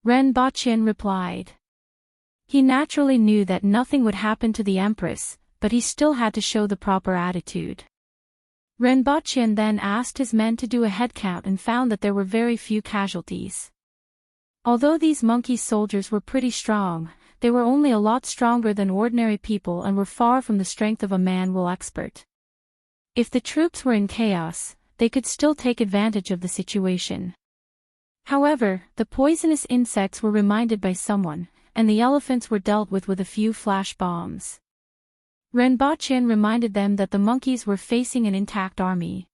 Renbochin replied. He naturally knew that nothing would happen to the Empress, but he still had to show the proper attitude. Renbochin then asked his men to do a head count and found that there were very few casualties. Although these monkey soldiers were pretty strong, they were only a lot stronger than ordinary people and were far from the strength of a man-will expert. If the troops were in chaos, they could still take advantage of the situation. However, the poisonous insects were reminded by someone, and the elephants were dealt with a few flash bombs. Renbochin reminded them that the monkeys were facing an intact army.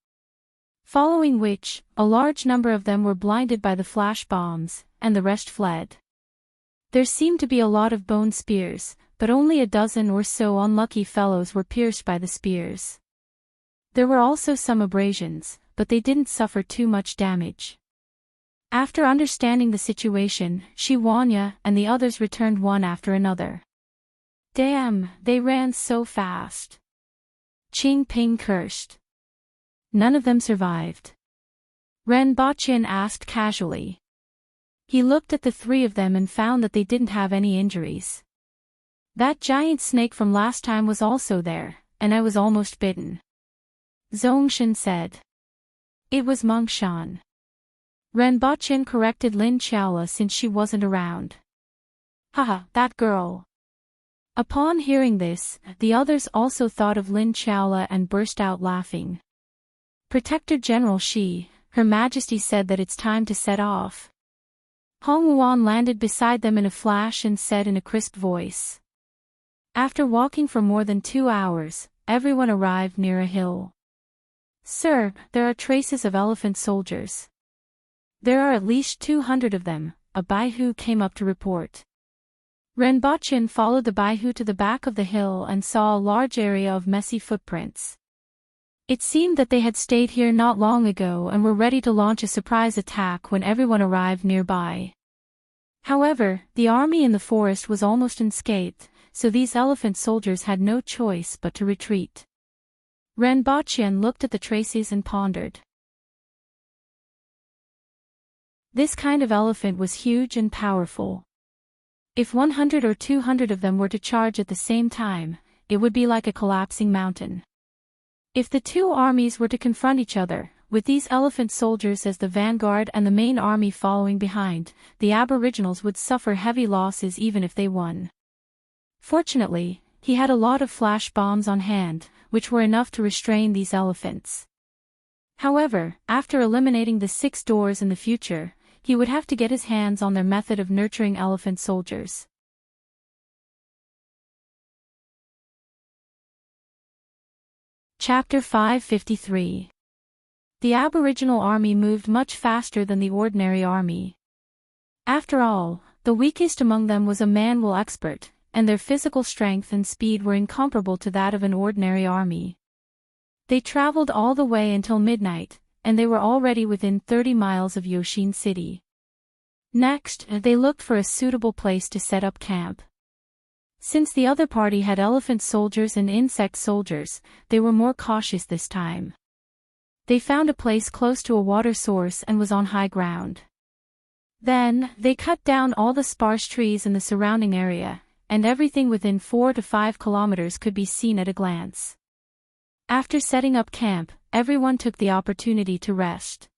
Following which, a large number of them were blinded by the flash bombs, and the rest fled. There seemed to be a lot of bone spears, but only a dozen or so unlucky fellows were pierced by the spears. There were also some abrasions, but they didn't suffer too much damage. After understanding the situation, Shiwanya and the others returned one after another. Damn, they ran so fast. Qing Ping cursed. None of them survived. Ren Baqin asked casually. He looked at the three of them and found that they didn't have any injuries. That giant snake from last time was also there, and I was almost bitten. Zongshan said. It was Mengshan. Ren Baqin corrected Lin Qiaola since she wasn't around. Haha, that girl. Upon hearing this, the others also thought of Lin Qiaola and burst out laughing. Protector General Shi, Her Majesty said that it's time to set off. Hong Wuan landed beside them in a flash and said in a crisp voice. After walking for more than 2 hours, everyone arrived near a hill. Sir, there are traces of elephant soldiers. There are at least 200 of them, a Baihu came up to report. Ren Baqin followed the Baihu to the back of the hill and saw a large area of messy footprints. It seemed that they had stayed here not long ago and were ready to launch a surprise attack when everyone arrived nearby. However, the army in the forest was almost unscathed, so these elephant soldiers had no choice but to retreat. Ren Baqin looked at the traces and pondered. This kind of elephant was huge and powerful. If 100 or 200 of them were to charge at the same time, it would be like a collapsing mountain. If the two armies were to confront each other, with these elephant soldiers as the vanguard and the main army following behind, the aboriginals would suffer heavy losses even if they won. Fortunately, he had a lot of flash bombs on hand, which were enough to restrain these elephants. However, after eliminating the 6 doors in the future, he would have to get his hands on their method of nurturing elephant soldiers. Chapter 553. The Aboriginal army moved much faster than the ordinary army. After all, the weakest among them was a manual expert, and their physical strength and speed were incomparable to that of an ordinary army. They traveled all the way until midnight, and they were already within 30 miles of Yoshin City. Next, they looked for a suitable place to set up camp. Since the other party had elephant soldiers and insect soldiers, they were more cautious this time. They found a place close to a water source and was on high ground. Then, they cut down all the sparse trees in the surrounding area, and everything within 4 to 5 kilometers could be seen at a glance. After setting up camp, everyone took the opportunity to rest.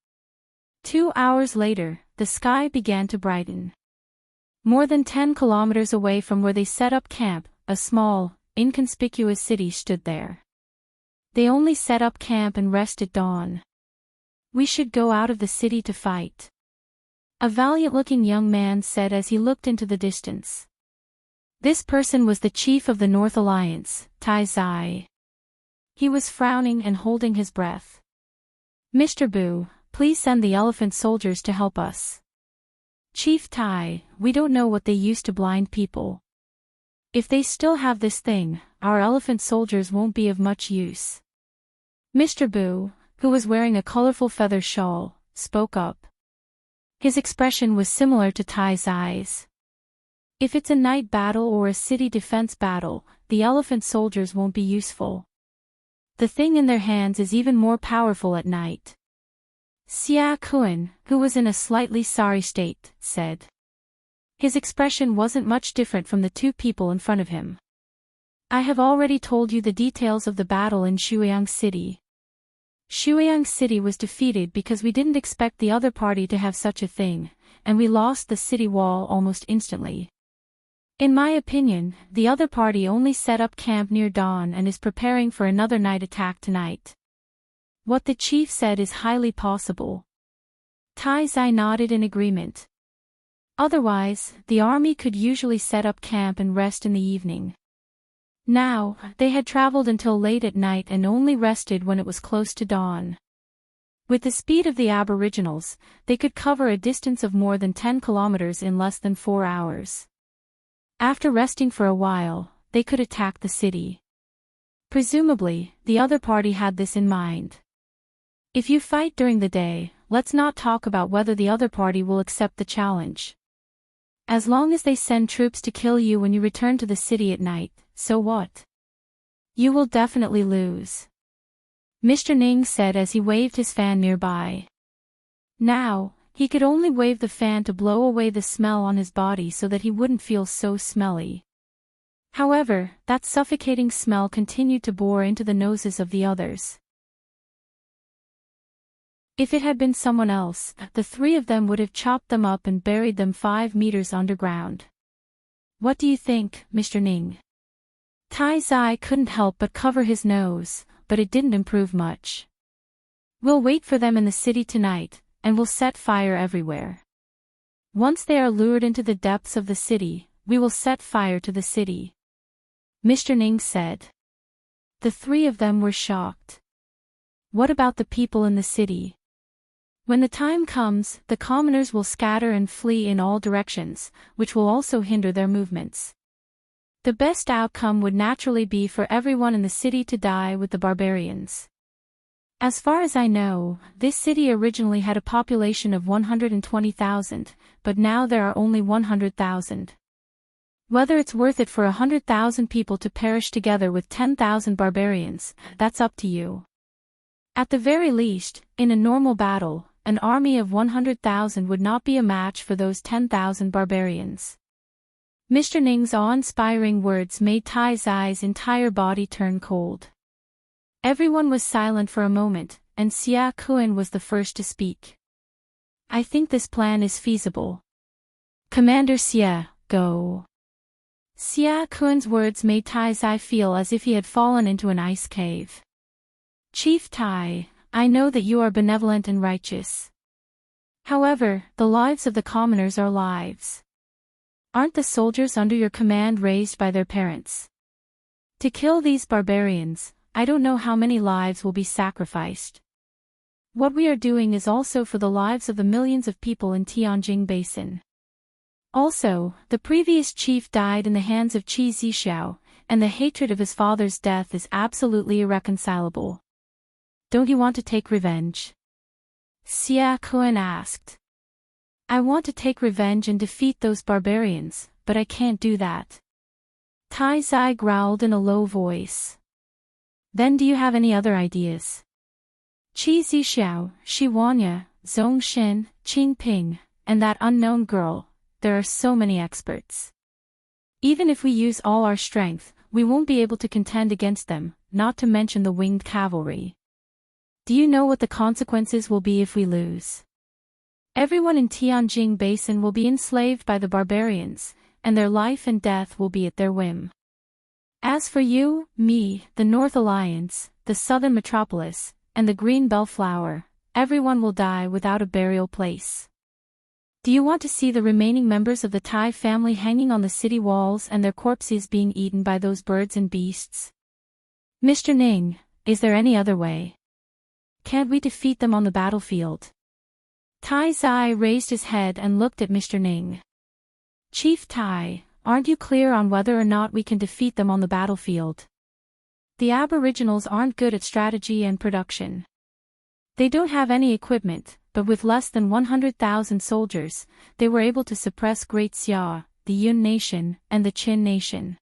2 hours later, the sky began to brighten. More than 10 kilometers away from where they set up camp, a small, inconspicuous city stood there. They only set up camp and rest at dawn. We should go out of the city to fight. A valiant-looking young man said as he looked into the distance. This person was the chief of the North Alliance, Tai Zai. He was frowning and holding his breath. Mr. Bu, please send the elephant soldiers to help us. Chief Tai, we don't know what they used to blind people. If they still have this thing, our elephant soldiers won't be of much use. Mr. Bu, who was wearing a colorful feather shawl, spoke up. His expression was similar to Tai Zai's. If it's a night battle or a city defense battle, the elephant soldiers won't be useful. The thing in their hands is even more powerful at night. Xia Kun, who was in a slightly sorry state, said. His expression wasn't much different from the two people in front of him. I have already told you the details of the battle in Shuiyang City. Shuiyang City was defeated because we didn't expect the other party to have such a thing, and we lost the city wall almost instantly. In my opinion, the other party only set up camp near dawn and is preparing for another night attack tonight. What the chief said is highly possible. Tai Zai nodded in agreement. Otherwise, the army could usually set up camp and rest in the evening. Now, they had traveled until late at night and only rested when it was close to dawn. With the speed of the Aboriginals, they could cover a distance of more than 10 kilometers in less than 4 hours. After resting for a while, they could attack the city. Presumably, the other party had this in mind. If you fight during the day, let's not talk about whether the other party will accept the challenge. As long as they send troops to kill you when you return to the city at night, so what? You will definitely lose. Mr. Ning said as he waved his fan nearby. Now, he could only wave the fan to blow away the smell on his body so that he wouldn't feel so smelly. However, that suffocating smell continued to bore into the noses of the others. If it had been someone else, the three of them would have chopped them up and buried them 5 meters underground. What do you think, Mr. Ning? Tai Zai couldn't help but cover his nose, but it didn't improve much. We'll wait for them in the city tonight, and we'll set fire everywhere. Once they are lured into the depths of the city, we will set fire to the city. Mr. Ning said. The three of them were shocked. What about the people in the city? When the time comes, the commoners will scatter and flee in all directions, which will also hinder their movements. The best outcome would naturally be for everyone in the city to die with the barbarians. As far as I know, this city originally had a population of 120,000, but now there are only 100,000. Whether it's worth it for 100,000 people to perish together with 10,000 barbarians, that's up to you. At the very least, in a normal battle, an army of 100,000 would not be a match for those 10,000 barbarians. Mr. Ning's awe-inspiring words made Tai Zai's entire body turn cold. Everyone was silent for a moment, and Xia Kuan was the first to speak. I think this plan is feasible. Commander Xia, go. Xia Kuan's words made Tai Zai feel as if he had fallen into an ice cave. Chief Tai, I know that you are benevolent and righteous. However, the lives of the commoners are lives. Aren't the soldiers under your command raised by their parents? To kill these barbarians, I don't know how many lives will be sacrificed. What we are doing is also for the lives of the millions of people in Tianjing Basin. Also, the previous chief died in the hands of Qi Zixiao, and the hatred of his father's death is absolutely irreconcilable. Don't you want to take revenge? Xia Kuan asked. I want to take revenge and defeat those barbarians, but I can't do that. Tai Zai growled in a low voice. Then do you have any other ideas? Qi Zixiao, Shi Wanya, Zhong Xin, Qing Ping, and that unknown girl, there are so many experts. Even if we use all our strength, we won't be able to contend against them, not to mention the winged cavalry. Do you know what the consequences will be if we lose? Everyone in Tianjing Basin will be enslaved by the barbarians, and their life and death will be at their whim. As for you, me, the North Alliance, the Southern Metropolis, and the Green Bellflower, everyone will die without a burial place. Do you want to see the remaining members of the Tai family hanging on the city walls and their corpses being eaten by those birds and beasts? Mr. Ning, is there any other way? Can't we defeat them on the battlefield? Tai Zai raised his head and looked at Mr. Ning. Chief Tai, aren't you clear on whether or not we can defeat them on the battlefield? The Aboriginals aren't good at strategy and production. They don't have any equipment, but with less than 100,000 soldiers, they were able to suppress Great Xia, the Yun Nation, and the Qin Nation.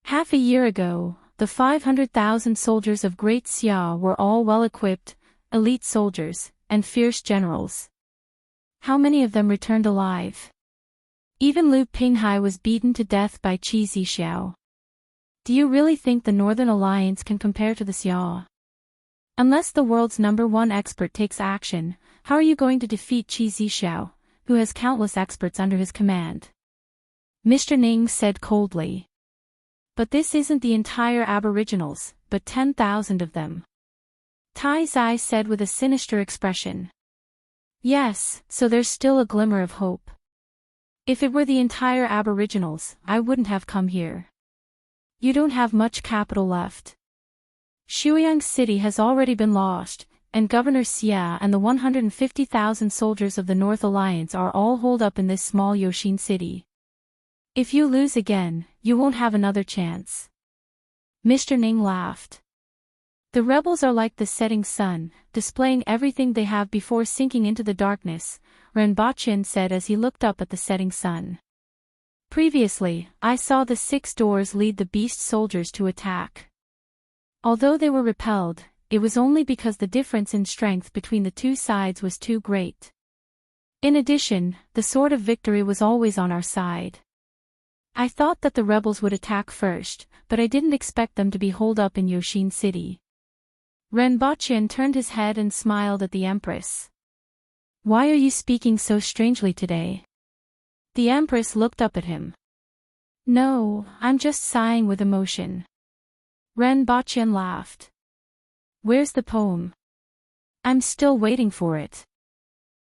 Half a year ago, the 500,000 soldiers of Great Xia were all well-equipped, elite soldiers, and fierce generals. How many of them returned alive? Even Lu Pinghai was beaten to death by Qi Zixiao. Do you really think the Northern Alliance can compare to the Xia? Unless the world's #1 expert takes action, how are you going to defeat Qi Zixiao, who has countless experts under his command? Mr. Ning said coldly. But this isn't the entire Aboriginals, but 10,000 of them. Tai Zai said with a sinister expression. Yes, so there's still a glimmer of hope. If it were the entire Aboriginals, I wouldn't have come here. You don't have much capital left. Shuiyang City has already been lost, and Governor Xia and the 150,000 soldiers of the North Alliance are all holed up in this small Yoshin city. If you lose again, you won't have another chance. Mr. Ning laughed. The rebels are like the setting sun, displaying everything they have before sinking into the darkness, Renbochin said as he looked up at the setting sun. Previously, I saw the 6 doors lead the beast soldiers to attack. Although they were repelled, it was only because the difference in strength between the two sides was too great. In addition, the sword of victory was always on our side. I thought that the rebels would attack first, but I didn't expect them to be holed up in Yoshin City. Renbochin turned his head and smiled at the Empress. Why are you speaking so strangely today? The Empress looked up at him. No, I'm just sighing with emotion. Renbochin laughed. Where's the poem? I'm still waiting for it.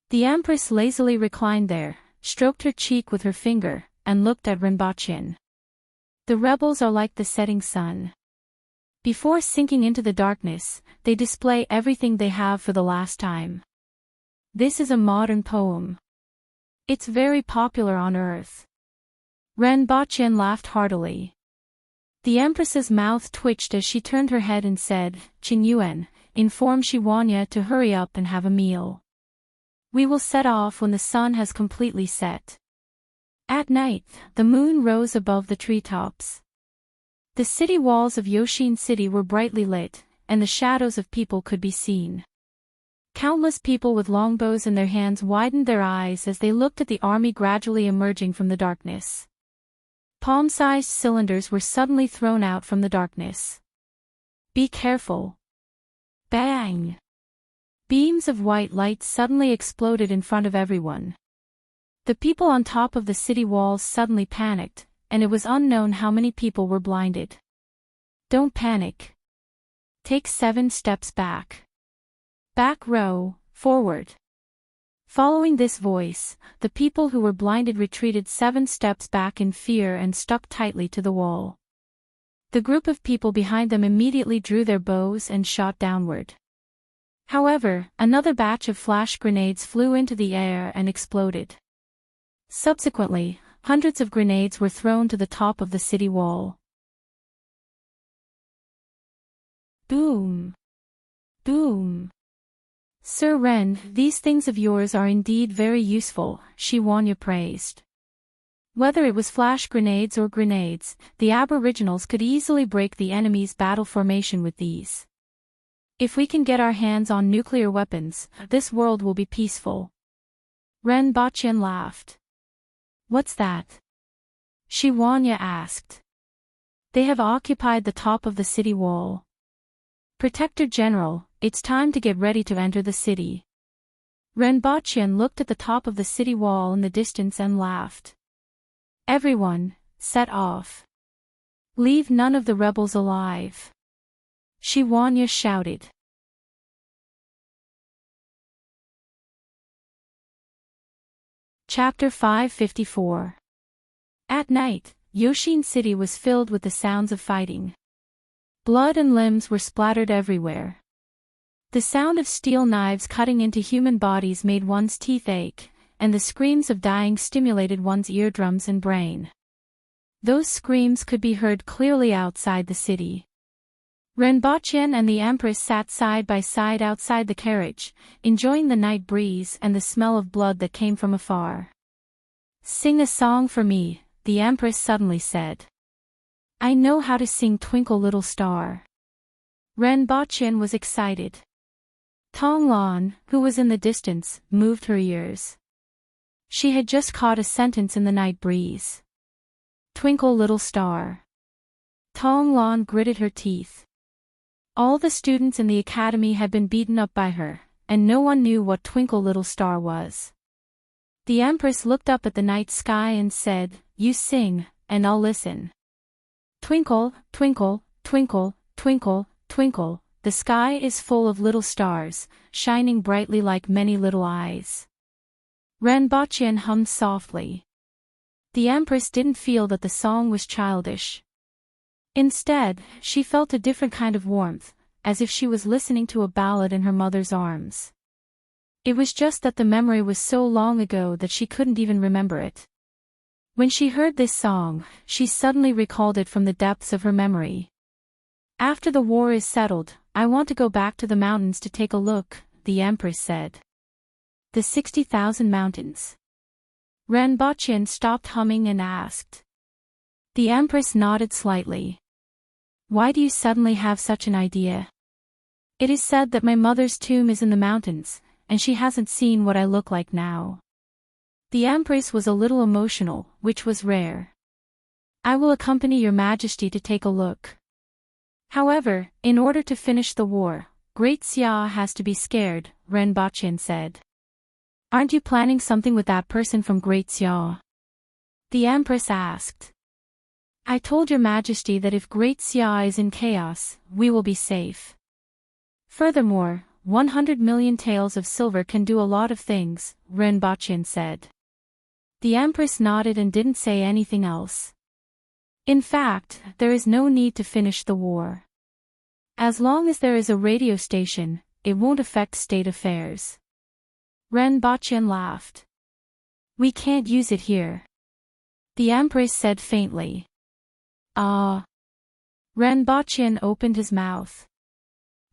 The Empress lazily reclined there, stroked her cheek with her finger, and looked at Renbochin. The rebels are like the setting sun. Before sinking into the darkness, they display everything they have for the last time. This is a modern poem. It's very popular on Earth. Renbochin laughed heartily. The Empress's mouth twitched as she turned her head and said, Qingyuan, inform Shiwanya to hurry up and have a meal. We will set off when the sun has completely set. At night, the moon rose above the treetops. The city walls of Yoshin City were brightly lit, and the shadows of people could be seen. Countless people with longbows in their hands widened their eyes as they looked at the army gradually emerging from the darkness. Palm-sized cylinders were suddenly thrown out from the darkness. Be careful. Bang! Beams of white light suddenly exploded in front of everyone. The people on top of the city walls suddenly panicked, and it was unknown how many people were blinded. Don't panic. Take 7 steps back. Back row, forward. Following this voice, the people who were blinded retreated 7 steps back in fear and stuck tightly to the wall. The group of people behind them immediately drew their bows and shot downward. However, another batch of flash grenades flew into the air and exploded. Subsequently, hundreds of grenades were thrown to the top of the city wall. Boom! Boom! Sir Ren, these things of yours are indeed very useful, Shiwanya praised. Whether it was flash grenades or grenades, the aboriginals could easily break the enemy's battle formation with these. If we can get our hands on nuclear weapons, this world will be peaceful. Renbochin laughed. What's that? Shiwanya asked. They have occupied the top of the city wall. Protector General, it's time to get ready to enter the city. Renbochin looked at the top of the city wall in the distance and laughed. Everyone, set off. Leave none of the rebels alive. Shiwanya shouted. Chapter 554. At night, Yoshin City was filled with the sounds of fighting. Blood and limbs were splattered everywhere. The sound of steel knives cutting into human bodies made one's teeth ache, and the screams of dying stimulated one's eardrums and brain. Those screams could be heard clearly outside the city. Renbochin and the Empress sat side by side outside the carriage, enjoying the night breeze and the smell of blood that came from afar. Sing a song for me, the Empress suddenly said. I know how to sing Twinkle Little Star. Renbochin was excited. Tonglan, who was in the distance, moved her ears. She had just caught a sentence in the night breeze. Twinkle Little Star. Tonglan gritted her teeth. All the students in the academy had been beaten up by her, and no one knew what Twinkle Little Star was. The Empress looked up at the night sky and said, You sing, and I'll listen. Twinkle, twinkle, twinkle, twinkle, twinkle, the sky is full of little stars, shining brightly like many little eyes. Renbochin hummed softly. The Empress didn't feel that the song was childish. Instead, she felt a different kind of warmth, as if she was listening to a ballad in her mother's arms. It was just that the memory was so long ago that she couldn't even remember it. When she heard this song, she suddenly recalled it from the depths of her memory. After the war is settled, I want to go back to the mountains to take a look, the Empress said. The 60,000 mountains. Renbochin stopped humming and asked. The Empress nodded slightly. Why do you suddenly have such an idea? It is said that my mother's tomb is in the mountains, and she hasn't seen what I look like now. The Empress was a little emotional, which was rare. I will accompany your Majesty to take a look. However, in order to finish the war, Great Xia has to be scared, Renbochin said. Aren't you planning something with that person from Great Xia? The Empress asked. I told your Majesty that if Great Xia is in chaos, we will be safe. Furthermore, 100 million taels of silver can do a lot of things, Renbochin said. The Empress nodded and didn't say anything else. In fact, there is no need to finish the war. As long as there is a radio station, it won't affect state affairs. Renbochin laughed. We can't use it here. The Empress said faintly. Ah. Renbochin opened his mouth.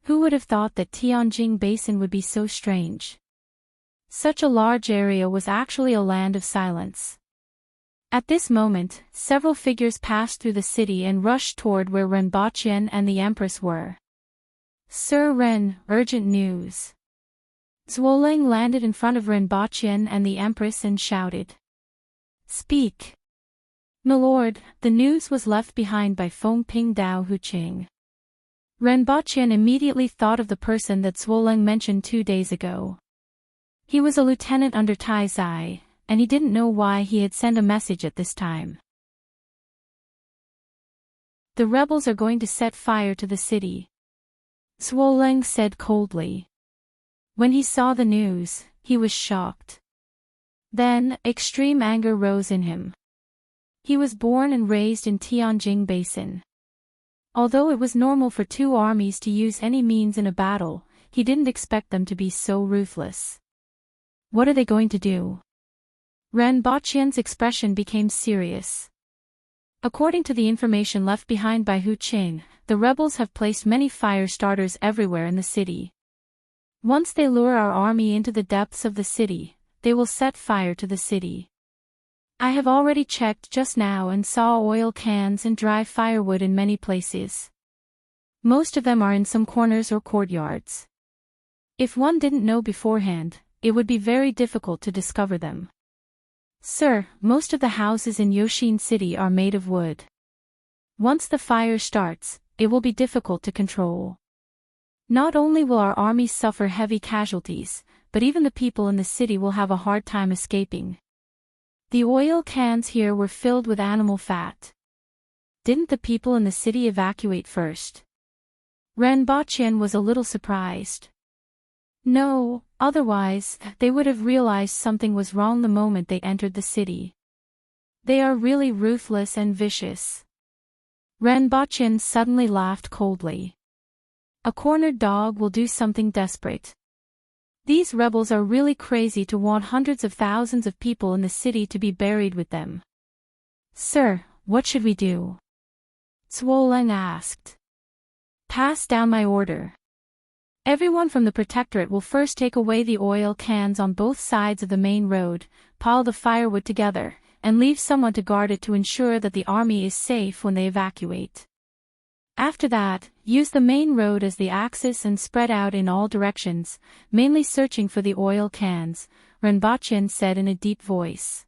Who would have thought that Tianjing Basin would be so strange? Such a large area was actually a land of silence. At this moment, several figures passed through the city and rushed toward where Renbochin and the Empress were. Sir Ren, urgent news. Zhuolang landed in front of Renbochin and the Empress and shouted. Speak. Milord, the news was left behind by Fengping Dao Huqing. Renbochin immediately thought of the person that Zhuolang mentioned 2 days ago. He was a lieutenant under Tai Zai, and he didn't know why he had sent a message at this time. The rebels are going to set fire to the city. Zhuolang said coldly. When he saw the news, he was shocked. Then, extreme anger rose in him. He was born and raised in Tianjing Basin. Although it was normal for two armies to use any means in a battle, he didn't expect them to be so ruthless. What are they going to do? Renbochin's expression became serious. According to the information left behind by Hu Qing, the rebels have placed many fire starters everywhere in the city. Once they lure our army into the depths of the city, they will set fire to the city. I have already checked just now and saw oil cans and dry firewood in many places. Most of them are in some corners or courtyards. If one didn't know beforehand, it would be very difficult to discover them. Sir, most of the houses in Yoshin City are made of wood. Once the fire starts, it will be difficult to control. Not only will our army suffer heavy casualties, but even the people in the city will have a hard time escaping. The oil cans here were filled with animal fat. Didn't the people in the city evacuate first? Renbochin was a little surprised. No, otherwise, they would have realized something was wrong the moment they entered the city. They are really ruthless and vicious. Renbochin suddenly laughed coldly. A cornered dog will do something desperate. These rebels are really crazy to want hundreds of thousands of people in the city to be buried with them. Sir, what should we do? Zhuolang asked. Pass down my order. Everyone from the Protectorate will first take away the oil cans on both sides of the main road, pile the firewood together, and leave someone to guard it to ensure that the army is safe when they evacuate. After that, use the main road as the axis and spread out in all directions, mainly searching for the oil cans, Renbochin said in a deep voice.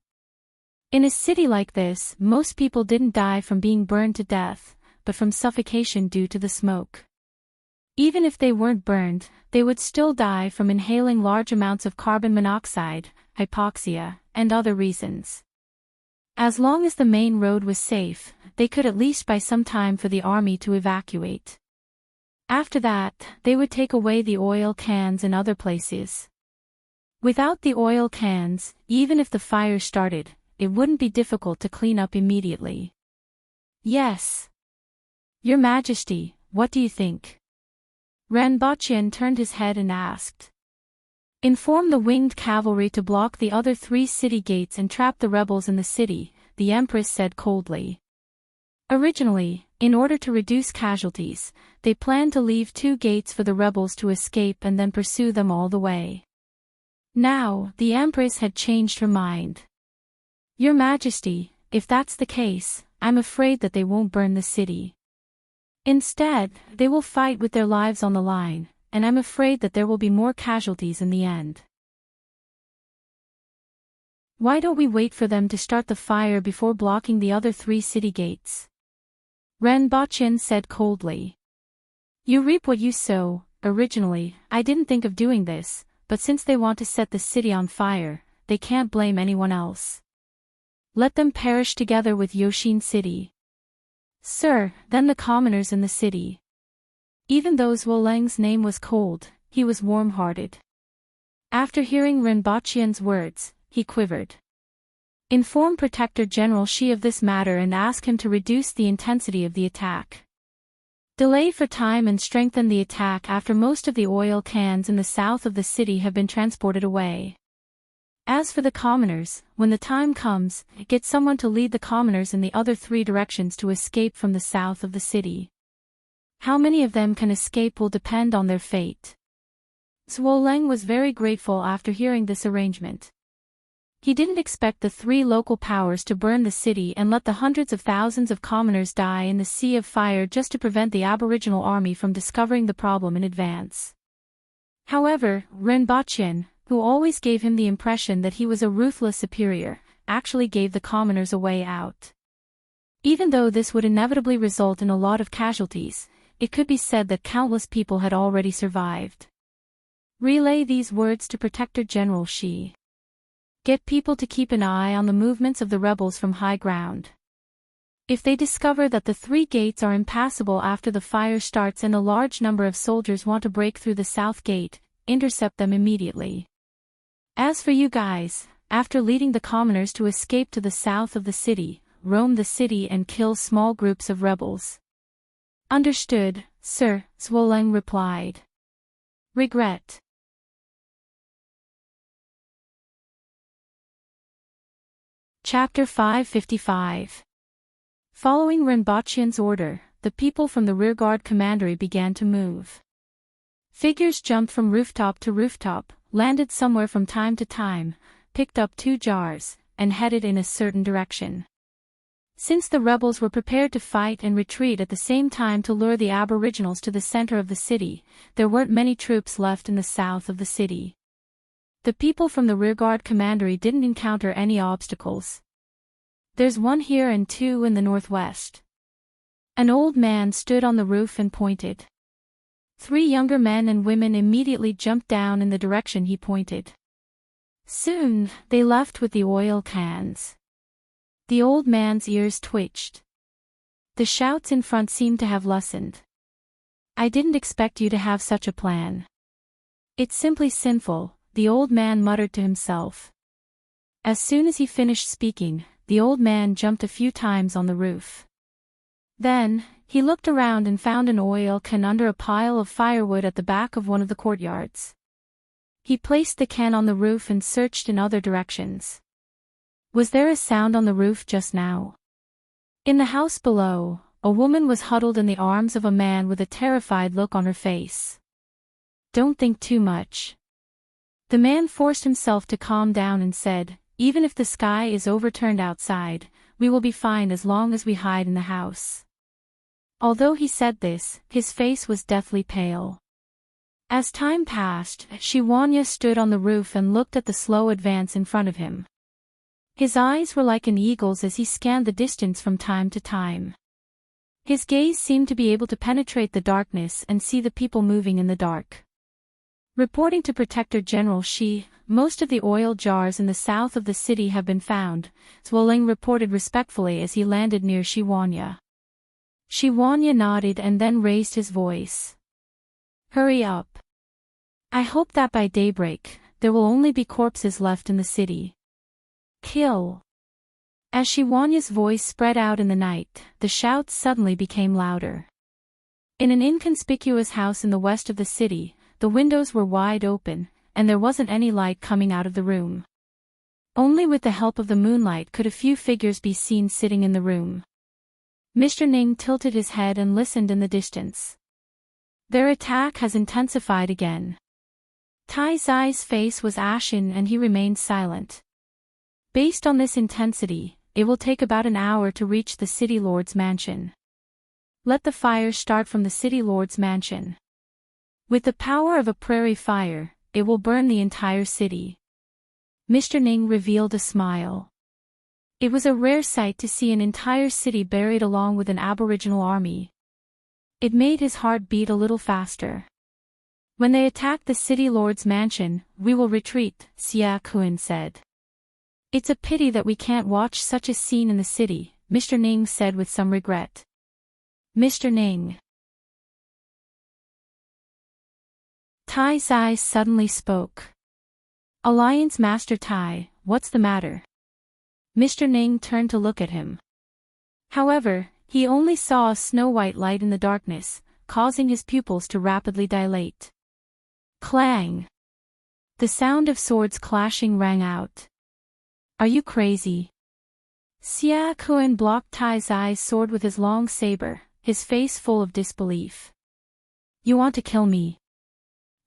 In a city like this, most people didn't die from being burned to death, but from suffocation due to the smoke. Even if they weren't burned, they would still die from inhaling large amounts of carbon monoxide, hypoxia, and other reasons. As long as the main road was safe, they could at least buy some time for the army to evacuate. After that, they would take away the oil cans in other places. Without the oil cans, even if the fire started, it wouldn't be difficult to clean up immediately. Yes. Your Majesty, what do you think? Ranbachian turned his head and asked. Inform the winged cavalry to block the other 3 city gates and trap the rebels in the city, the Empress said coldly. Originally, in order to reduce casualties, they planned to leave 2 gates for the rebels to escape and then pursue them all the way. Now, the Empress had changed her mind. Your Majesty, if that's the case, I'm afraid that they won't burn the city. Instead, they will fight with their lives on the line, and I'm afraid that there will be more casualties in the end. Why don't we wait for them to start the fire before blocking the other 3 city gates? Ranbachian said coldly. You reap what you sow. Originally, I didn't think of doing this, but since they want to set the city on fire, they can't blame anyone else. Let them perish together with Yoshin City. Sir, then the commoners in the city. Even though Zhuoleng's name was cold, he was warm-hearted. After hearing Ranbachian's words, he quivered. Inform Protector General Shi of this matter and ask him to reduce the intensity of the attack. Delay for time and strengthen the attack after most of the oil cans in the south of the city have been transported away. As for the commoners, when the time comes, get someone to lead the commoners in the other 3 directions to escape from the south of the city. How many of them can escape will depend on their fate. Zhuoleng was very grateful after hearing this arrangement. He didn't expect the 3 local powers to burn the city and let the hundreds of thousands of commoners die in the sea of fire just to prevent the aboriginal army from discovering the problem in advance. However, Ranbachian, who always gave him the impression that he was a ruthless superior, actually gave the commoners a way out. Even though this would inevitably result in a lot of casualties, it could be said that countless people had already survived. Relay these words to Protector General Shi. Get people to keep an eye on the movements of the rebels from high ground. If they discover that the 3 gates are impassable after the fire starts and a large number of soldiers want to break through the south gate, intercept them immediately. As for you guys, after leading the commoners to escape to the south of the city, roam the city and kill small groups of rebels. Understood, sir, Zhuoleng replied. Regret. Chapter 555. Following Ranbachian's order, the people from the rearguard commandery began to move. Figures jumped from rooftop to rooftop, landed somewhere from time to time, picked up 2 jars, and headed in a certain direction. Since the rebels were prepared to fight and retreat at the same time to lure the aboriginals to the center of the city, there weren't many troops left in the south of the city. The people from the rearguard commandery didn't encounter any obstacles. There's 1 here and 2 in the northwest. An old man stood on the roof and pointed. 3 younger men and women immediately jumped down in the direction he pointed. Soon, they left with the oil cans. The old man's ears twitched. The shouts in front seemed to have lessened. I didn't expect you to have such a plan. It's simply sinful, the old man muttered to himself. As soon as he finished speaking, the old man jumped a few times on the roof. Then, he looked around and found an oil can under a pile of firewood at the back of one of the courtyards. He placed the can on the roof and searched in other directions. Was there a sound on the roof just now? In the house below, a woman was huddled in the arms of a man with a terrified look on her face. Don't think too much. The man forced himself to calm down and said, even if the sky is overturned outside, we will be fine as long as we hide in the house. Although he said this, his face was deathly pale. As time passed, Shiwanya stood on the roof and looked at the slow advance in front of him. His eyes were like an eagle's as he scanned the distance from time to time. His gaze seemed to be able to penetrate the darkness and see the people moving in the dark. Reporting to Protector General Shi, most of the oil jars in the south of the city have been found, Zhuoleng reported respectfully as he landed near Shiwanya. Shiwanya nodded and then raised his voice. Hurry up. I hope that by daybreak, there will only be corpses left in the city. Kill. As Shiwanya's voice spread out in the night, the shouts suddenly became louder. In an inconspicuous house in the west of the city, the windows were wide open, and there wasn't any light coming out of the room. Only with the help of the moonlight could a few figures be seen sitting in the room. Mr. Ning tilted his head and listened in the distance. Their attack has intensified again. Tai Zai's face was ashen and he remained silent. Based on this intensity, it will take about an hour to reach the city lord's mansion. Let the fire start from the city lord's mansion. With the power of a prairie fire, it will burn the entire city. Mr. Ning revealed a smile. It was a rare sight to see an entire city buried along with an aboriginal army. It made his heart beat a little faster. When they attack the city lord's mansion, we will retreat, Xia Kun said. It's a pity that we can't watch such a scene in the city, Mr. Ning said with some regret. Mr. Ning. Tai Zai suddenly spoke. Alliance Master Tai, what's the matter? Mr. Ning turned to look at him. However, he only saw a snow-white light in the darkness, causing his pupils to rapidly dilate. Clang! The sound of swords clashing rang out. Are you crazy? Xia Kun blocked Tai Zai's sword with his long saber, his face full of disbelief. You want to kill me?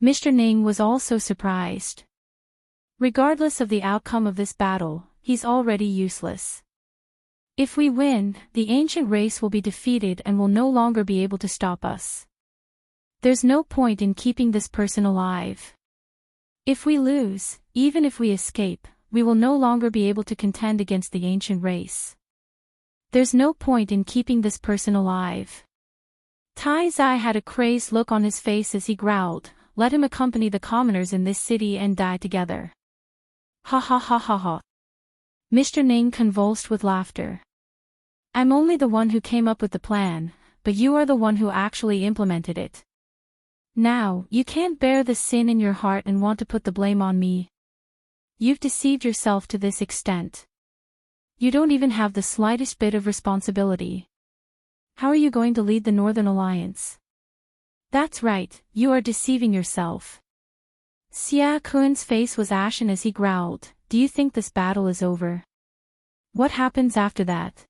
Mr. Ning was also surprised. Regardless of the outcome of this battle, he's already useless. If we win, the ancient race will be defeated and will no longer be able to stop us. There's no point in keeping this person alive. If we lose, even if we escape, we will no longer be able to contend against the ancient race. There's no point in keeping this person alive. Tai Zai had a crazed look on his face as he growled, let him accompany the commoners in this city and die together. Ha ha ha ha ha. Mr. Ning convulsed with laughter. I'm only the one who came up with the plan, but you are the one who actually implemented it. Now, you can't bear the sin in your heart and want to put the blame on me. You've deceived yourself to this extent. You don't even have the slightest bit of responsibility. How are you going to lead the Northern Alliance? That's right, you are deceiving yourself. Xia Kun's face was ashen as he growled, do you think this battle is over? What happens after that?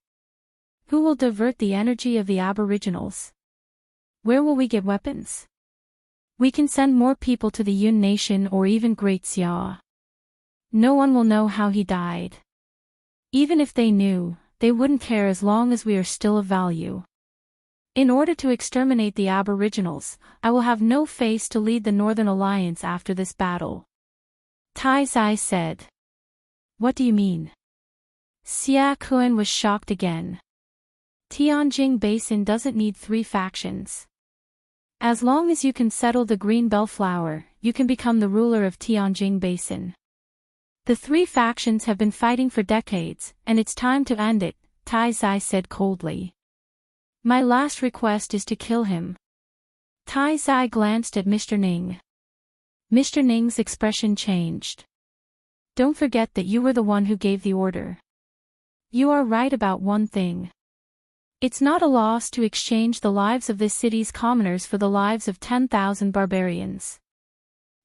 Who will divert the energy of the aboriginals? Where will we get weapons? We can send more people to the Yun Nation or even Great Xia. No one will know how he died. Even if they knew, they wouldn't care as long as we are still of value. In order to exterminate the aboriginals, I will have no face to lead the Northern Alliance after this battle. Tai Zai said. What do you mean? Xia Kun was shocked again. Tianjing Basin doesn't need 3 factions. As long as you can settle the Green Bellflower, you can become the ruler of Tianjing Basin. The 3 factions have been fighting for decades, and it's time to end it, Tai Zai said coldly. My last request is to kill him. Tai Zai glanced at Mr. Ning. Mr. Ning's expression changed. Don't forget that you were the one who gave the order. You are right about one thing. It's not a loss to exchange the lives of this city's commoners for the lives of 10,000 barbarians.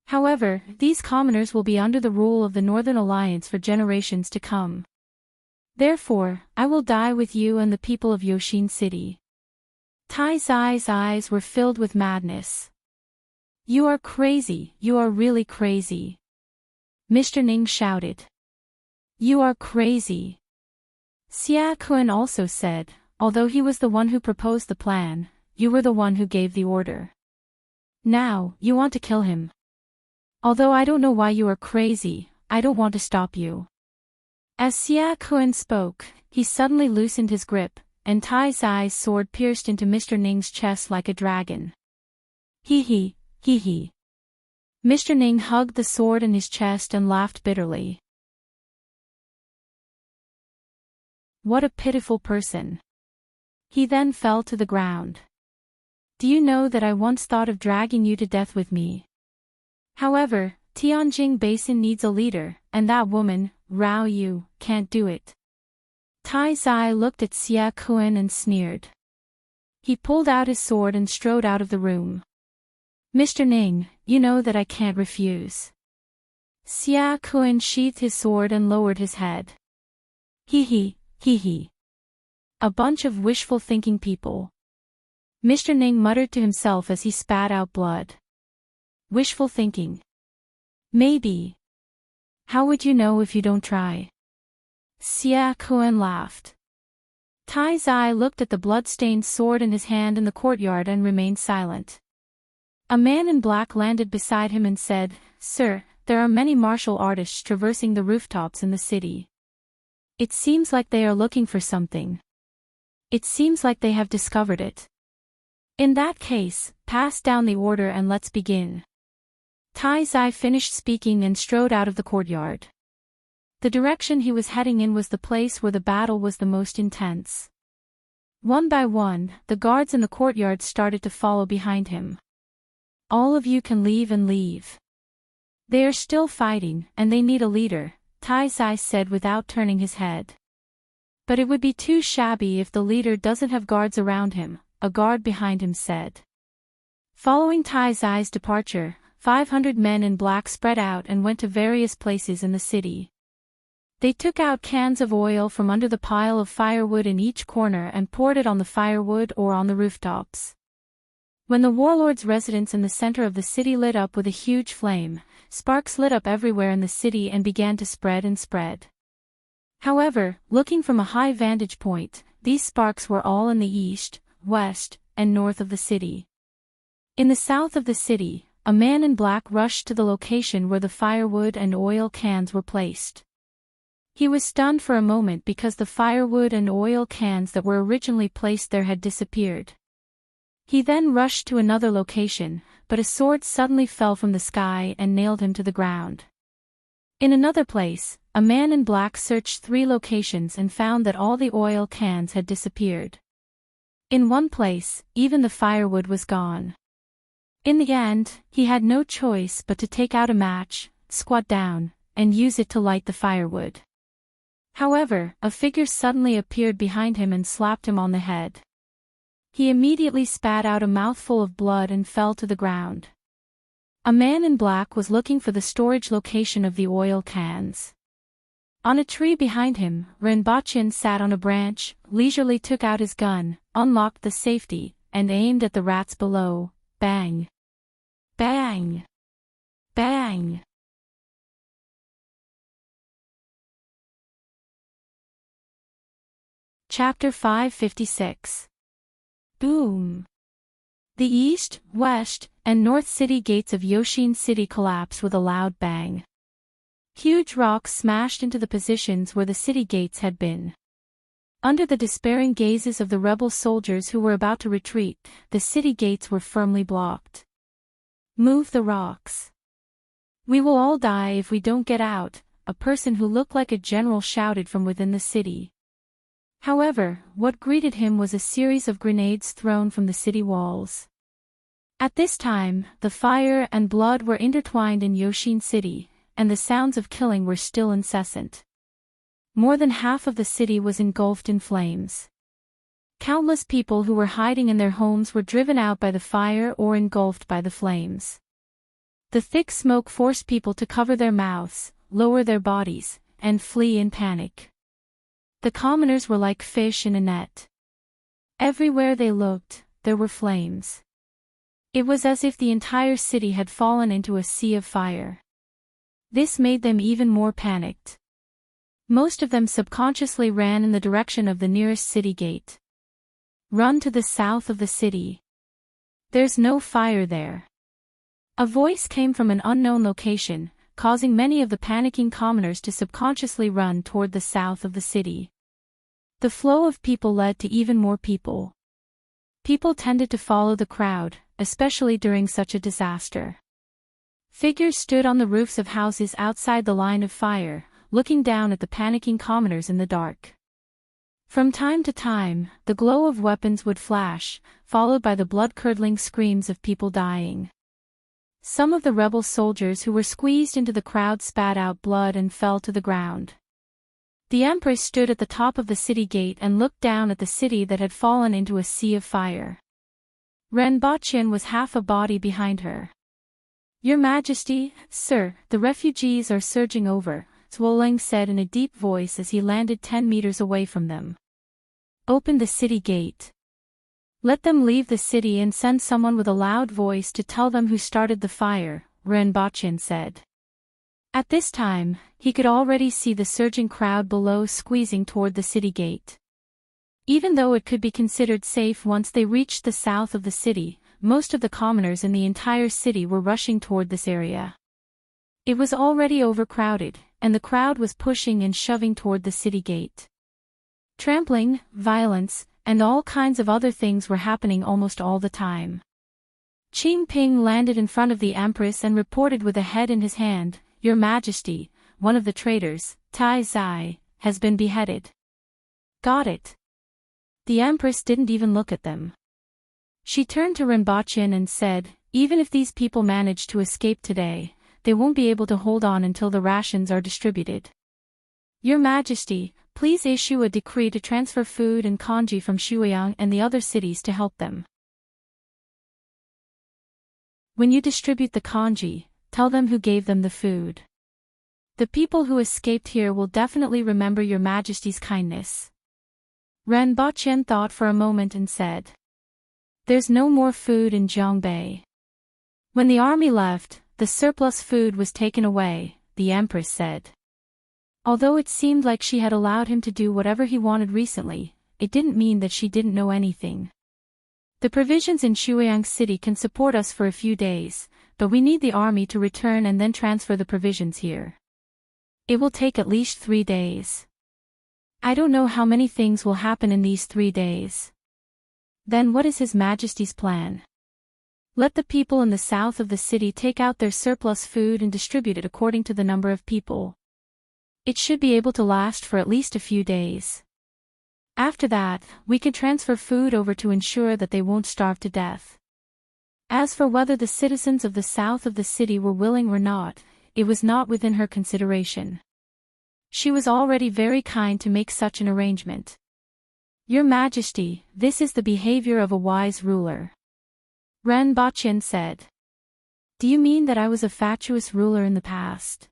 However, these commoners will be under the rule of the Northern Alliance for generations to come. Therefore, I will die with you and the people of Yoshin City. Tai Zai's eyes were filled with madness. You are crazy, you are really crazy. Mr. Ning shouted. You are crazy. Xia Kun also said, although he was the one who proposed the plan, you were the one who gave the order. Now, you want to kill him. Although I don't know why you are crazy, I don't want to stop you. As Xia Kun spoke, he suddenly loosened his grip, and Tai Zai's sword pierced into Mr. Ning's chest like a dragon. Hee hee, hee hee. Mr. Ning hugged the sword in his chest and laughed bitterly. What a pitiful person. He then fell to the ground. Do you know that I once thought of dragging you to death with me? However, Tianjing Basin needs a leader, and that woman, Rao Yu, can't do it. Tai Zai looked at Xia Kun and sneered. He pulled out his sword and strode out of the room. "Mr. Ning, you know that I can't refuse." Xia Kun sheathed his sword and lowered his head. Hee hee. A bunch of wishful thinking people. Mr. Ning muttered to himself as he spat out blood. Wishful thinking. Maybe. How would you know if you don't try? Xia Kun laughed. Tai Zai looked at the blood-stained sword in his hand in the courtyard and remained silent. A man in black landed beside him and said, "Sir, there are many martial artists traversing the rooftops in the city. It seems like they are looking for something. It seems like they have discovered it. In that case, pass down the order and let's begin." Tai Zai finished speaking and strode out of the courtyard. The direction he was heading in was the place where the battle was the most intense. One by one, the guards in the courtyard started to follow behind him. "All of you can leave and leave. They are still fighting, and they need a leader," Tai Zai said without turning his head. "But it would be too shabby if the leader doesn't have guards around him," a guard behind him said. Following Tai Zai's departure, 500 men in black spread out and went to various places in the city. They took out cans of oil from under the pile of firewood in each corner and poured it on the firewood or on the rooftops. When the warlord's residence in the center of the city lit up with a huge flame, sparks lit up everywhere in the city and began to spread and spread. However, looking from a high vantage point, these sparks were all in the east, west, and north of the city. In the south of the city, a man in black rushed to the location where the firewood and oil cans were placed. He was stunned for a moment because the firewood and oil cans that were originally placed there had disappeared. He then rushed to another location, but a sword suddenly fell from the sky and nailed him to the ground. In another place, a man in black searched 3 locations and found that all the oil cans had disappeared. In one place, even the firewood was gone. In the end, he had no choice but to take out a match, squat down, and use it to light the firewood. However, a figure suddenly appeared behind him and slapped him on the head. He immediately spat out a mouthful of blood and fell to the ground. A man in black was looking for the storage location of the oil cans. On a tree behind him, Renbachin sat on a branch, leisurely took out his gun, unlocked the safety, and aimed at the rats below. Bang! Bang! Bang! Chapter 556. Boom! The east, west, and north city gates of Yoshin City collapsed with a loud bang. Huge rocks smashed into the positions where the city gates had been. Under the despairing gazes of the rebel soldiers who were about to retreat, the city gates were firmly blocked. "Move the rocks. We will all die if we don't get out," a person who looked like a general shouted from within the city. However, what greeted him was a series of grenades thrown from the city walls. At this time, the fire and blood were intertwined in Yoshin City, and the sounds of killing were still incessant. More than half of the city was engulfed in flames. Countless people who were hiding in their homes were driven out by the fire or engulfed by the flames. The thick smoke forced people to cover their mouths, lower their bodies, and flee in panic. The commoners were like fish in a net. Everywhere they looked, there were flames. It was as if the entire city had fallen into a sea of fire. This made them even more panicked. Most of them subconsciously ran in the direction of the nearest city gate. "Run to the south of the city. There's no fire there." A voice came from an unknown location, causing many of the panicking commoners to subconsciously run toward the south of the city. The flow of people led to even more people. People tended to follow the crowd, especially during such a disaster. Figures stood on the roofs of houses outside the line of fire, looking down at the panicking commoners in the dark. From time to time, the glow of weapons would flash, followed by the blood-curdling screams of people dying. Some of the rebel soldiers who were squeezed into the crowd spat out blood and fell to the ground. The Empress stood at the top of the city gate and looked down at the city that had fallen into a sea of fire. Renbochin was half a body behind her. "Your Majesty, sir, the refugees are surging over," Zhuoling said in a deep voice as he landed 10 meters away from them. "Open the city gate. Let them leave the city and send someone with a loud voice to tell them who started the fire," Renbochin said. At this time, he could already see the surging crowd below squeezing toward the city gate. Even though it could be considered safe once they reached the south of the city, most of the commoners in the entire city were rushing toward this area. It was already overcrowded, and the crowd was pushing and shoving toward the city gate. Trampling, violence, and all kinds of other things were happening almost all the time. Qing Ping landed in front of the Empress and reported with a head in his hand, "Your Majesty, one of the traitors, Tai Zai, has been beheaded." "Got it." The Empress didn't even look at them. She turned to Renbochin and said, "Even if these people manage to escape today, they won't be able to hold on until the rations are distributed. Your Majesty, please issue a decree to transfer food and kanji from Shuiyang and the other cities to help them. When you distribute the kanji, tell them who gave them the food. The people who escaped here will definitely remember your Majesty's kindness." Renbochin thought for a moment and said, "There's no more food in Zhongbei." When the army left, the surplus food was taken away, the Empress said. Although it seemed like she had allowed him to do whatever he wanted recently, it didn't mean that she didn't know anything. "The provisions in Shuiyang City can support us for a few days, but we need the army to return and then transfer the provisions here. It will take at least 3 days. I don't know how many things will happen in these 3 days." "Then what is His Majesty's plan?" "Let the people in the south of the city take out their surplus food and distribute it according to the number of people. It should be able to last for at least a few days. After that, we can transfer food over to ensure that they won't starve to death." As for whether the citizens of the south of the city were willing or not, it was not within her consideration. She was already very kind to make such an arrangement. "Your Majesty, this is the behavior of a wise ruler," Renbochin said. "Do you mean that I was a fatuous ruler in the past?"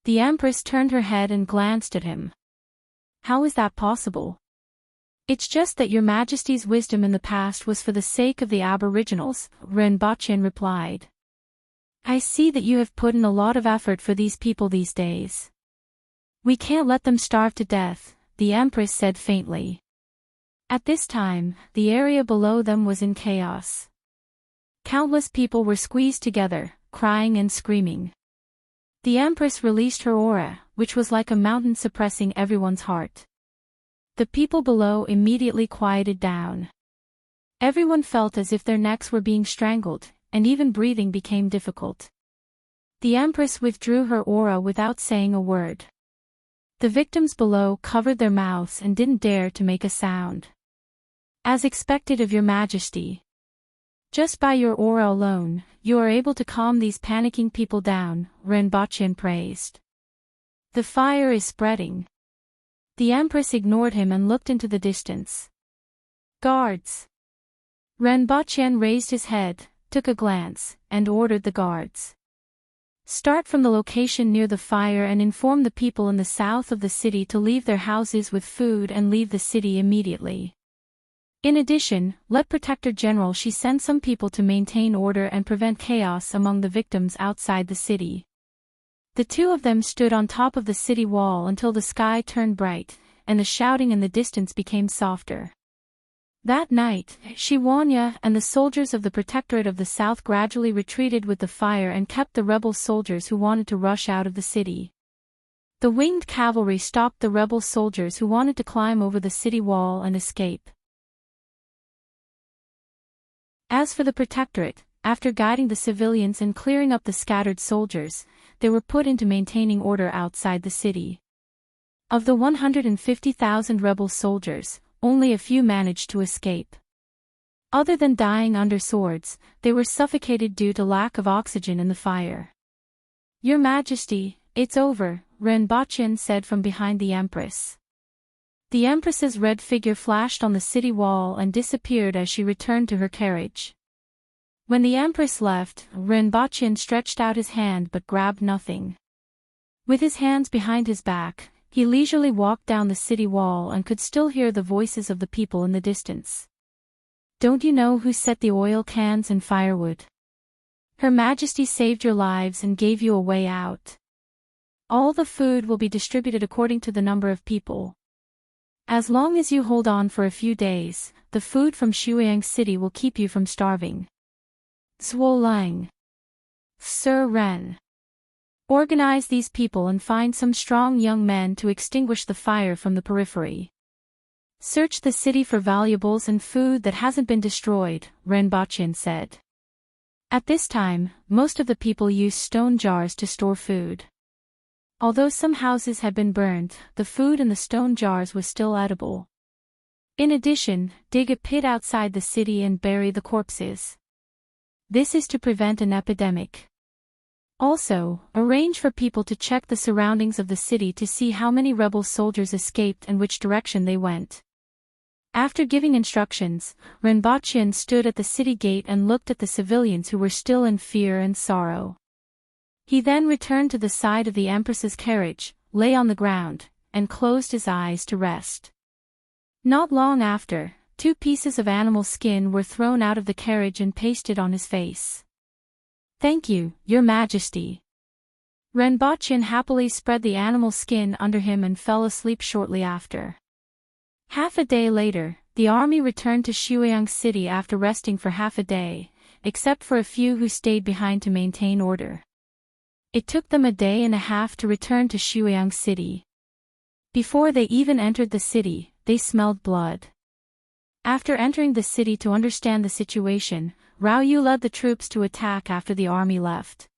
The Empress turned her head and glanced at him. "How is that possible?" "It's just that your Majesty's wisdom in the past was for the sake of the Aboriginals," Renbochin replied. "I see that you have put in a lot of effort for these people these days." "We can't let them starve to death," the Empress said faintly. At this time, the area below them was in chaos. Countless people were squeezed together, crying and screaming. The Empress released her aura, which was like a mountain suppressing everyone's heart. The people below immediately quieted down. Everyone felt as if their necks were being strangled, and even breathing became difficult. The Empress withdrew her aura without saying a word. The victims below covered their mouths and didn't dare to make a sound. "As expected of your Majesty. Just by your aura alone, you are able to calm these panicking people down," Renbochin praised. "The fire is spreading." The Empress ignored him and looked into the distance. "Guards!" Renbochin raised his head, took a glance, and ordered the guards. "Start from the location near the fire and inform the people in the south of the city to leave their houses with food and leave the city immediately. In addition, let Protector General Shi send some people to maintain order and prevent chaos among the victims outside the city." The two of them stood on top of the city wall until the sky turned bright, and the shouting in the distance became softer. That night, Shi Wanya and the soldiers of the Protectorate of the South gradually retreated with the fire and kept the rebel soldiers who wanted to rush out of the city. The winged cavalry stopped the rebel soldiers who wanted to climb over the city wall and escape. As for the Protectorate, after guiding the civilians and clearing up the scattered soldiers, they were put into maintaining order outside the city. Of the 150,000 rebel soldiers, only a few managed to escape. Other than dying under swords, they were suffocated due to lack of oxygen in the fire. "Your Majesty, it's over," Renbochin said from behind the Empress. The Empress's red figure flashed on the city wall and disappeared as she returned to her carriage. When the Empress left, Renbochin stretched out his hand but grabbed nothing. With his hands behind his back, he leisurely walked down the city wall and could still hear the voices of the people in the distance. "Don't you know who set the oil cans and firewood? Her Majesty saved your lives and gave you a way out. All the food will be distributed according to the number of people. As long as you hold on for a few days, the food from Shuiyang City will keep you from starving." Zhuo Lang. Sir Ren. Organize these people and find some strong young men to extinguish the fire from the periphery. Search the city for valuables and food that hasn't been destroyed, Renbochin said. At this time, most of the people used stone jars to store food. Although some houses had been burned, the food in the stone jars was still edible. In addition, dig a pit outside the city and bury the corpses. This is to prevent an epidemic. Also, arrange for people to check the surroundings of the city to see how many rebel soldiers escaped and which direction they went. After giving instructions, Renbochin stood at the city gate and looked at the civilians who were still in fear and sorrow. He then returned to the side of the Empress's carriage, lay on the ground, and closed his eyes to rest. Not long after, 2 pieces of animal skin were thrown out of the carriage and pasted on his face. "Thank you, Your Majesty." Renbochin happily spread the animal skin under him and fell asleep shortly after. Half a day later, the army returned to Shuiyang City after resting for half a day, except for a few who stayed behind to maintain order. It took them a day and a half to return to Shuiyang City. Before they even entered the city, they smelled blood. After entering the city to understand the situation, Rao Yu led the troops to attack after the army left.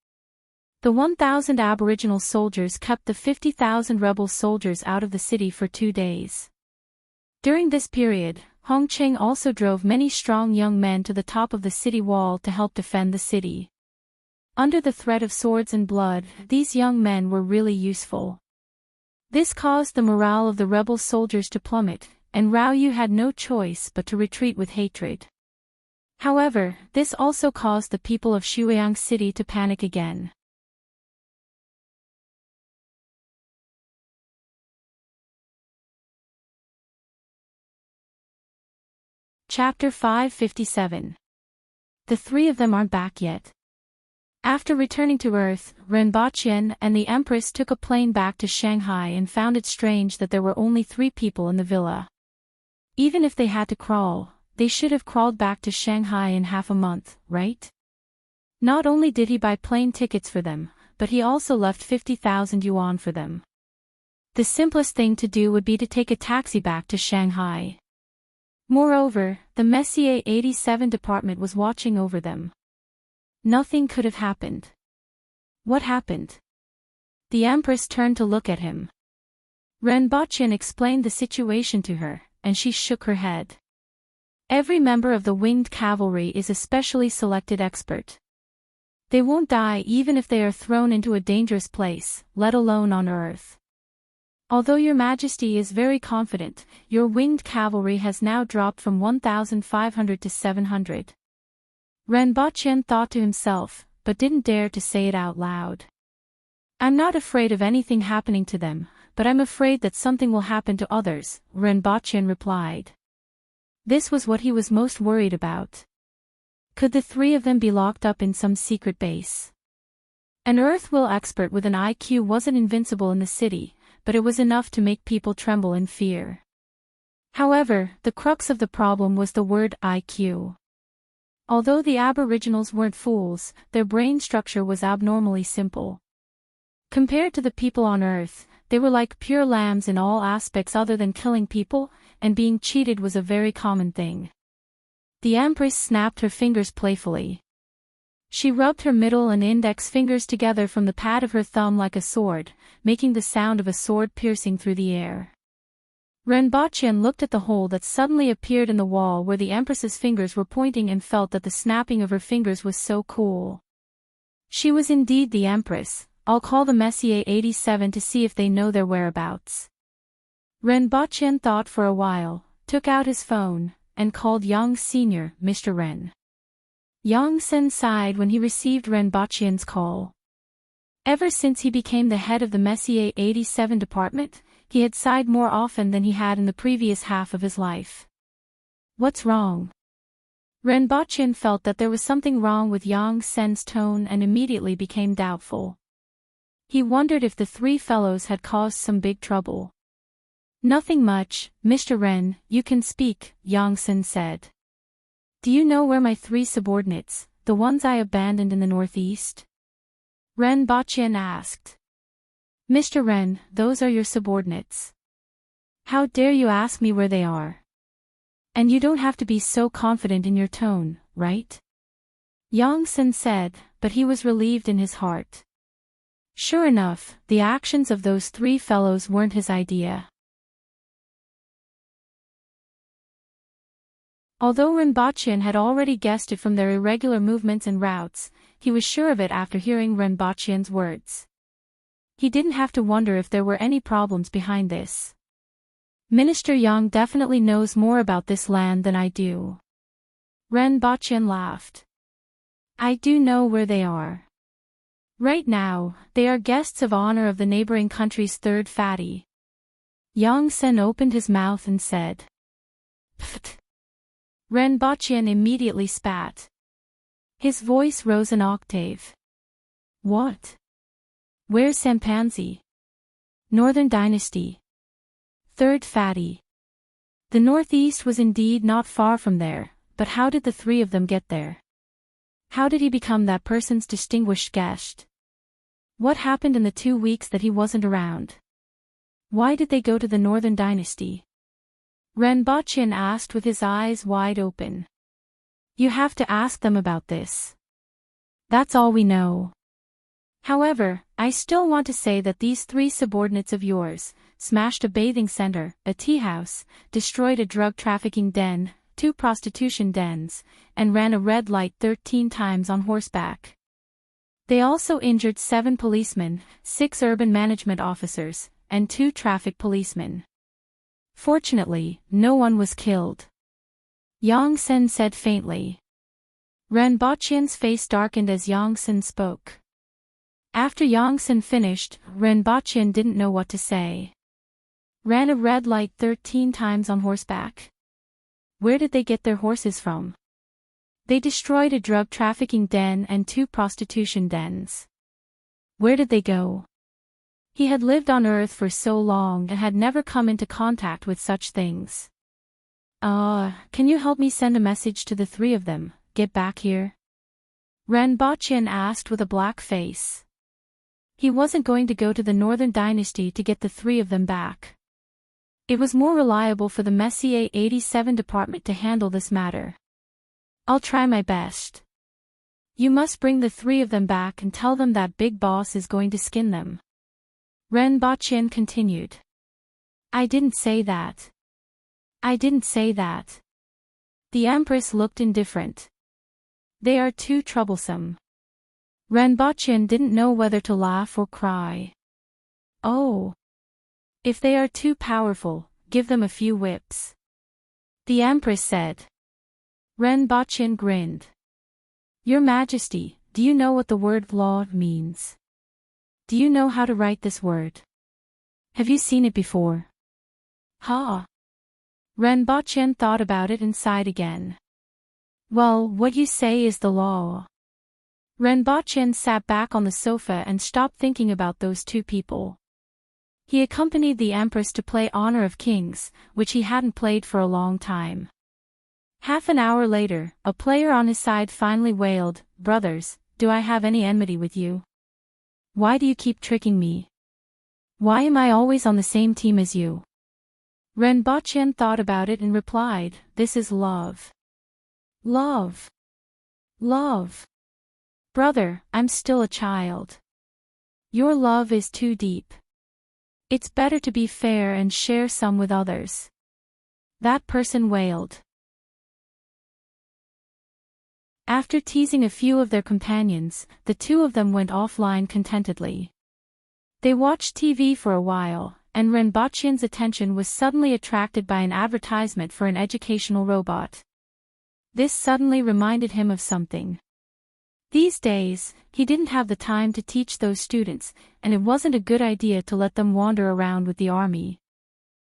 The 1,000 Aboriginal soldiers kept the 50,000 rebel soldiers out of the city for 2 days. During this period, Hongqing also drove many strong young men to the top of the city wall to help defend the city. Under the threat of swords and blood, these young men were really useful. This caused the morale of the rebel soldiers to plummet, and Rao Yu had no choice but to retreat with hatred. However, this also caused the people of Shuiyang City to panic again. Chapter 557. The 3 of them aren't back yet. After returning to Earth, Renbochin and the Empress took a plane back to Shanghai and found it strange that there were only 3 people in the villa. Even if they had to crawl, they should have crawled back to Shanghai in half a month, right? Not only did he buy plane tickets for them, but he also left 50,000 yuan for them. The simplest thing to do would be to take a taxi back to Shanghai. Moreover, the Messier 87 department was watching over them. Nothing could have happened. What happened? The Empress turned to look at him. Renbochin explained the situation to her, and she shook her head. Every member of the winged cavalry is a specially selected expert. They won't die even if they are thrown into a dangerous place, let alone on Earth. Although Your Majesty is very confident, your winged cavalry has now dropped from 1,500 to 700. Renbochin thought to himself, but didn't dare to say it out loud. I'm not afraid of anything happening to them, but I'm afraid that something will happen to others, Renbochin replied. This was what he was most worried about. Could the 3 of them be locked up in some secret base? An Earth-will expert with an IQ wasn't invincible in the city, but it was enough to make people tremble in fear. However, the crux of the problem was the word IQ. Although the Aboriginals weren't fools, their brain structure was abnormally simple. Compared to the people on Earth, they were like pure lambs in all aspects other than killing people, and being cheated was a very common thing. The Empress snapped her fingers playfully. She rubbed her middle and index fingers together from the pad of her thumb like a sword, making the sound of a sword piercing through the air. Renbochin looked at the hole that suddenly appeared in the wall where the Empress's fingers were pointing and felt that the snapping of her fingers was so cool. She was indeed the Empress, I'll call the Messier 87 to see if they know their whereabouts. Renbochin thought for a while, took out his phone, and called Yang's senior, Mr. Ren. Yang Sen sighed when he received Renbochin's call. Ever since he became the head of the Messier 87 department, he had sighed more often than he had in the previous half of his life. What's wrong? Renbochin felt that there was something wrong with Yang Sen's tone and immediately became doubtful. He wondered if the three fellows had caused some big trouble. Nothing much, Mr. Ren, you can speak, Yang Sen said. Do you know where my three subordinates, the ones I abandoned in the northeast? Renbochin asked. Mr. Ren, those are your subordinates. How dare you ask me where they are? And you don't have to be so confident in your tone, right? Yang Sen said, but he was relieved in his heart. Sure enough, the actions of those three fellows weren't his idea. Although Renbochin had already guessed it from their irregular movements and routes, he was sure of it after hearing Renbochin's words. He didn't have to wonder if there were any problems behind this. Minister Yang definitely knows more about this land than I do. Renbochin laughed. I do know where they are. Right now, they are guests of honor of the neighboring country's third fatty. Yang Sen opened his mouth and said. Pfft. Renbochin immediately spat. His voice rose an octave. What? Where's Sampanzi? Northern Dynasty. Third fatty. The northeast was indeed not far from there, but how did the three of them get there? How did he become that person's distinguished guest? What happened in the 2 weeks that he wasn't around? Why did they go to the Northern Dynasty? Renbochin asked with his eyes wide open. You have to ask them about this. That's all we know. However, I still want to say that these three subordinates of yours smashed a bathing center, a tea house, destroyed a drug trafficking den, 2 prostitution dens, and ran a red light 13 times on horseback. They also injured 7 policemen, 6 urban management officers, and 2 traffic policemen. Fortunately, no one was killed. Yang Sen said faintly. Renbochin's face darkened as Yang Sen spoke. After Yang Sen finished, Renbochin didn't know what to say. Ran a red light 13 times on horseback. Where did they get their horses from? They destroyed a drug trafficking den and 2 prostitution dens. Where did they go? He had lived on Earth for so long and had never come into contact with such things. Can you help me send a message to the 3 of them, get back here? Renbochin asked with a black face. He wasn't going to go to the Northern Dynasty to get the 3 of them back. It was more reliable for the Messier 87 department to handle this matter. I'll try my best. You must bring the 3 of them back and tell them that Big Boss is going to skin them. Renbochin continued. I didn't say that. I didn't say that. The Empress looked indifferent. They are too troublesome. Renbochin didn't know whether to laugh or cry. Oh. If they are too powerful, give them a few whips. The Empress said. Renbochin grinned. Your Majesty, do you know what the word law means? Do you know how to write this word? Have you seen it before? Ha! Renbochin thought about it and sighed again. Well, what you say is the law. Renbochin sat back on the sofa and stopped thinking about those 2 people. He accompanied the Empress to play Honor of Kings, which he hadn't played for a long time. Half an hour later, a player on his side finally wailed, Brothers, do I have any enmity with you? Why do you keep tricking me? Why am I always on the same team as you? Renbochin thought about it and replied, This is love. Love. Love. Brother, I'm still a child. Your love is too deep. It's better to be fair and share some with others. That person wailed. After teasing a few of their companions, the 2 of them went offline contentedly. They watched TV for a while, and Renbochen's attention was suddenly attracted by an advertisement for an educational robot. This suddenly reminded him of something. These days, he didn't have the time to teach those students, and it wasn't a good idea to let them wander around with the army.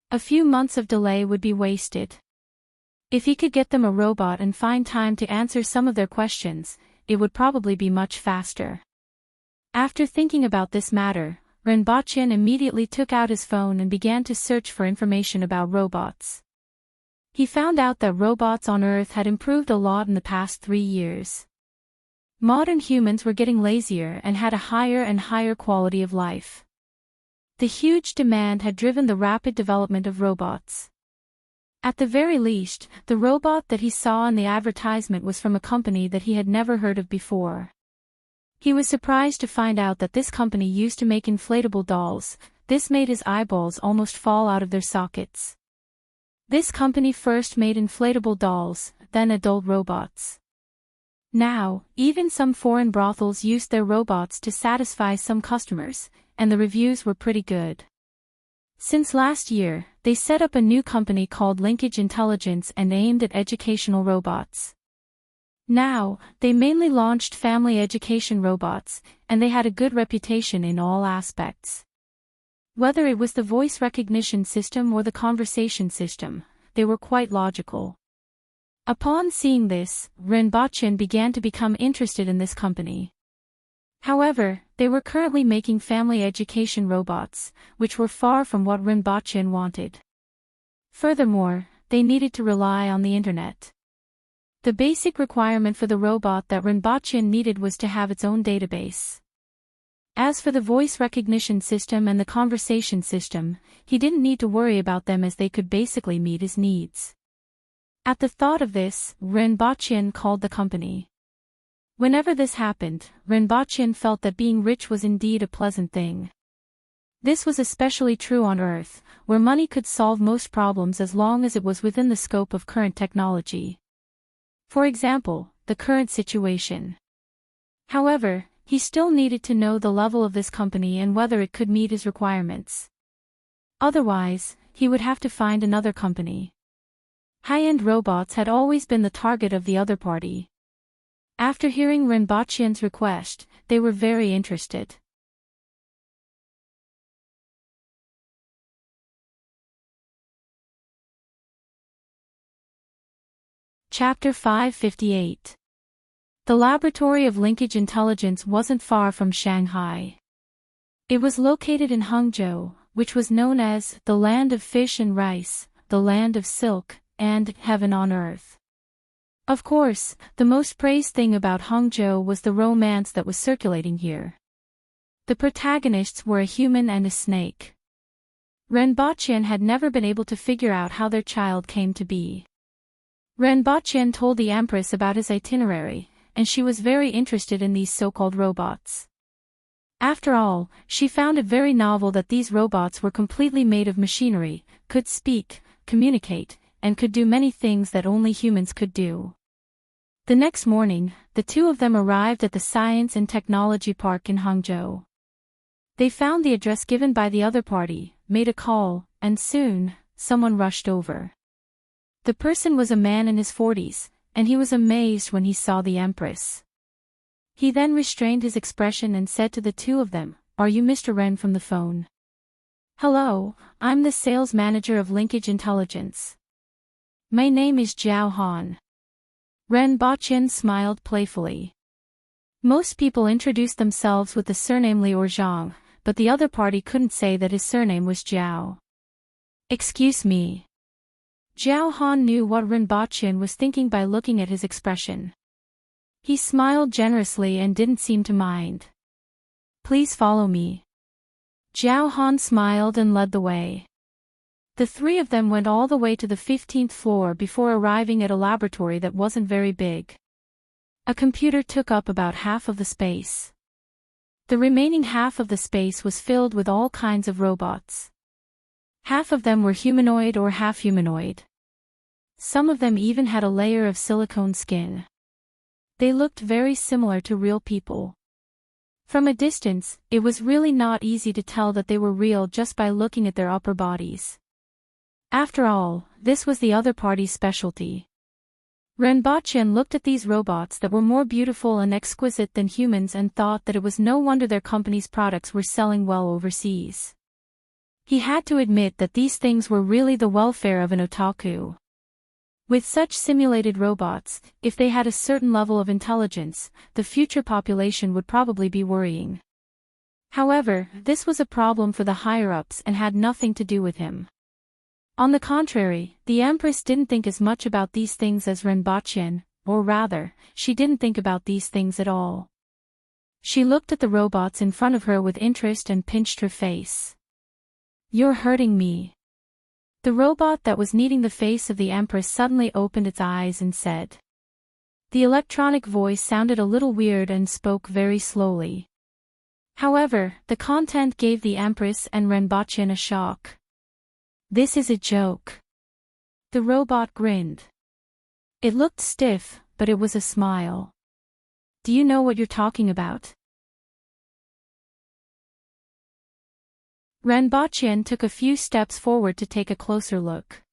A few months of delay would be wasted. If he could get them a robot and find time to answer some of their questions, it would probably be much faster. After thinking about this matter, Renbochen immediately took out his phone and began to search for information about robots. He found out that robots on Earth had improved a lot in the past 3 years. Modern humans were getting lazier and had a higher and higher quality of life. The huge demand had driven the rapid development of robots. At the very least, the robot that he saw in the advertisement was from a company that he had never heard of before. He was surprised to find out that this company used to make inflatable dolls. This made his eyeballs almost fall out of their sockets. This company first made inflatable dolls, then adult robots. Now, even some foreign brothels used their robots to satisfy some customers, and the reviews were pretty good. Since last year, they set up a new company called Linkage Intelligence and aimed at educational robots. Now, they mainly launched family education robots, and they had a good reputation in all aspects. Whether it was the voice recognition system or the conversation system, they were quite logical. Upon seeing this, Renbochen began to become interested in this company. However, they were currently making family education robots, which were far from what Renbochen wanted. Furthermore, they needed to rely on the internet. The basic requirement for the robot that Renbochen needed was to have its own database. As for the voice recognition system and the conversation system, he didn't need to worry about them as they could basically meet his needs. At the thought of this, Renbochen called the company. Whenever this happened, Renbochen felt that being rich was indeed a pleasant thing. This was especially true on Earth, where money could solve most problems as long as it was within the scope of current technology. For example, the current situation. However, he still needed to know the level of this company and whether it could meet his requirements. Otherwise, he would have to find another company. High-end robots had always been the target of the other party. After hearing Renbochen's request, they were very interested. Chapter 558. The laboratory of Linkage Intelligence wasn't far from Shanghai. It was located in Hangzhou, which was known as the land of fish and rice, the land of silk, and heaven on earth. Of course, the most praised thing about Hangzhou was the romance that was circulating here. The protagonists were a human and a snake. Renbochen had never been able to figure out how their child came to be. Renbochen told the Empress about his itinerary, and she was very interested in these so-called robots. After all, she found it very novel that these robots were completely made of machinery, could speak, communicate, and could do many things that only humans could do. The next morning, the two of them arrived at the Science and Technology Park in Hangzhou. They found the address given by the other party, made a call, and soon, someone rushed over. The person was a man in his 40s, and he was amazed when he saw the Empress. He then restrained his expression and said to the two of them, "Are you Mr. Ren from the phone?" "Hello, I'm the sales manager of Linkage Intelligence. My name is Zhao Han." Renbochen smiled playfully. Most people introduced themselves with the surname Li or Zhang, but the other party couldn't say that his surname was Zhao. "Excuse me." Zhao Han knew what Renbochen was thinking by looking at his expression. He smiled generously and didn't seem to mind. "Please follow me." Zhao Han smiled and led the way. The three of them went all the way to the 15th floor before arriving at a laboratory that wasn't very big. A computer took up about half of the space. The remaining half of the space was filled with all kinds of robots. Half of them were humanoid or half-humanoid. Some of them even had a layer of silicone skin. They looked very similar to real people. From a distance, it was really not easy to tell that they were real just by looking at their upper bodies. After all, this was the other party's specialty. Renbochin looked at these robots that were more beautiful and exquisite than humans and thought that it was no wonder their company's products were selling well overseas. He had to admit that these things were really the welfare of an otaku. With such simulated robots, if they had a certain level of intelligence, the future population would probably be worrying. However, this was a problem for the higher-ups and had nothing to do with him. On the contrary, the Empress didn't think as much about these things as Renbochin, or rather, she didn't think about these things at all. She looked at the robots in front of her with interest and pinched her face. "You're hurting me." The robot that was kneading the face of the Empress suddenly opened its eyes and said. The electronic voice sounded a little weird and spoke very slowly. However, the content gave the Empress and Renbochin a shock. "This is a joke." The robot grinned. It looked stiff, but it was a smile. "Do you know what you're talking about?" Renbochin took a few steps forward to take a closer look.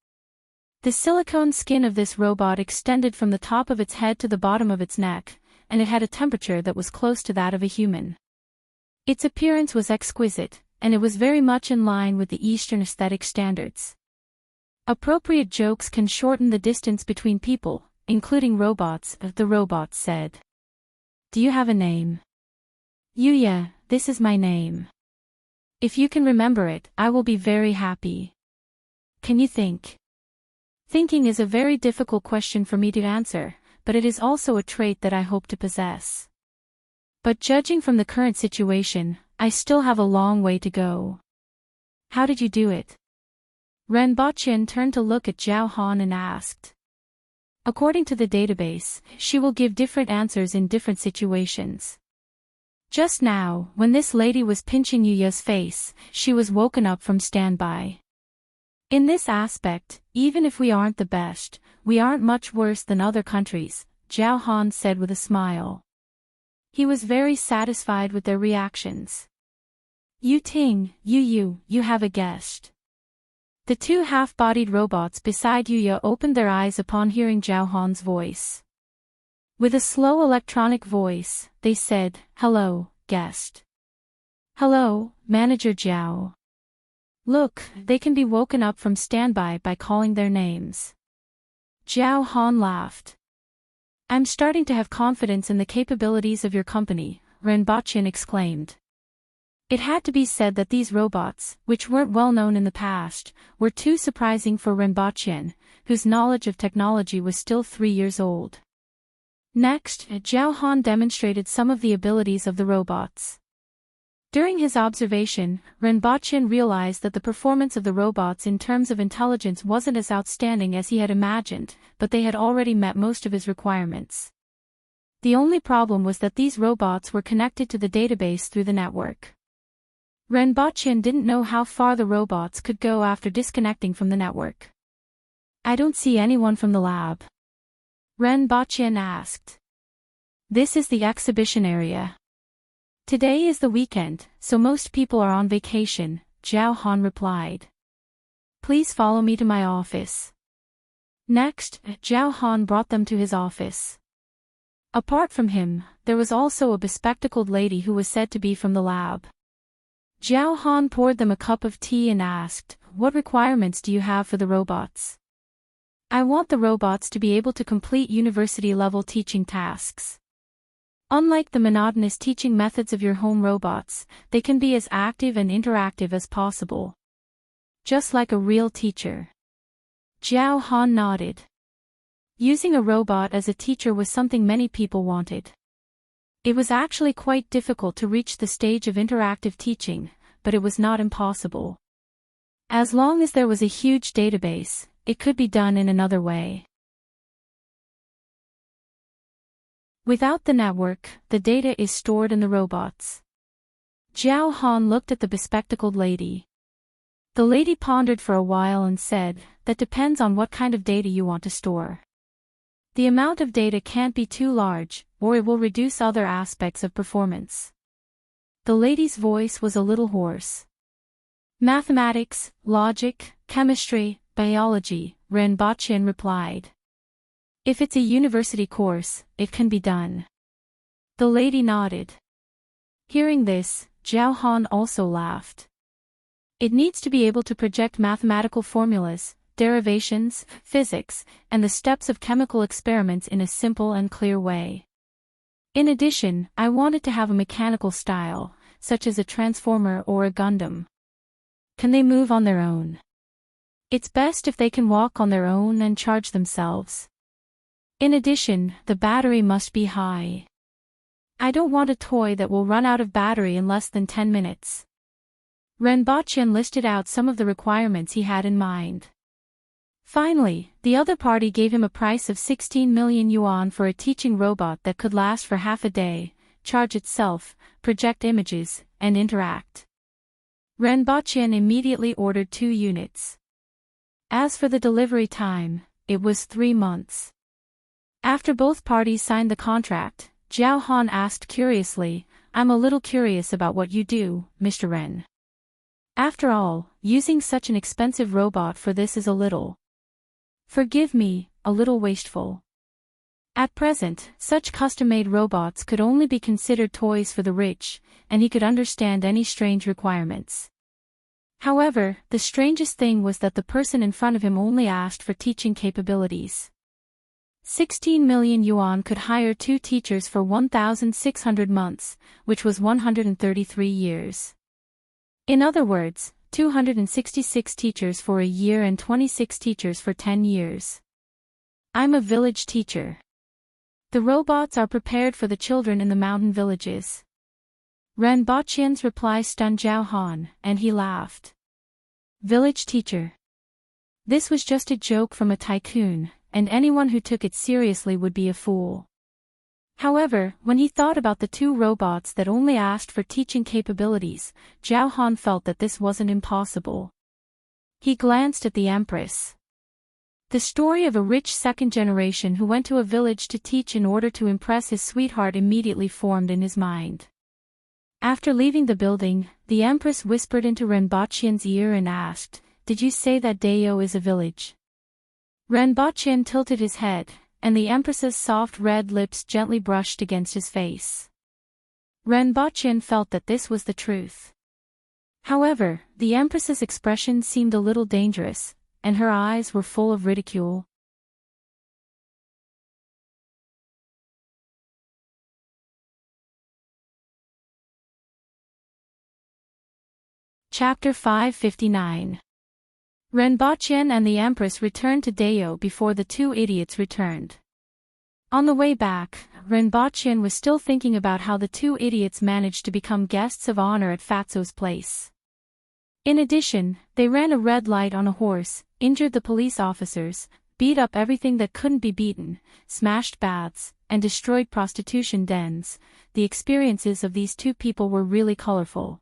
The silicone skin of this robot extended from the top of its head to the bottom of its neck, and it had a temperature that was close to that of a human. Its appearance was exquisite, and it was very much in line with the Eastern aesthetic standards. Appropriate jokes can shorten the distance between people, including robots, the robot said. "Do you have a name?" "Yuya, this is my name. If you can remember it, I will be very happy." "Can you think?" Thinking is a very difficult question for me to answer, but it is also a trait that I hope to possess. But judging from the current situation, I still have a long way to go. "How did you do it?" Renbochin turned to look at Zhao Han and asked. According to the database, she will give different answers in different situations. Just now, when this lady was pinching Yuya's face, she was woken up from standby. In this aspect, even if we aren't the best, we aren't much worse than other countries, Zhao Han said with a smile. He was very satisfied with their reactions. "Yu Ting, you have a guest." The two half-bodied robots beside Yuya opened their eyes upon hearing Zhao Han's voice. With a slow electronic voice, they said, "Hello, guest." "Hello, Manager Zhao." Look, they can be woken up from standby by calling their names. Zhao Han laughed. "I'm starting to have confidence in the capabilities of your company," Renbochin exclaimed. It had to be said that these robots, which weren't well known in the past, were too surprising for Renbochin, whose knowledge of technology was still 3 years old. Next, Zhao Han demonstrated some of the abilities of the robots. During his observation, Renbochin realized that the performance of the robots in terms of intelligence wasn't as outstanding as he had imagined, but they had already met most of his requirements. The only problem was that these robots were connected to the database through the network. Renbochin didn't know how far the robots could go after disconnecting from the network. "I don't see anyone from the lab," Renbochin asked. "This is the exhibition area. Today is the weekend, so most people are on vacation," Zhao Han replied. "Please follow me to my office." Next, Zhao Han brought them to his office. Apart from him, there was also a bespectacled lady who was said to be from the lab. Zhao Han poured them a cup of tea and asked, "What requirements do you have for the robots?" "I want the robots to be able to complete university-level teaching tasks. Unlike the monotonous teaching methods of your home robots, they can be as active and interactive as possible. Just like a real teacher." Zhao Han nodded. Using a robot as a teacher was something many people wanted. It was actually quite difficult to reach the stage of interactive teaching, but it was not impossible. As long as there was a huge database, it could be done in another way. Without the network, the data is stored in the robots. Zhao Han looked at the bespectacled lady. The lady pondered for a while and said, "That depends on what kind of data you want to store. The amount of data can't be too large, or it will reduce other aspects of performance. The lady's voice was a little hoarse. Mathematics, logic, chemistry, biology, Renbochin replied. If it's a university course, it can be done. The lady nodded. Hearing this, Zhao Han also laughed. It needs to be able to project mathematical formulas, derivations, physics, and the steps of chemical experiments in a simple and clear way. In addition, I wanted to have a mechanical style, such as a transformer or a Gundam. Can they move on their own? It's best if they can walk on their own and charge themselves. In addition, the battery must be high. I don't want a toy that will run out of battery in less than 10 minutes. Renbochin listed out some of the requirements he had in mind. Finally, the other party gave him a price of 16 million yuan for a teaching robot that could last for half a day, charge itself, project images, and interact. Renbochin immediately ordered 2 units. As for the delivery time, it was 3 months. After both parties signed the contract, Zhao Han asked curiously, I'm a little curious about what you do, Mr. Ren. After all, using such an expensive robot for this is a little, forgive me, a little wasteful. At present, such custom-made robots could only be considered toys for the rich, and he could understand any strange requirements. However, the strangest thing was that the person in front of him only asked for teaching capabilities. 16 million yuan could hire 2 teachers for 1,600 months, which was 133 years. In other words, 266 teachers for a year and 26 teachers for 10 years. I'm a village teacher. The robots are prepared for the children in the mountain villages. Renbochin's reply stunned Zhao Han, and he laughed. Village teacher. This was just a joke from a tycoon, and anyone who took it seriously would be a fool. However, when he thought about the 2 robots that only asked for teaching capabilities, Zhao Han felt that this wasn't impossible. He glanced at the Empress. The story of a rich second generation who went to a village to teach in order to impress his sweetheart immediately formed in his mind. After leaving the building, the Empress whispered into Renbochin's ear and asked, Did you say that Dayo is a village? Renbochin tilted his head, and the Empress's soft red lips gently brushed against his face. Renbochin felt that this was the truth. However, the Empress's expression seemed a little dangerous, and her eyes were full of ridicule. Chapter 559. Renbochin and the Empress returned to Dayo before the 2 idiots returned. On the way back, Renbochin was still thinking about how the 2 idiots managed to become guests of honor at Fatso's place. In addition, they ran a red light on a horse, injured the police officers, beat up everything that couldn't be beaten, smashed baths, and destroyed prostitution dens. The experiences of these 2 people were really colorful.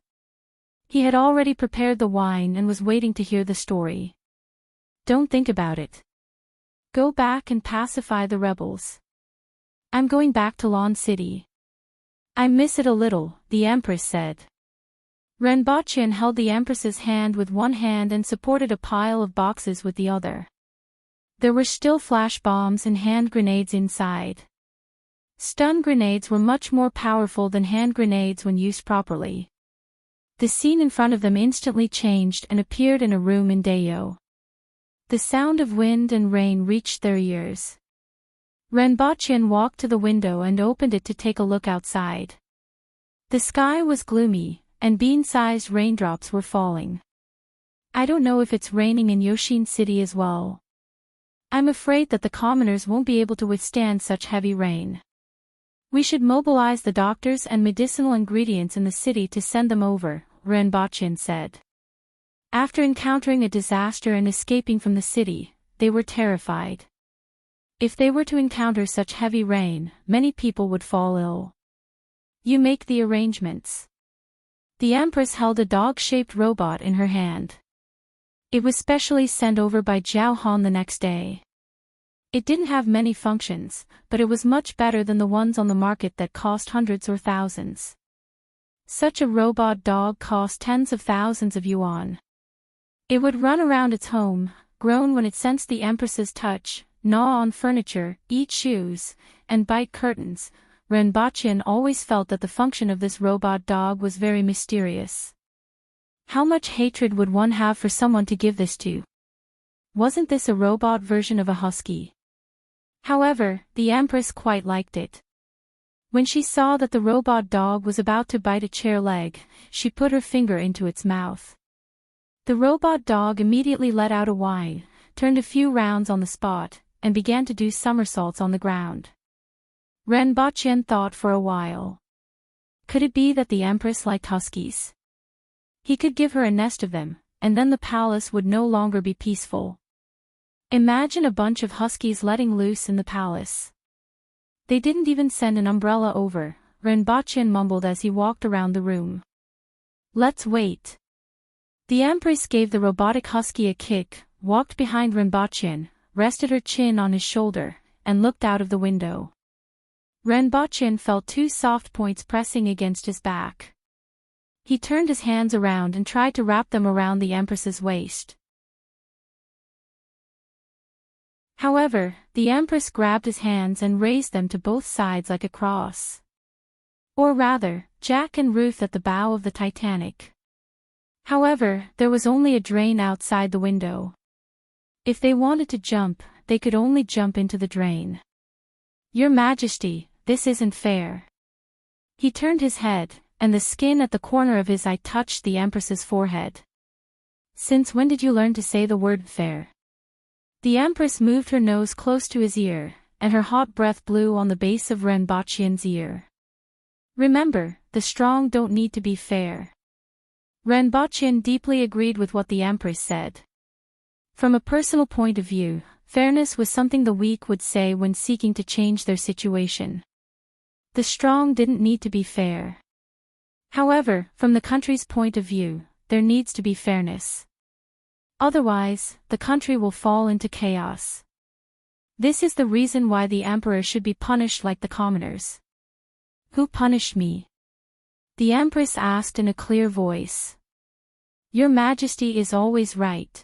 He had already prepared the wine and was waiting to hear the story. Don't think about it. Go back and pacify the rebels. I'm going back to Lawn City. I miss it a little, the Empress said. Renbochin held the Empress's hand with one hand and supported a pile of boxes with the other. There were still flash bombs and hand grenades inside. Stun grenades were much more powerful than hand grenades when used properly. The scene in front of them instantly changed and appeared in a room in Dayo. The sound of wind and rain reached their ears. Renbochin walked to the window and opened it to take a look outside. The sky was gloomy, and bean-sized raindrops were falling. I don't know if it's raining in Yoshin City as well. I'm afraid that the commoners won't be able to withstand such heavy rain. We should mobilize the doctors and medicinal ingredients in the city to send them over, Renbochin said. After encountering a disaster and escaping from the city, they were terrified. If they were to encounter such heavy rain, many people would fall ill. You make the arrangements. The Empress held a dog-shaped robot in her hand. It was specially sent over by Zhao Han the next day. It didn't have many functions, but it was much better than the ones on the market that cost hundreds or thousands. Such a robot dog cost tens of thousands of yuan. It would run around its home, groan when it sensed the Empress's touch, gnaw on furniture, eat shoes, and bite curtains. Renbachien always felt that the function of this robot dog was very mysterious. How much hatred would one have for someone to give this to? Wasn't this a robot version of a husky? However, the Empress quite liked it. When she saw that the robot dog was about to bite a chair leg, she put her finger into its mouth. The robot dog immediately let out a whine, turned a few rounds on the spot, and began to do somersaults on the ground. Renbachien thought for a while. Could it be that the Empress liked huskies? He could give her a nest of them, and then the palace would no longer be peaceful. Imagine a bunch of huskies letting loose in the palace. They didn't even send an umbrella over, Renbachien mumbled as he walked around the room. Let's wait. The Empress gave the robotic husky a kick, walked behind Renbachien, rested her chin on his shoulder, and looked out of the window. Renbachien felt two soft points pressing against his back. He turned his hands around and tried to wrap them around the Empress's waist. However, the Empress grabbed his hands and raised them to both sides like a cross. Or rather, Jack and Ruth at the bow of the Titanic. However, there was only a drain outside the window. If they wanted to jump, they could only jump into the drain. Your Majesty, this isn't fair. He turned his head, and the skin at the corner of his eye touched the Empress's forehead. Since when did you learn to say the word fair? The Empress moved her nose close to his ear, and her hot breath blew on the base of Renbachien's ear. Remember, the strong don't need to be fair. Renbachien deeply agreed with what the Empress said. From a personal point of view, fairness was something the weak would say when seeking to change their situation. The strong didn't need to be fair. However, from the country's point of view, there needs to be fairness. Otherwise, the country will fall into chaos. This is the reason why the emperor should be punished like the commoners. Who punished me? The Empress asked in a clear voice. Your Majesty is always right.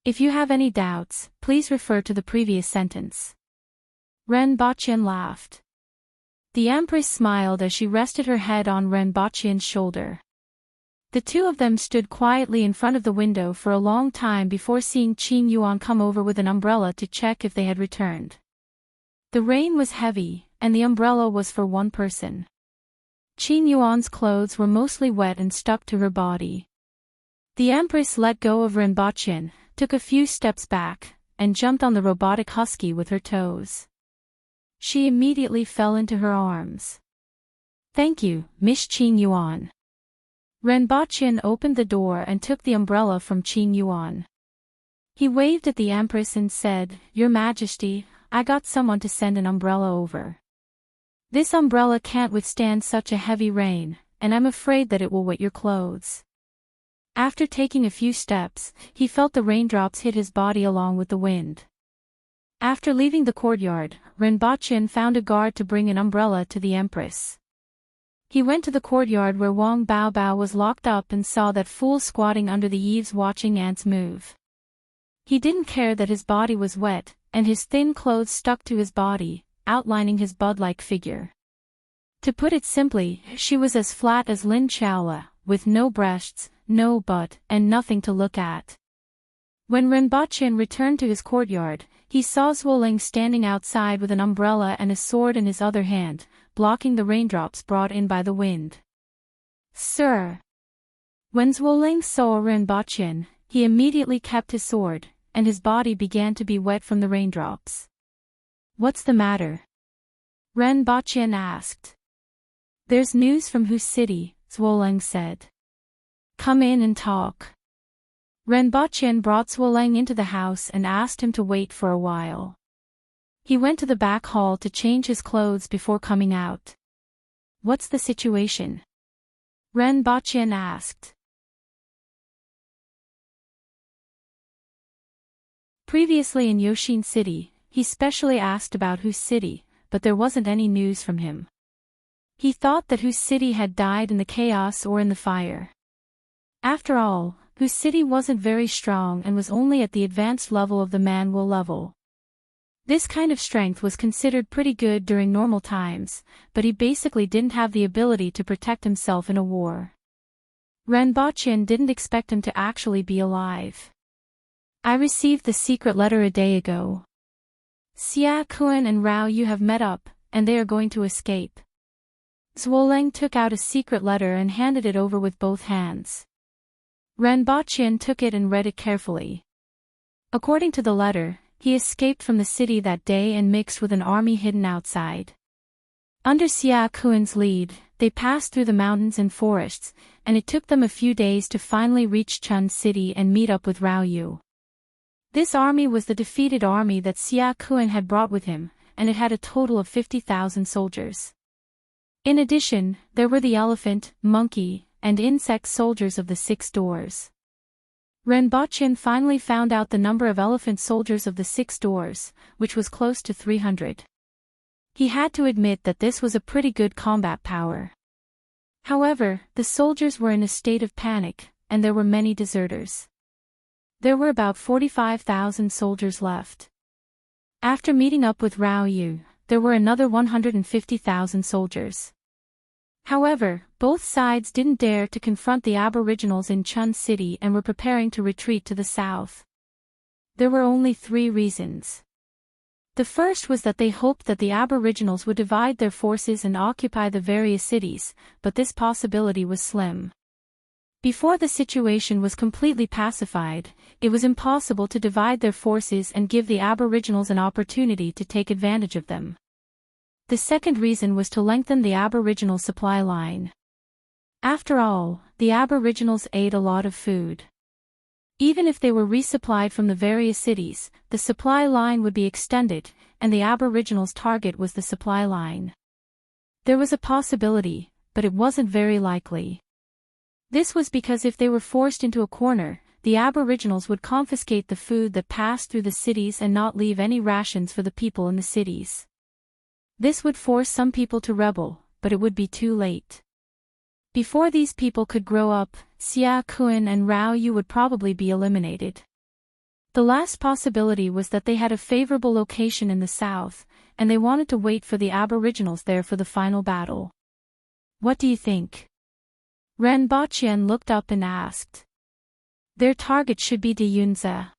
If you have any doubts, please refer to the previous sentence. Renbachien laughed. The Empress smiled as she rested her head on Renbachien's shoulder. The two of them stood quietly in front of the window for a long time before seeing Qin Yuan come over with an umbrella to check if they had returned. The rain was heavy, and the umbrella was for one person. Qin Yuan's clothes were mostly wet and stuck to her body. The Empress let go of Renbachien, took a few steps back, and jumped on the robotic husky with her toes. She immediately fell into her arms. Thank you, Miss Qin Yuan. Renbachien opened the door and took the umbrella from Qin Yuan. He waved at the Empress and said, Your Majesty, I got someone to send an umbrella over. This umbrella can't withstand such a heavy rain, and I'm afraid that it will wet your clothes. After taking a few steps, he felt the raindrops hit his body along with the wind. After leaving the courtyard, Renbachien found a guard to bring an umbrella to the Empress. He went to the courtyard where Wang Baobao was locked up and saw that fool squatting under the eaves watching ants move. He didn't care that his body was wet, and his thin clothes stuck to his body, outlining his bud-like figure. To put it simply, she was as flat as Lin Chaola, with no breasts, no butt, and nothing to look at. When Renbachien returned to his courtyard, he saw Zhuoling standing outside with an umbrella and a sword in his other hand, blocking the raindrops brought in by the wind. Sir! When Zhuoling saw Renbachien, he immediately kept his sword, and his body began to be wet from the raindrops. What's the matter? Renbachien asked. There's news from whose city, Zhuoling said. Come in and talk. Renbachien brought Zhuoling into the house and asked him to wait for a while. He went to the back hall to change his clothes before coming out. What's the situation? Renbachien asked. Previously in Yoshin City, he specially asked about whose city, but there wasn't any news from him. He thought that whose city had died in the chaos or in the fire. After all, whose city wasn't very strong and was only at the advanced level of the man-will level. This kind of strength was considered pretty good during normal times, but he basically didn't have the ability to protect himself in a war. Renbochin didn't expect him to actually be alive. I received the secret letter a day ago. Xia Kun and Rao Yu have met up, and they are going to escape. Zhuoleng took out a secret letter and handed it over with both hands. Renbochin took it and read it carefully. According to the letter, he escaped from the city that day and mixed with an army hidden outside. Under Xia Kun's lead, they passed through the mountains and forests, and it took them a few days to finally reach Chun's city and meet up with Rao Yu. This army was the defeated army that Xia Kun had brought with him, and it had a total of 50,000 soldiers. In addition, there were the elephant, monkey, and insect soldiers of the 6 doors. Renbochin finally found out the number of elephant soldiers of the 6 doors, which was close to 300. He had to admit that this was a pretty good combat power. However, the soldiers were in a state of panic, and there were many deserters. There were about 45,000 soldiers left. After meeting up with Rao Yu, there were another 150,000 soldiers. However, both sides didn't dare to confront the aboriginals in Chun's city and were preparing to retreat to the south. There were only 3 reasons. The first was that they hoped that the aboriginals would divide their forces and occupy the various cities, but this possibility was slim. Before the situation was completely pacified, it was impossible to divide their forces and give the aboriginals an opportunity to take advantage of them. The second reason was to lengthen the aboriginal supply line. After all, the aboriginals ate a lot of food. Even if they were resupplied from the various cities, the supply line would be extended, and the aboriginals' target was the supply line. There was a possibility, but it wasn't very likely. This was because if they were forced into a corner, the aboriginals would confiscate the food that passed through the cities and not leave any rations for the people in the cities. This would force some people to rebel, but it would be too late. Before these people could grow up, Xia Kun and Rao Yu would probably be eliminated. The last possibility was that they had a favorable location in the south, and they wanted to wait for the aboriginals there for the final battle. What do you think? Renbochin looked up and asked. Their target should be Deyunze.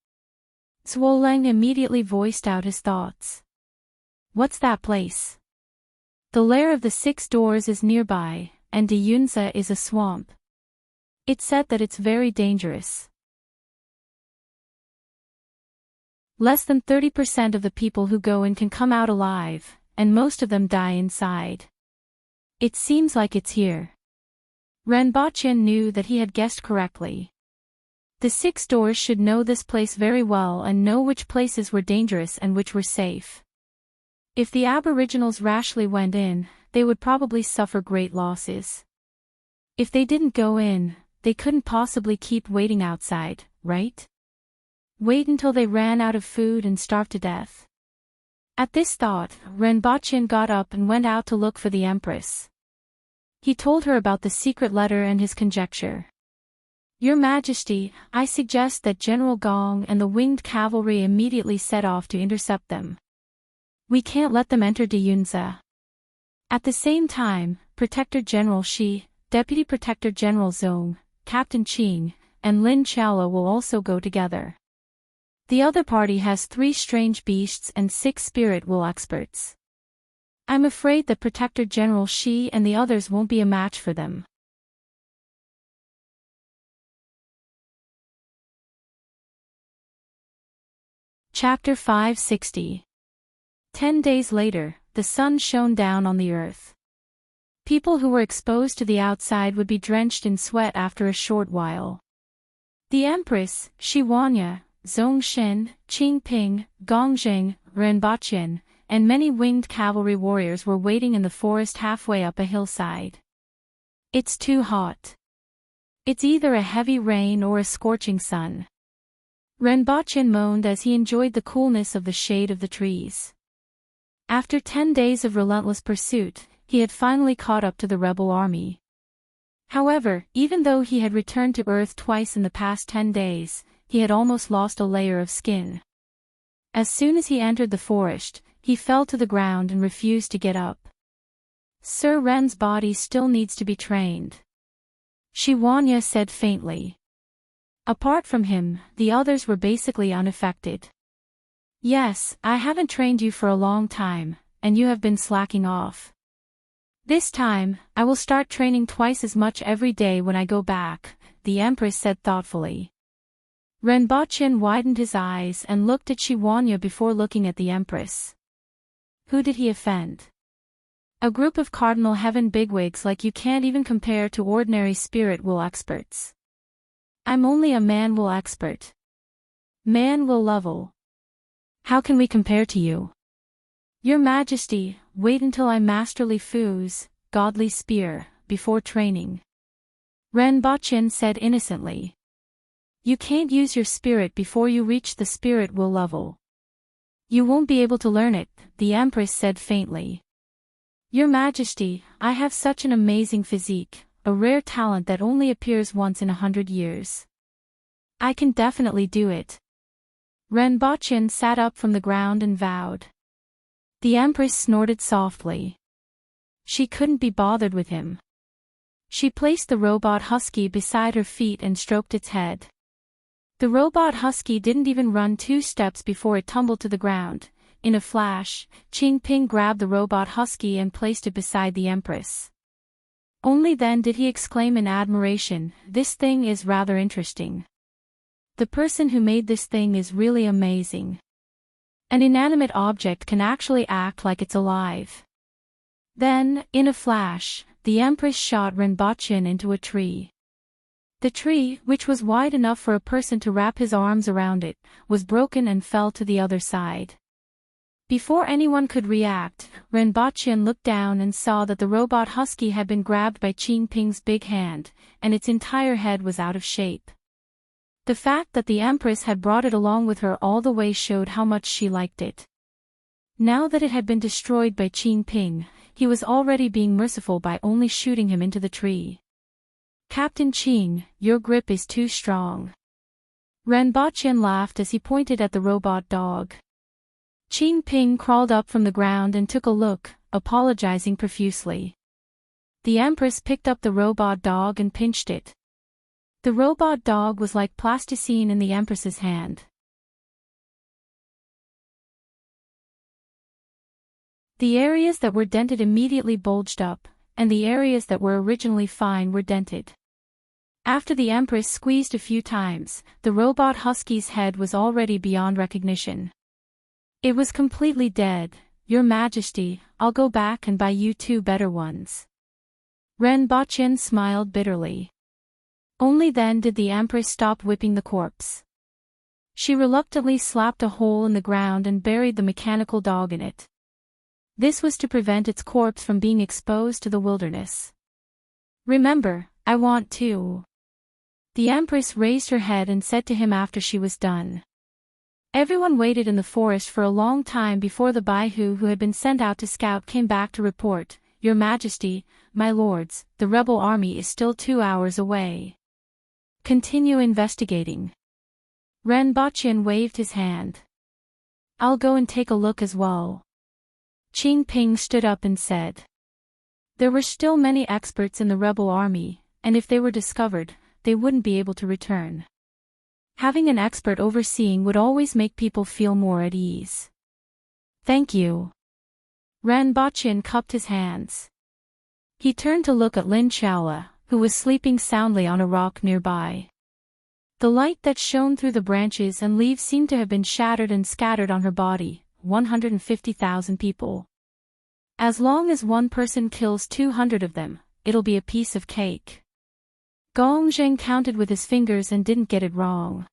Zhuoleng immediately voiced out his thoughts. What's that place? The lair of the 6 doors is nearby, and Deyunze is a swamp. It's said that it's very dangerous. Less than 30% of the people who go in can come out alive, and most of them die inside. It seems like it's here. Renbochin knew that he had guessed correctly. The 6 doors should know this place very well and know which places were dangerous and which were safe. If the aboriginals rashly went in, they would probably suffer great losses. If they didn't go in, they couldn't possibly keep waiting outside, right? Wait until they ran out of food and starved to death. At this thought, Renbochin got up and went out to look for the Empress. He told her about the secret letter and his conjecture. Your Majesty, I suggest that General Gong and the winged cavalry immediately set off to intercept them. We can't let them enter Deyunze. At the same time, Protector General Shi, Deputy Protector General Zong, Captain Qing, and Lin Chaola will also go together. The other party has 3 strange beasts and 6 spirit will experts. I'm afraid that Protector General Shi and the others won't be a match for them. Chapter 560. 10 days later, the sun shone down on the earth. People who were exposed to the outside would be drenched in sweat after a short while. The Empress, Shi Wanya, Zongshin, Qingping, Gongjing, Renbochin, and many winged cavalry warriors were waiting in the forest halfway up a hillside. It's too hot. It's either a heavy rain or a scorching sun. Renbochin moaned as he enjoyed the coolness of the shade of the trees. After 10 days of relentless pursuit, he had finally caught up to the rebel army. However, even though he had returned to Earth twice in the past 10 days, he had almost lost a layer of skin. As soon as he entered the forest, he fell to the ground and refused to get up. Sir Ren's body still needs to be trained, Shiwanya said faintly. Apart from him, the others were basically unaffected. Yes, I haven't trained you for a long time, and you have been slacking off. This time, I will start training twice as much every day when I go back, the Empress said thoughtfully. Renbochin widened his eyes and looked at Shiwanya before looking at the Empress. Who did he offend? A group of Cardinal Heaven bigwigs like you can't even compare to ordinary spirit will experts. I'm only a man will expert. Man will level. How can we compare to you? Your Majesty, wait until I masterly Fu's godly spear, before training. Renbochin said innocently. You can't use your spirit before you reach the spirit will level. You won't be able to learn it, the Empress said faintly. Your Majesty, I have such an amazing physique, a rare talent that only appears once in 100 years. I can definitely do it. Renbochin sat up from the ground and vowed. The Empress snorted softly. She couldn't be bothered with him. She placed the robot husky beside her feet and stroked its head. The robot husky didn't even run 2 steps before it tumbled to the ground. In a flash, Qingping grabbed the robot husky and placed it beside the Empress. Only then did he exclaim in admiration, this thing is rather interesting. The person who made this thing is really amazing. An inanimate object can actually act like it's alive. Then, in a flash, the Empress shot Renbochin into a tree. The tree, which was wide enough for a person to wrap his arms around it, was broken and fell to the other side. Before anyone could react, Renbochin looked down and saw that the robot husky had been grabbed by Qingping's big hand, and its entire head was out of shape. The fact that the Empress had brought it along with her all the way showed how much she liked it. Now that it had been destroyed by Qingping, he was already being merciful by only shooting him into the tree. Captain Qing, your grip is too strong. Renbochin laughed as he pointed at the robot dog. Qingping crawled up from the ground and took a look, apologizing profusely. The Empress picked up the robot dog and pinched it. The robot dog was like plasticine in the Empress's hand. The areas that were dented immediately bulged up, and the areas that were originally fine were dented. After the Empress squeezed a few times, the robot husky's head was already beyond recognition. It was completely dead. Your Majesty, I'll go back and buy you 2 better ones. Renbochin smiled bitterly. Only then did the Empress stop whipping the corpse. She reluctantly slapped a hole in the ground and buried the mechanical dog in it. This was to prevent its corpse from being exposed to the wilderness. Remember, I want to. The Empress raised her head and said to him after she was done. Everyone waited in the forest for a long time before the Baihu who had been sent out to scout came back to report, Your Majesty, my lords, the rebel army is still 2 hours away. Continue investigating. Renbochin waved his hand. I'll go and take a look as well. Qingping stood up and said. There were still many experts in the rebel army, and if they were discovered, they wouldn't be able to return. Having an expert overseeing would always make people feel more at ease. Thank you. Renbochin cupped his hands. He turned to look at Lin Chaola, who was sleeping soundly on a rock nearby. The light that shone through the branches and leaves seemed to have been shattered and scattered on her body, 150,000 people. As long as one person kills 200 of them, it'll be a piece of cake. Gongzheng counted with his fingers and didn't get it wrong.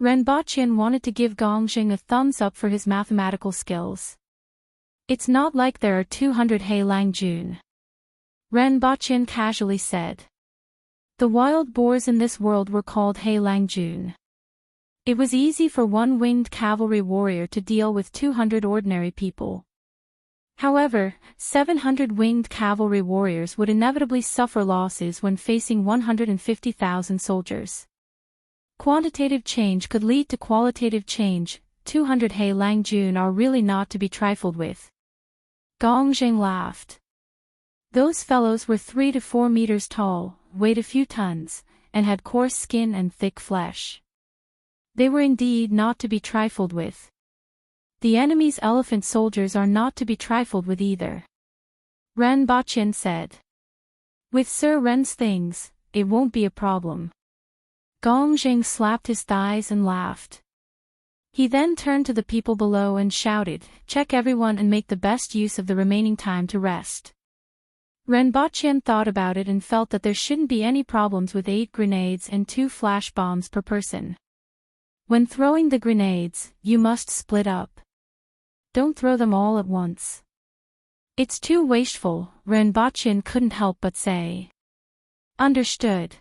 Renbochin wanted to give Gongzheng a thumbs up for his mathematical skills. It's not like there are 200 He Langjun. Renbochin casually said. The wild boars in this world were called He Langjun. It was easy for one winged cavalry warrior to deal with 200 ordinary people. However, 700 winged cavalry warriors would inevitably suffer losses when facing 150,000 soldiers. Quantitative change could lead to qualitative change. 200 He Lang Jun are really not to be trifled with. Gong Jing laughed. Those fellows were 3 to 4 meters tall, weighed a few tons, and had coarse skin and thick flesh. They were indeed not to be trifled with. The enemy's elephant soldiers are not to be trifled with either. Ren Baqin said. With Sir Ren's things, it won't be a problem. Gong Jing slapped his thighs and laughed. He then turned to the people below and shouted, "Check everyone and make the best use of the remaining time to rest." Ren Baqin thought about it and felt that there shouldn't be any problems with 8 grenades and 2 flash bombs per person. When throwing the grenades, you must split up. Don't throw them all at once. It's too wasteful, Ren Baqin couldn't help but say. Understood.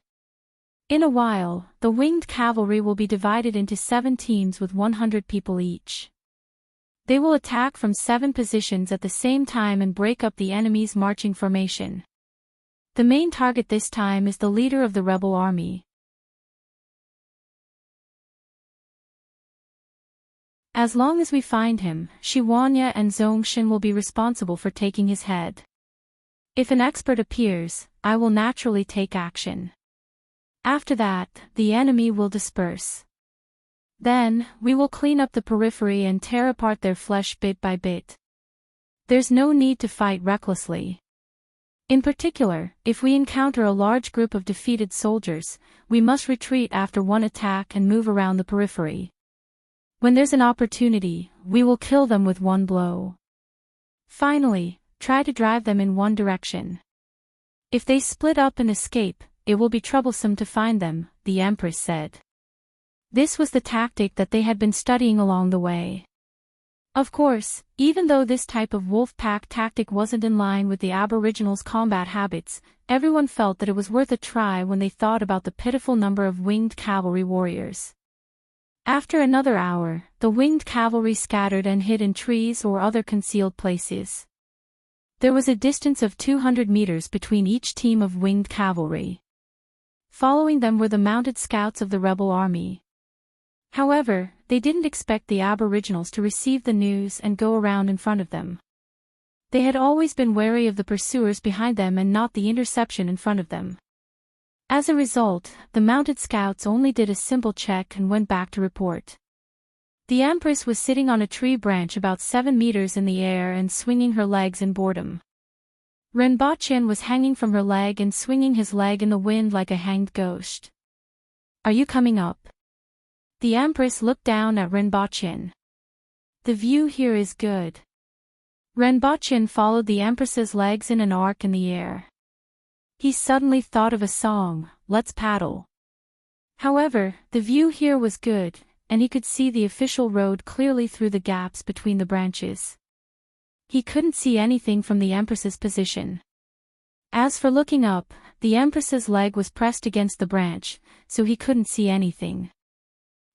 In a while, the winged cavalry will be divided into 7 teams with 100 people each. They will attack from 7 positions at the same time and break up the enemy's marching formation. The main target this time is the leader of the rebel army. As long as we find him, Shiwanya and Zongshin will be responsible for taking his head. If an expert appears, I will naturally take action. After that, the enemy will disperse. Then, we will clean up the periphery and tear apart their flesh bit by bit. There's no need to fight recklessly. In particular, if we encounter a large group of defeated soldiers, we must retreat after one attack and move around the periphery. When there's an opportunity, we will kill them with one blow. Finally, try to drive them in one direction. If they split up and escape, it will be troublesome to find them, the Empress said. This was the tactic that they had been studying along the way. Of course, even though this type of wolf pack tactic wasn't in line with the Aboriginals' combat habits, everyone felt that it was worth a try when they thought about the pitiful number of winged cavalry warriors. After another hour, the winged cavalry scattered and hid in trees or other concealed places. There was a distance of 200 meters between each team of winged cavalry. Following them were the mounted scouts of the rebel army. However, they didn't expect the Aboriginals to receive the news and go around in front of them. They had always been wary of the pursuers behind them and not the interception in front of them. As a result, the mounted scouts only did a simple check and went back to report. The Empress was sitting on a tree branch about 7 meters in the air and swinging her legs in boredom. Ren Baqin was hanging from her leg and swinging his leg in the wind like a hanged ghost. Are you coming up? The Empress looked down at Ren Baqin. The view here is good. Ren Baqin followed the Empress's legs in an arc in the air. He suddenly thought of a song, "Let's Paddle." However, the view here was good, and he could see the official road clearly through the gaps between the branches. He couldn't see anything from the Empress's position. As for looking up, the Empress's leg was pressed against the branch, so he couldn't see anything.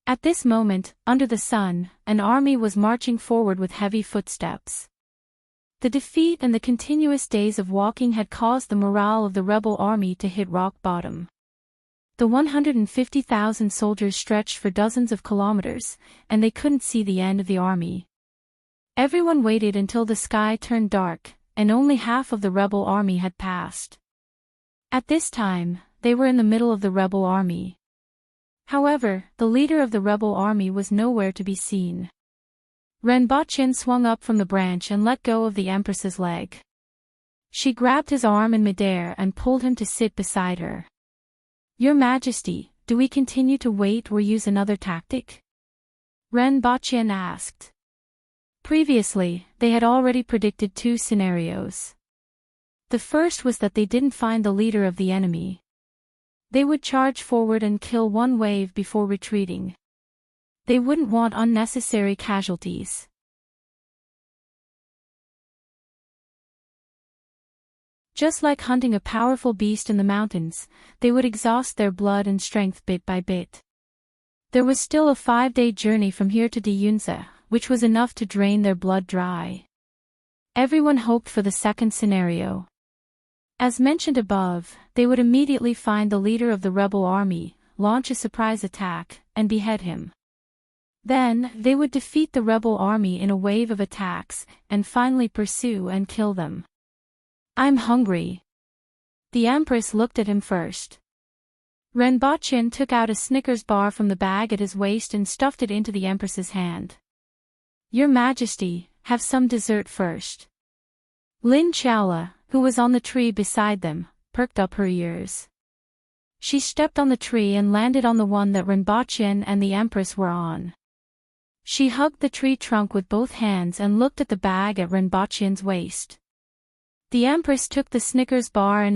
At this moment, under the sun, an army was marching forward with heavy footsteps. The defeat and the continuous days of walking had caused the morale of the rebel army to hit rock bottom. The 150,000 soldiers stretched for dozens of kilometers, and they couldn't see the end of the army. Everyone waited until the sky turned dark, and only half of the rebel army had passed. At this time, they were in the middle of the rebel army. However, the leader of the rebel army was nowhere to be seen. Ren Baqin swung up from the branch and let go of the Empress's leg. She grabbed his arm in midair and pulled him to sit beside her. Your Majesty, do we continue to wait or use another tactic? Ren Baqin asked. Previously, they had already predicted 2 scenarios. The first was that they didn't find the leader of the enemy. They would charge forward and kill one wave before retreating. They wouldn't want unnecessary casualties. Just like hunting a powerful beast in the mountains, they would exhaust their blood and strength bit by bit. There was still a 5-day journey from here to Diyunza, which was enough to drain their blood dry. Everyone hoped for the second scenario. As mentioned above, they would immediately find the leader of the rebel army, launch a surprise attack, and behead him. Then, they would defeat the rebel army in a wave of attacks, and finally pursue and kill them. I'm hungry. The Empress looked at him first. Renbochin took out a Snickers bar from the bag at his waist and stuffed it into the Empress's hand. Your Majesty, have some dessert first. Lin Chaola, who was on the tree beside them, perked up her ears. She stepped on the tree and landed on the one that Renbochin and the Empress were on. She hugged the tree trunk with both hands and looked at the bag at Renbochin's waist. The Empress took the Snickers bar and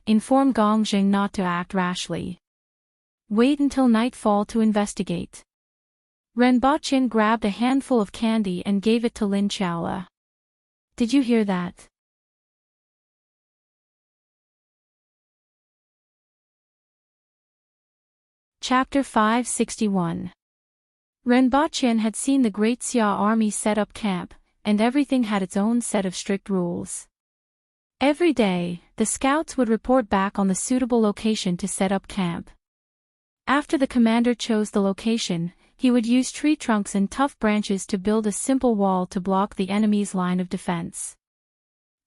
informed Gongjing not to act rashly. Wait until nightfall to investigate. Renbochin grabbed a handful of candy and gave it to Lin Chaola. Did you hear that? Chapter 561. Renbochin had seen the Great Xia army set up camp, and everything had its own set of strict rules. Every day, the scouts would report back on the suitable location to set up camp. After the commander chose the location, he would use tree trunks and tough branches to build a simple wall to block the enemy's line of defense.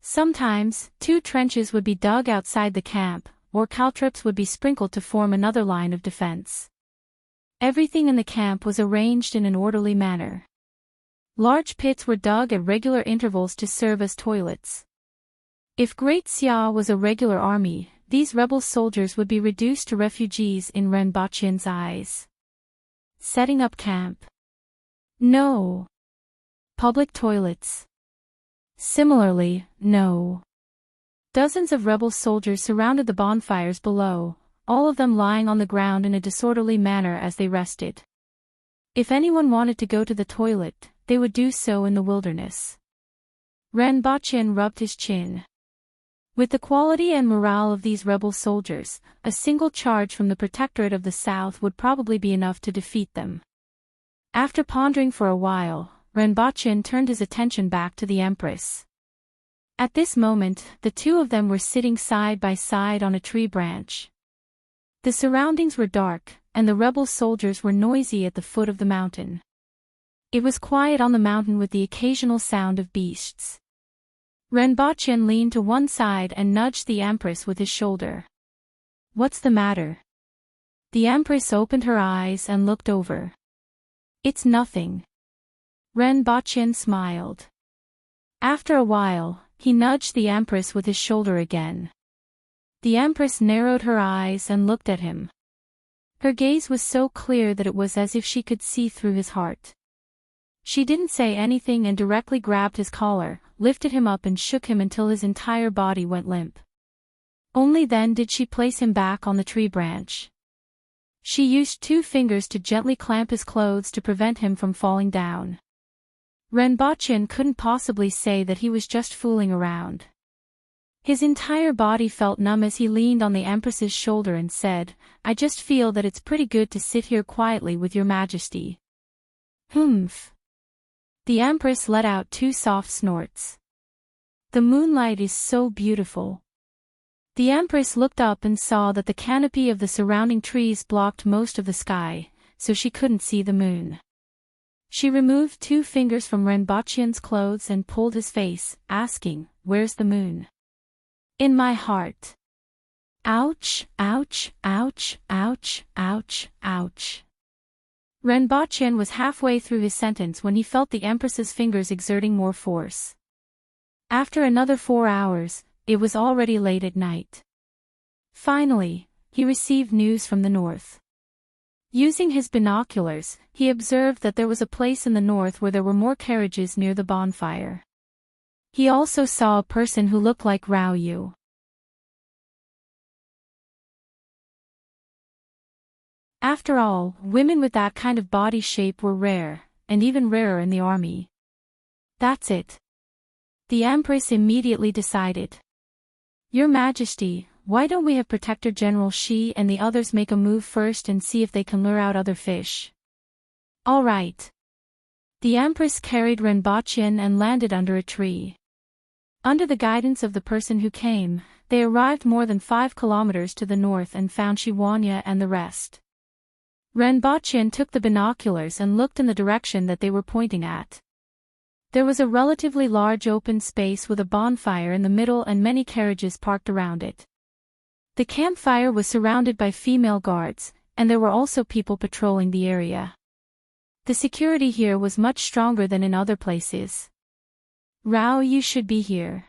Sometimes, 2 trenches would be dug outside the camp, or caltrops would be sprinkled to form another line of defense. Everything in the camp was arranged in an orderly manner. Large pits were dug at regular intervals to serve as toilets. If Great Xia was a regular army, these rebel soldiers would be reduced to refugees in Renbochin's eyes. Setting up camp. No. Public toilets. Similarly, no. Dozens of rebel soldiers surrounded the bonfires below, all of them lying on the ground in a disorderly manner as they rested. If anyone wanted to go to the toilet, they would do so in the wilderness. Renbochin rubbed his chin. With the quality and morale of these rebel soldiers, a single charge from the Protectorate of the South would probably be enough to defeat them. After pondering for a while, Renbochin turned his attention back to the Empress. At this moment, the two of them were sitting side by side on a tree branch. The surroundings were dark, and the rebel soldiers were noisy at the foot of the mountain. It was quiet on the mountain with the occasional sound of beasts. Renbochin leaned to one side and nudged the Empress with his shoulder. What's the matter? The Empress opened her eyes and looked over. It's nothing. Renbochin smiled. After a while, he nudged the Empress with his shoulder again. The Empress narrowed her eyes and looked at him. Her gaze was so clear that it was as if she could see through his heart. She didn't say anything and directly grabbed his collar, lifted him up and shook him until his entire body went limp. Only then did she place him back on the tree branch. She used 2 fingers to gently clamp his clothes to prevent him from falling down. Renbochin couldn't possibly say that he was just fooling around. His entire body felt numb as he leaned on the Empress's shoulder and said, I just feel that it's pretty good to sit here quietly with your Majesty. Humph. The Empress let out 2 soft snorts. The moonlight is so beautiful. The Empress looked up and saw that the canopy of the surrounding trees blocked most of the sky, so she couldn't see the moon. She removed 2 fingers from Renbochin's clothes and pulled his face, asking, Where's the moon? In my heart. Ouch, ouch, ouch, ouch, ouch, ouch. Renbochin was halfway through his sentence when he felt the Empress's fingers exerting more force. After another 4 hours, it was already late at night. Finally, he received news from the north. Using his binoculars, he observed that there was a place in the north where there were more carriages near the bonfire. He also saw a person who looked like Rao Yu. After all, women with that kind of body shape were rare, and even rarer in the army. That's it. The Empress immediately decided. Your Majesty, why don't we have Protector General Shi and the others make a move first and see if they can lure out other fish? All right. The Empress carried Renbochin and landed under a tree. Under the guidance of the person who came, they arrived more than 5 kilometers to the north and found Shiwanya and the rest. Renbochin took the binoculars and looked in the direction that they were pointing at. There was a relatively large open space with a bonfire in the middle and many carriages parked around it. The campfire was surrounded by female guards, and there were also people patrolling the area. The security here was much stronger than in other places. Rao, you should be here.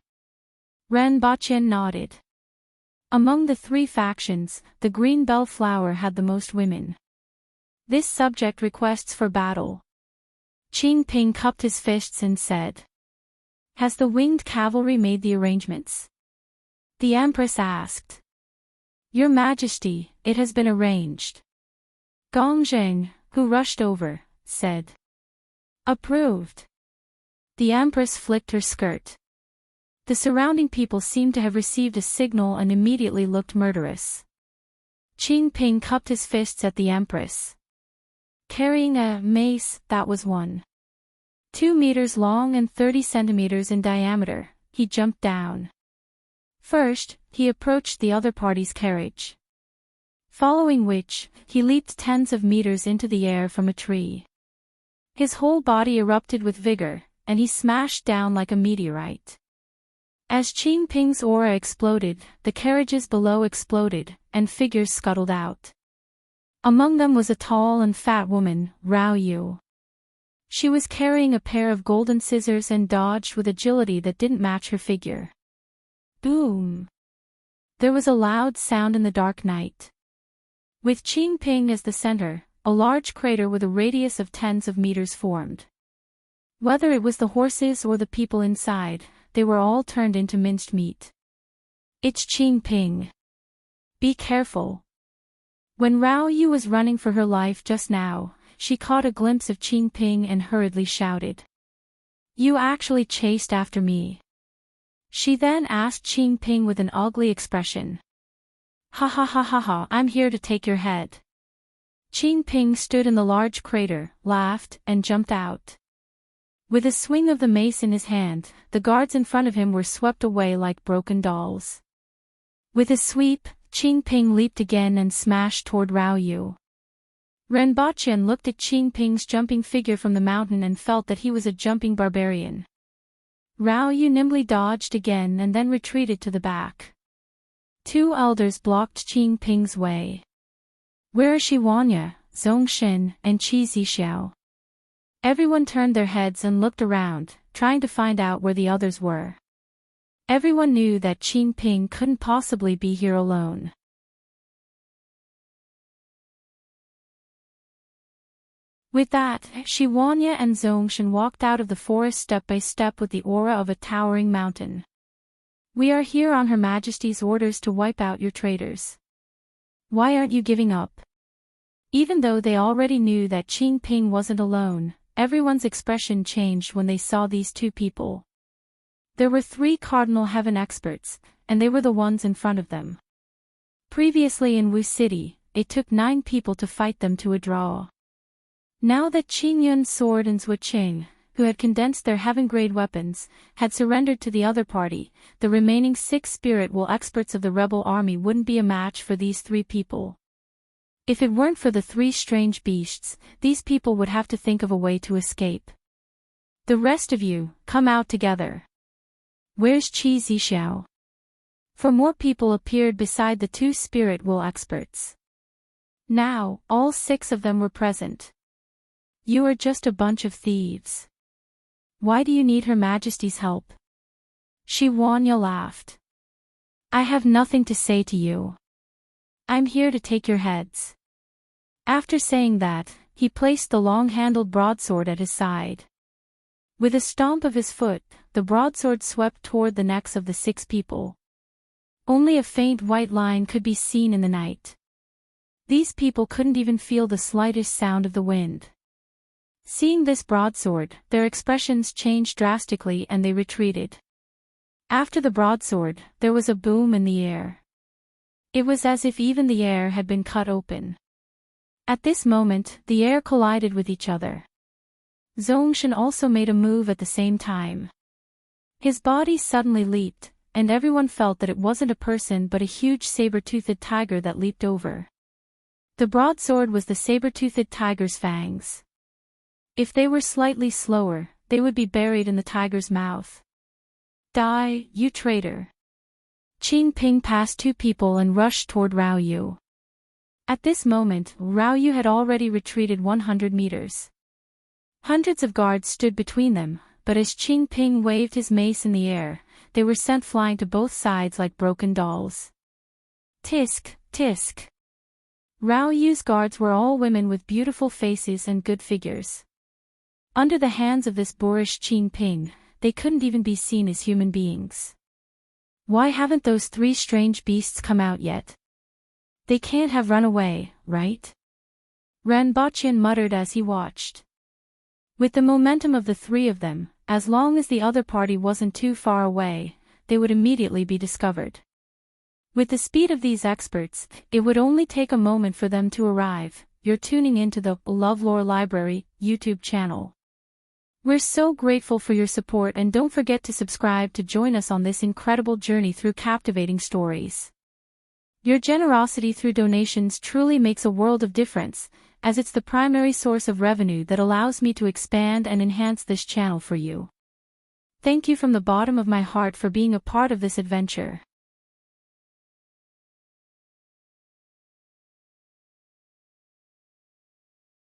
Renbochin nodded. Among the 3 factions, the Green Bell Flower had the most women. This subject requests for battle. Qing Ping cupped his fists and said. Has the winged cavalry made the arrangements? The Empress asked. Your Majesty, it has been arranged. Gongzheng, who rushed over, said. Approved. The Empress flicked her skirt. The surrounding people seemed to have received a signal and immediately looked murderous. Qing Ping cupped his fists at the Empress. Carrying a mace that was 1.2 meters long and 30 centimeters in diameter, he jumped down. First, he approached the other party's carriage. Following which, he leaped tens of meters into the air from a tree. His whole body erupted with vigor, and he smashed down like a meteorite. As Qing Ping's aura exploded, the carriages below exploded, and figures scuttled out. Among them was a tall and fat woman, Rao Yu. She was carrying a pair of golden scissors and dodged with agility that didn't match her figure. Boom! There was a loud sound in the dark night. With Qing Ping as the center, a large crater with a radius of tens of meters formed. Whether it was the horses or the people inside, they were all turned into minced meat. It's Qing Ping. Be careful. When Rao Yu was running for her life just now, she caught a glimpse of Qing Ping and hurriedly shouted. You actually chased after me. She then asked Qing Ping with an ugly expression. Ha ha ha ha ha, I'm here to take your head. Qing Ping stood in the large crater, laughed, and jumped out. With a swing of the mace in his hand, the guards in front of him were swept away like broken dolls. With a sweep, Qing Ping leaped again and smashed toward Rao Yu. Renbochin looked at Qing Ping's jumping figure from the mountain and felt that he was a jumping barbarian. Rao Yu nimbly dodged again and then retreated to the back. 2 elders blocked Qing Ping's way. Where are Shiwanya, Zhongshin, and Qi Zixiao? Everyone turned their heads and looked around, trying to find out where the others were. Everyone knew that Qing Ping couldn't possibly be here alone. With that, Shiwanya and Zhongshin walked out of the forest step by step with the aura of a towering mountain. We are here on Her Majesty's orders to wipe out your traitors. Why aren't you giving up? Even though they already knew that Qing Ping wasn't alone, everyone's expression changed when they saw these 2 people. There were 3 Cardinal Heaven experts, and they were the ones in front of them. Previously in Wu City, it took 9 people to fight them to a draw. Now that Qing Yun's sword and Zhou Qing, who had condensed their heaven-grade weapons, had surrendered to the other party, the remaining 6 spirit will experts of the rebel army wouldn't be a match for these 3 people. If it weren't for the 3 strange beasts, these people would have to think of a way to escape. The rest of you, come out together. Where's Qi Zixiao? For more people appeared beside the 2 spirit will experts. Now, all 6 of them were present. You are just a bunch of thieves. Why do you need Her Majesty's help? Shiwanya laughed. I have nothing to say to you. I'm here to take your heads. After saying that, he placed the long-handled broadsword at his side. With a stomp of his foot, the broadsword swept toward the necks of the 6 people. Only a faint white line could be seen in the night. These people couldn't even feel the slightest sound of the wind. Seeing this broadsword, their expressions changed drastically and they retreated. After the broadsword, there was a boom in the air. It was as if even the air had been cut open. At this moment, the air collided with each other. Zongshan also made a move at the same time. His body suddenly leaped, and everyone felt that it wasn't a person but a huge saber-toothed tiger that leaped over. The broadsword was the saber-toothed tiger's fangs. If they were slightly slower, they would be buried in the tiger's mouth. Die, you traitor! Qing Ping passed two people and rushed toward Rao Yu. At this moment, Rao Yu had already retreated 100 meters. Hundreds of guards stood between them, but as Qing Ping waved his mace in the air, they were sent flying to both sides like broken dolls. Tisk, tisk. Rao Yu's guards were all women with beautiful faces and good figures. Under the hands of this boorish Qing Ping, they couldn't even be seen as human beings. Why haven't those three strange beasts come out yet? They can't have run away, right? Ren Baqian muttered as he watched. With the momentum of the three of them, as long as the other party wasn't too far away, they would immediately be discovered. With the speed of these experts, it would only take a moment for them to arrive. You're tuning into the LoveLore Library YouTube channel. We're so grateful for your support, and don't forget to subscribe to join us on this incredible journey through captivating stories. Your generosity through donations truly makes a world of difference, as it's the primary source of revenue that allows me to expand and enhance this channel for you. Thank you from the bottom of my heart for being a part of this adventure.